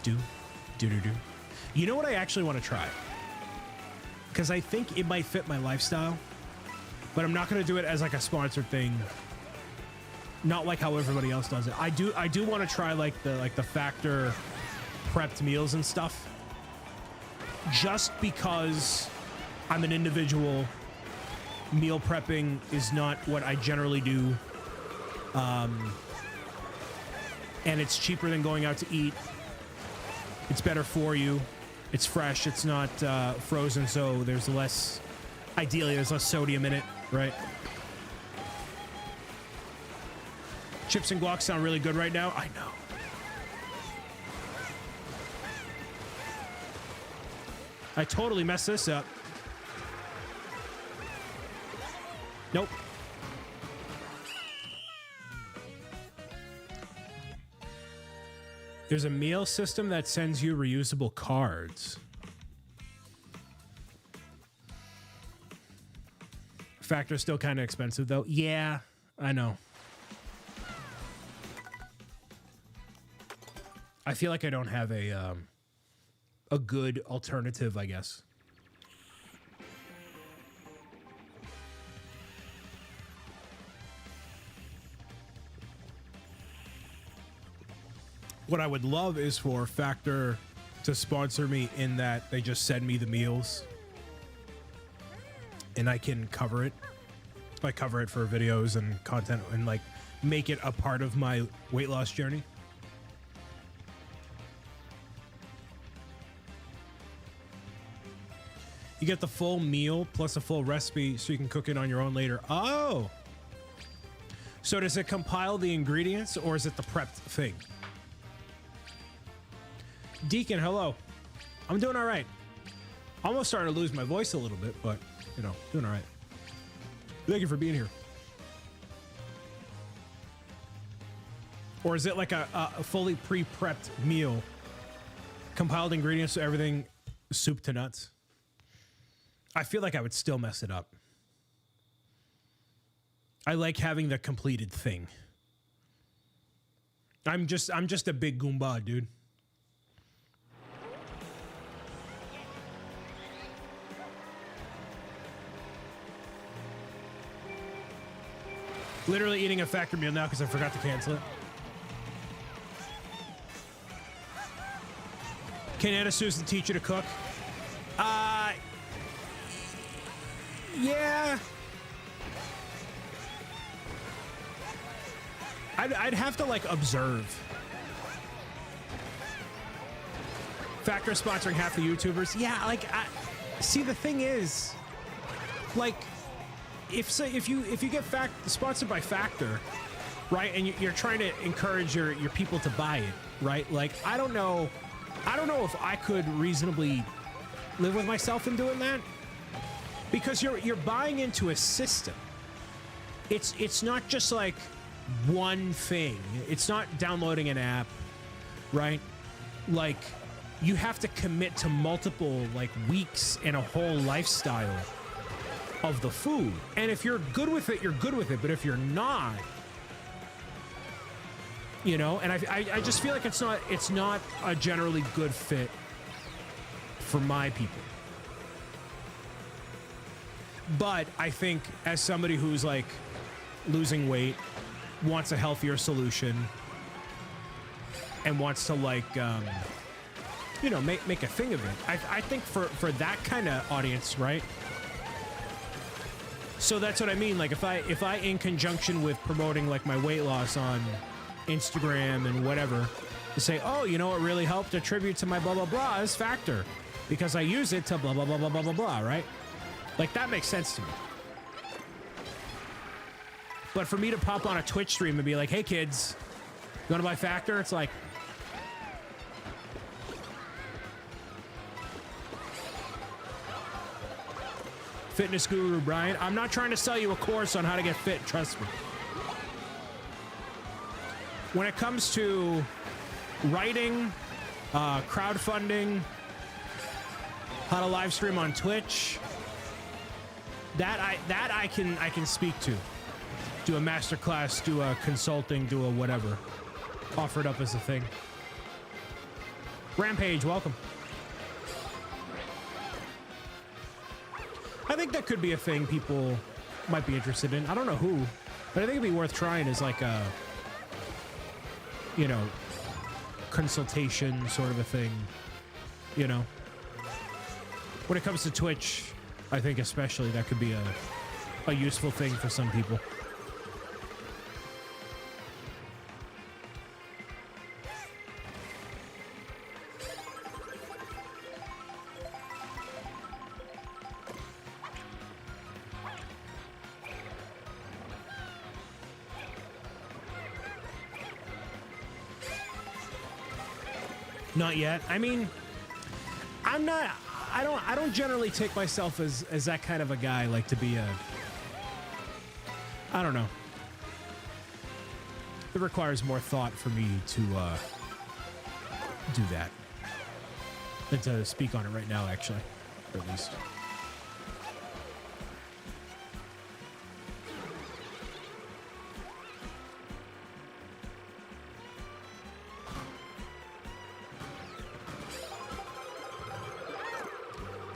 Do. You know what I actually want to try? Because I think it might fit my lifestyle, but I'm not going to do it as like a sponsored thing. Not like how everybody else does it. I do want to try like the Factor prepped meals and stuff. Just because I'm an individual, meal prepping is not what I generally do. And it's cheaper than going out to eat. It's better for you. It's fresh. It's not frozen, so there's less. Ideally, there's less sodium in it, right? Chips and guac sound really good right now. I know. I totally messed this up. Nope. There's a meal system that sends you reusable cards. Factor's still kind of expensive, though. Yeah, I know. I feel like I don't have a good alternative, I guess. What I would love is for Factor to sponsor me in that they just send me the meals and I can cover it. I cover it for videos and content and like make it a part of my weight loss journey. You get the full meal plus a full recipe so you can cook it on your own later. Oh! So does it compile the ingredients or is it the prepped thing? Deacon, hello. I'm doing all right. Almost starting to lose my voice a little bit, but, you know, doing all right. Thank you for being here. Or is it like a fully pre-prepped meal? Compiled ingredients, so everything soup to nuts? I feel like I would still mess it up. I like having the completed thing. I'm just a big Goomba, dude. Literally eating a Factor meal now because I forgot to cancel it. Can Anna Susan teach you to cook? Yeah. I'd have to like observe. Factor sponsoring half the YouTubers. Yeah, like, see, the thing is, like, if you get sponsored by Factor, right, and you're trying to encourage your people to buy it, right? Like, I don't know if I could reasonably live with myself in doing that, because you're buying into a system. It's not just like one thing. It's not downloading an app, right? Like, you have to commit to multiple, like, weeks and a whole lifestyle of the food. And if you're good with it, you're good with it. But if you're not, you know, and I just feel like it's not a generally good fit for my people. But I think as somebody who's like losing weight, wants a healthier solution, and wants to, like, you know, make a thing of it. I think for that kind of audience, right? So that's what I mean. Like, if I in conjunction with promoting, like, my weight loss on Instagram and whatever, to say, oh, you know what really helped a tribute to my blah blah blah is Factor, because I use it to blah blah blah blah blah blah blah, right? Like, that makes sense to me. But for me to pop on a Twitch stream and be like, hey kids, you wanna buy Factor? It's like, fitness guru Brian, I'm not trying to sell you a course on how to get fit, trust me. When it comes to writing, crowdfunding, how to live stream on Twitch, that I can speak to. Do a masterclass, do a consulting, do a whatever. Offer it up as a thing. Rampage, welcome. I think that could be a thing people might be interested in. I don't know who, but I think it'd be worth trying as like a, you know, consultation sort of a thing, you know. When it comes to Twitch, I think especially that could be a useful thing for some people. Not yet. I mean, I don't generally take myself as that kind of a guy, like to be I don't know. It requires more thought for me to do that than to speak on it right now, actually, or at least.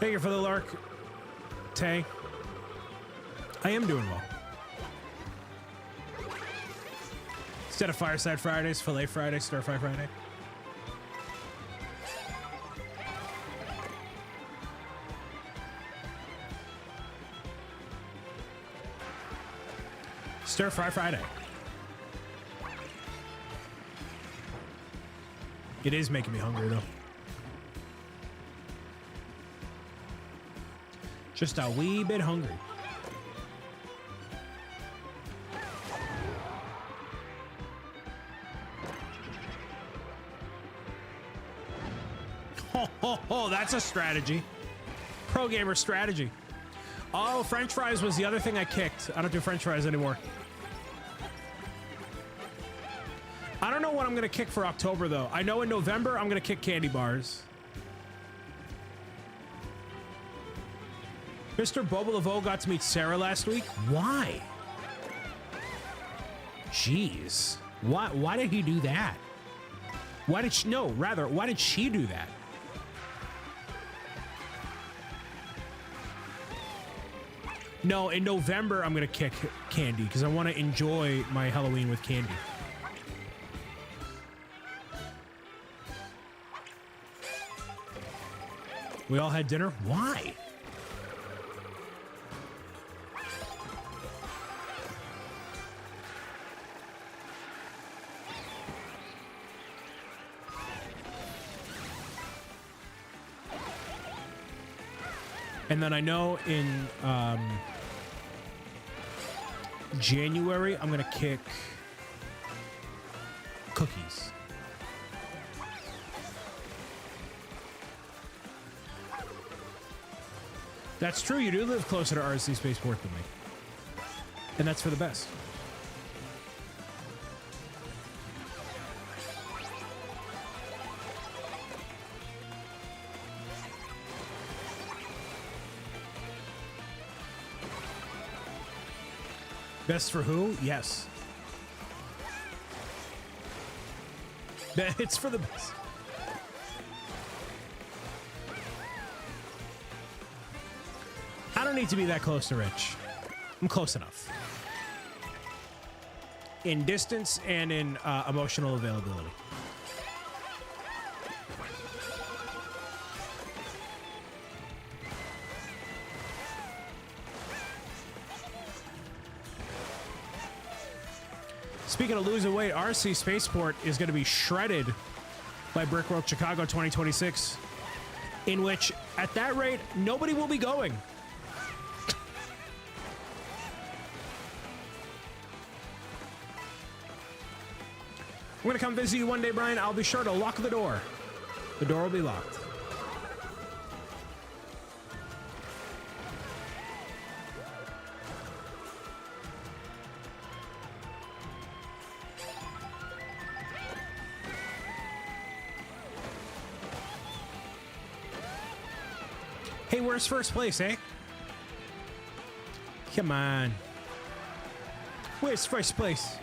Thank you for the lurk, Tay. I am doing well. Instead of Fireside Fridays, Filet Friday, Stir Fry Friday. Stir Fry Friday. It is making me hungry, though. Just a wee bit hungry. Oh, that's a strategy. Pro gamer strategy. Oh, French fries was the other thing I kicked. I don't do French fries anymore. I don't know what I'm going to kick for October, though. I know in November, I'm going to kick candy bars. Mr. Boba Laveau got to meet Sarah last week. Why? Jeez. Why did he do that? Why did she, no, rather, why did she do that? No, in November, I'm going to kick candy because I want to enjoy my Halloween with candy. We all had dinner? Why? And then I know in January, I'm going to kick cookies. That's true. You do live closer to RC Spaceport than me. And that's for the best. Best for who? Yes. It's for the best. I don't need to be that close to Rich. I'm close enough. In distance and in emotional availability. Speaking of losing weight, RC Spaceport is going to be shredded by Brickworld Chicago 2026, in which, at that rate, nobody will be going. I'm going to come visit you one day, Brian. I'll be sure to lock the door. The door will be locked. Hey, where's first place, eh? Come on. Where's first place?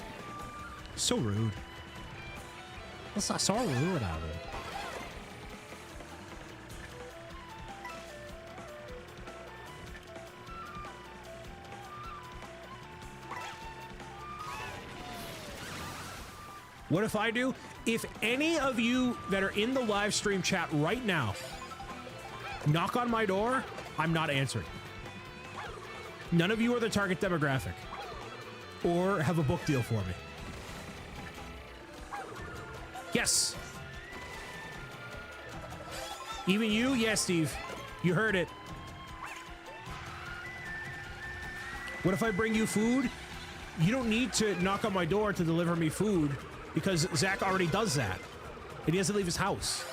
So rude. That's not so rude out of it. What if I do? If any of you that are in the live stream chat right now knock on my door, I'm not answering. None of you are the target demographic or have a book deal for me. Yes. Even you? Yes, Steve. You heard it. What if I bring you food? You don't need to knock on my door to deliver me food because Zach already does that. And he doesn't leave his house.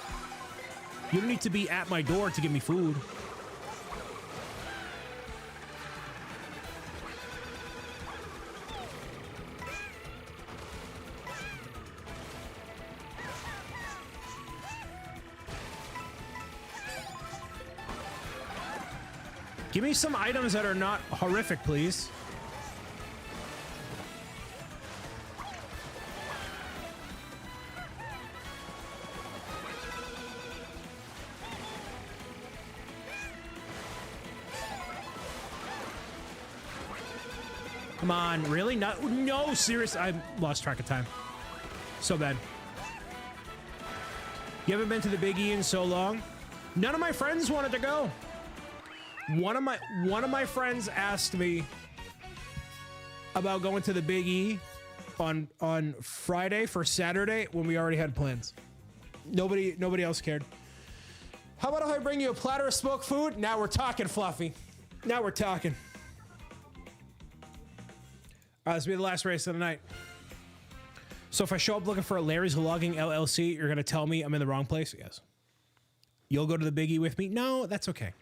You don't need to be at my door to give me food. Give me some items that are not horrific, please. Come on, really? No, serious. I lost track of time. So bad. You haven't been to the Big E in so long? None of my friends wanted to go. One of my friends asked me about going to the Big E on Friday for Saturday when we already had plans. Nobody else cared. How about if I bring you a platter of smoked food? Now we're talking, Fluffy. Now we're talking. All right, this will be the last race of the night. So if I show up looking for a Larry's Logging LLC, you're going to tell me I'm in the wrong place? Yes. You'll go to the Big E with me? No, that's okay.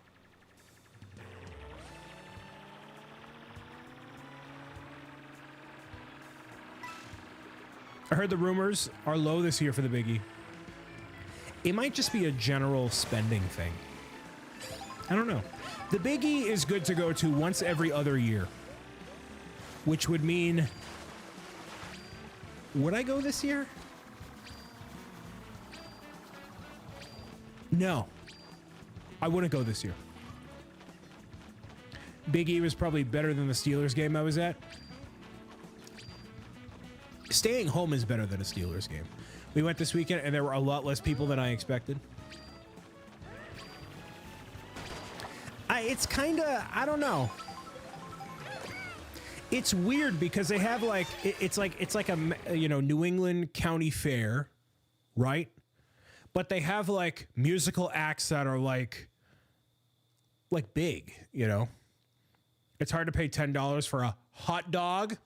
I heard the rumors are low this year for the Big E. It might just be a general spending thing. I don't know. The Big E is good to go to once every other year. Which would mean... Would I go this year? No. I wouldn't go this year. Big E was probably better than the Steelers game I was at. Staying home is better than a Steelers game. We went this weekend and there were a lot less people than I expected. It's kind of, I don't know. It's weird because they have like, it's like a, you know, New England County Fair, right? But they have like musical acts that are like like big, you know? It's hard to pay $10 for a hot dog.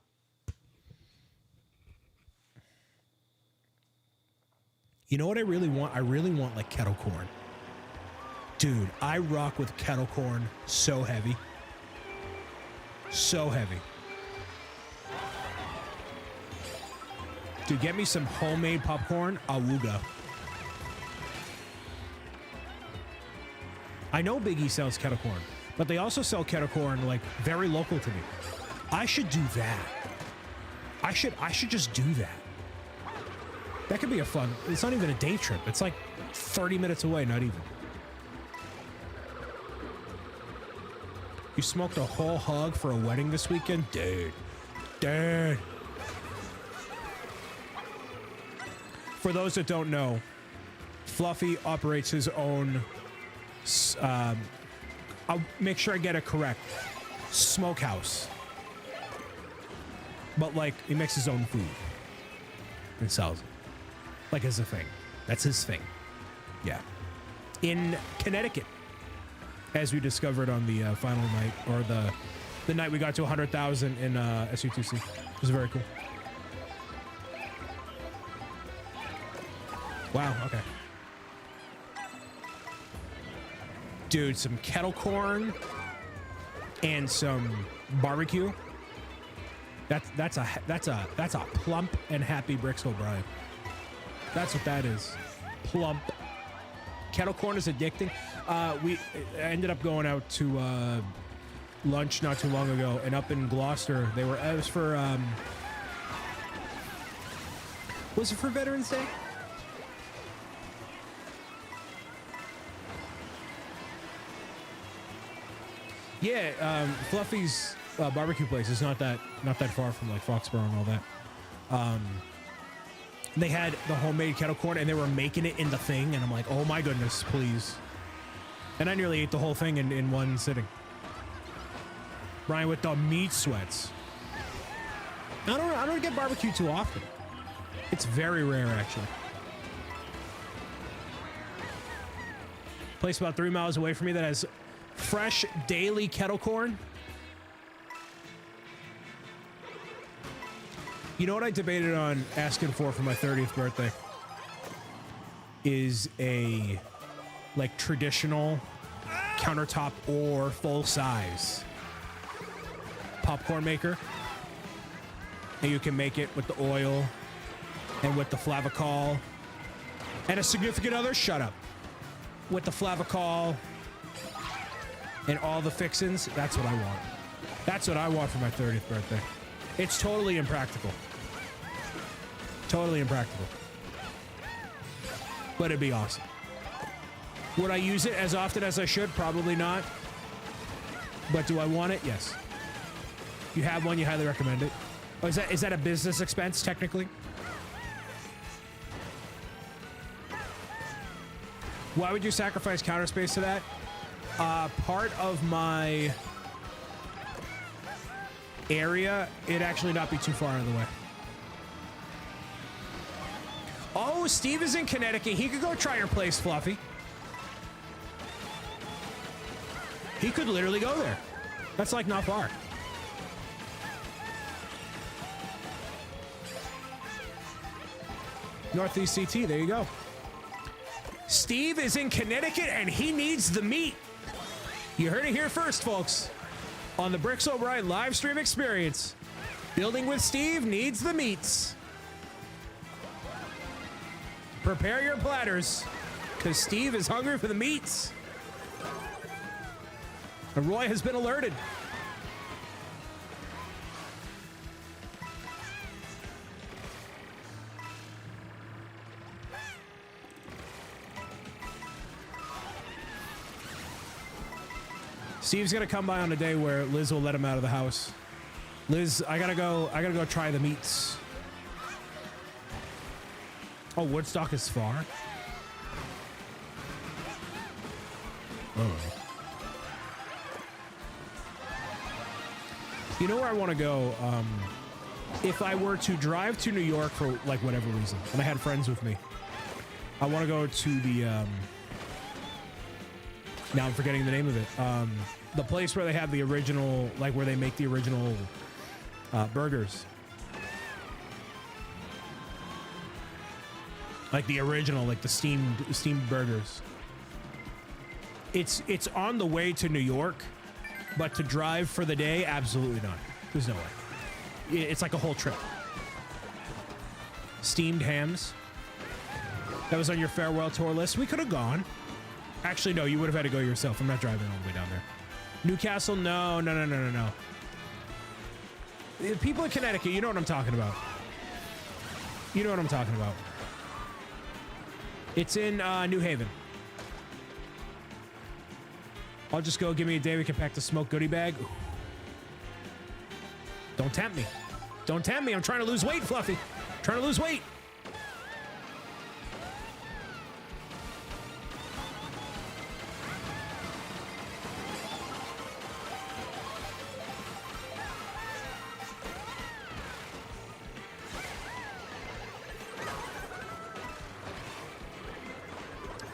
You know what I really want? I really want like kettle corn. Dude, I rock with kettle corn so heavy. So heavy. Dude, get me some homemade popcorn, awooga. I know Big E sells kettle corn, but they also sell kettle corn like very local to me. I should do that. I should just do that. That could be a fun, it's not even a day trip. It's like 30 minutes away, not even. You smoked a whole hog for a wedding this weekend? Dude. Dude. For those that don't know, Fluffy operates his own, I'll make sure I get it correct, smokehouse. But like, he makes his own food and sells it. Like as a thing. That's his thing. Yeah. In Connecticut, as we discovered on the final night, or the night we got to 100,000 in SU2C. It was very cool. Wow, okay. Dude, some kettle corn and some barbecue. That's a plump and happy BricksOBrian. That's what that is. Plump. Kettle corn is addicting. We ended up going out to lunch not too long ago, and up in Gloucester, it was for was it for Veterans Day? Yeah, Fluffy's barbecue place is not that far from like Foxborough and all that. They had the homemade kettle corn and they were making it in the thing, and I'm like, oh my goodness, please. And I nearly ate the whole thing in one sitting. Brian with the meat sweats. I don't get barbecue too often. It's very rare, actually. Place about 3 miles away from me that has fresh daily kettle corn. You know what I debated on asking for my 30th birthday? Is a like traditional countertop or full size popcorn maker. And you can make it with the oil and with the flavicol. And a significant other, shut up. With the flavicol and all the fixins, that's what I want. That's what I want for my 30th birthday. It's totally impractical. Totally impractical. But it'd be awesome. Would I use it as often as I should? Probably not. But do I want it? Yes. If you have one, you highly recommend it. Oh, is that a business expense, technically? Why would you sacrifice counter space to that? Part of my area, it'd actually not be too far out of the way. Oh, Steve is in Connecticut. He could go try your place, Fluffy. He could literally go there. That's like not far. Northeast CT, there you go. Steve is in Connecticut and he needs the meat. You heard it here first, folks. On the BricksOBrian live stream experience. Building with Steve needs the meats. Prepare your platters, because Steve is hungry for the meats. And Roy has been alerted. Steve's gonna come by on a day where Liz will let him out of the house. Liz, I gotta go try the meats. Oh, Woodstock is far? Oh. You know where I want to go? If I were to drive to New York for like whatever reason, and I had friends with me, I want to go to the Now I'm forgetting the name of it. The place where they have the original, like where they make the original burgers. Like the original, like the steamed burgers. It's on the way to New York, but to drive for the day, absolutely not. There's no way. It's like a whole trip. Steamed hams. That was on your farewell tour list. We could have gone. Actually, no, you would have had to go yourself. I'm not driving all the way down there. Newcastle, no. The people in Connecticut, you know what I'm talking about. You know what I'm talking about. It's in New Haven. I'll just go. Give me a day we can pack the smoke goodie bag. Ooh. Don't tempt me. Don't tempt me. I'm trying to lose weight, Fluffy. I'm trying to lose weight.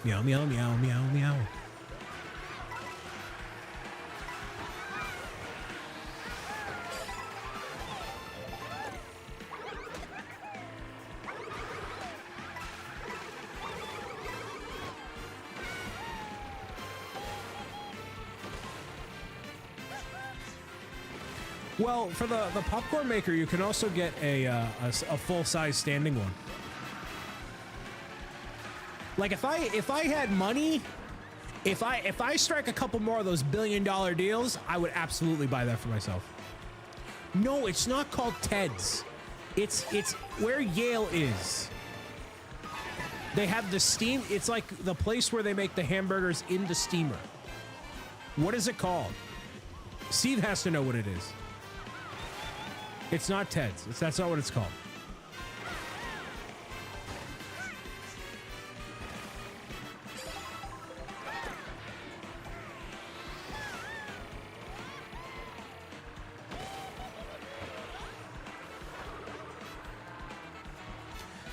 Meow, meow, meow, meow, meow. Well, for the popcorn maker, you can also get a full-size standing one. Like if I had money, if I strike a couple more of those billion-dollar deals, I would absolutely buy that for myself. No, it's not called Ted's. It's where Yale is. They have the steam. It's like the place where they make the hamburgers in the steamer. What is it called? Steve has to know what it is. It's not Ted's. That's not what it's called.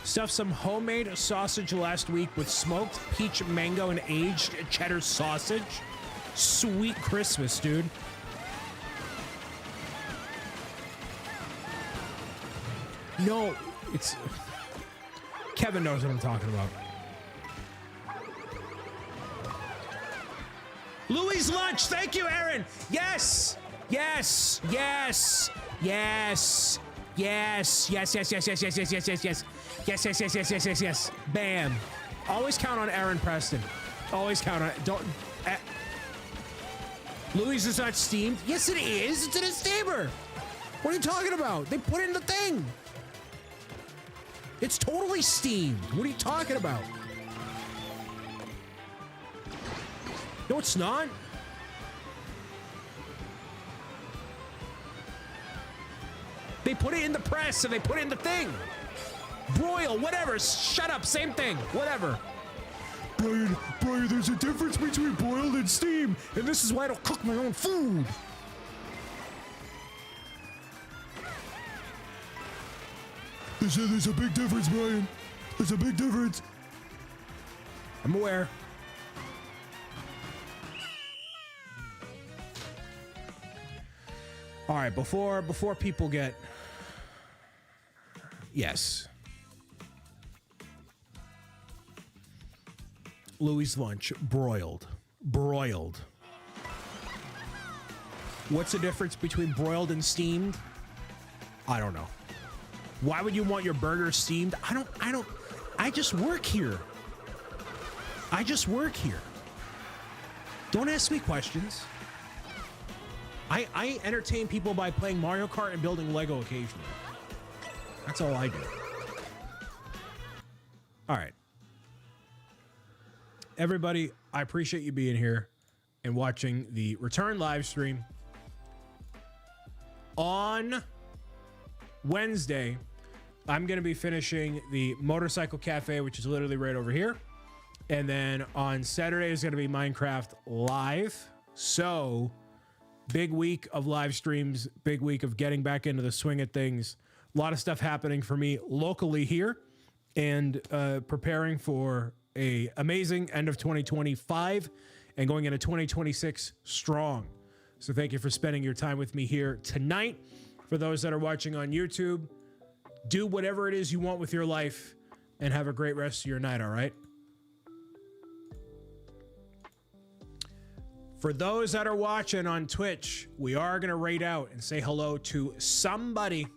Stuffed some homemade sausage last week with smoked peach mango and aged cheddar sausage. Sweet Christmas, dude. No, it's... Kevin knows what I'm talking about. Louis' lunch. Thank you, Aaron. Yes. Yes. Yes. Yes. Yes. Yes. Yes. Yes. Yes. Yes. Yes. Yes. Yes. Yes. Yes, yes, yes, yes, yes, yes, yes. Bam. Always count on Aaron Preston. Always count on it. Don't... Louis is not steamed. Yes, it is. It's in a steamer. What are you talking about? They put it in the thing. It's totally steamed. What are you talking about? No, it's not. They put it in the press and they put it in the thing. Broil, whatever. Shut up. Same thing. Whatever. Brian, there's a difference between boiled and steamed, and this is why I don't cook my own food. There's a big difference, Brian. There's a big difference. I'm aware. All right, before people get... Yes. Louis' lunch, broiled. Broiled. What's the difference between broiled and steamed? I don't know. Why would you want your burger steamed? I just work here. I just work here. Don't ask me questions. I entertain people by playing Mario Kart and building Lego occasionally. That's all I do. All right. Everybody, I appreciate you being here and watching the return live stream. On Wednesday, I'm going to be finishing the Motorcycle Cafe, which is literally right over here. And then on Saturday is going to be Minecraft Live. So, big week of live streams, big week of getting back into the swing of things. A lot of stuff happening for me locally here and preparing for a amazing end of 2025 and going into 2026 strong. So thank you for spending your time with me here tonight. For those that are watching on YouTube, do whatever it is you want with your life and have a great rest of your night, all right? For those that are watching on Twitch, we are going to raid out and say hello to somebody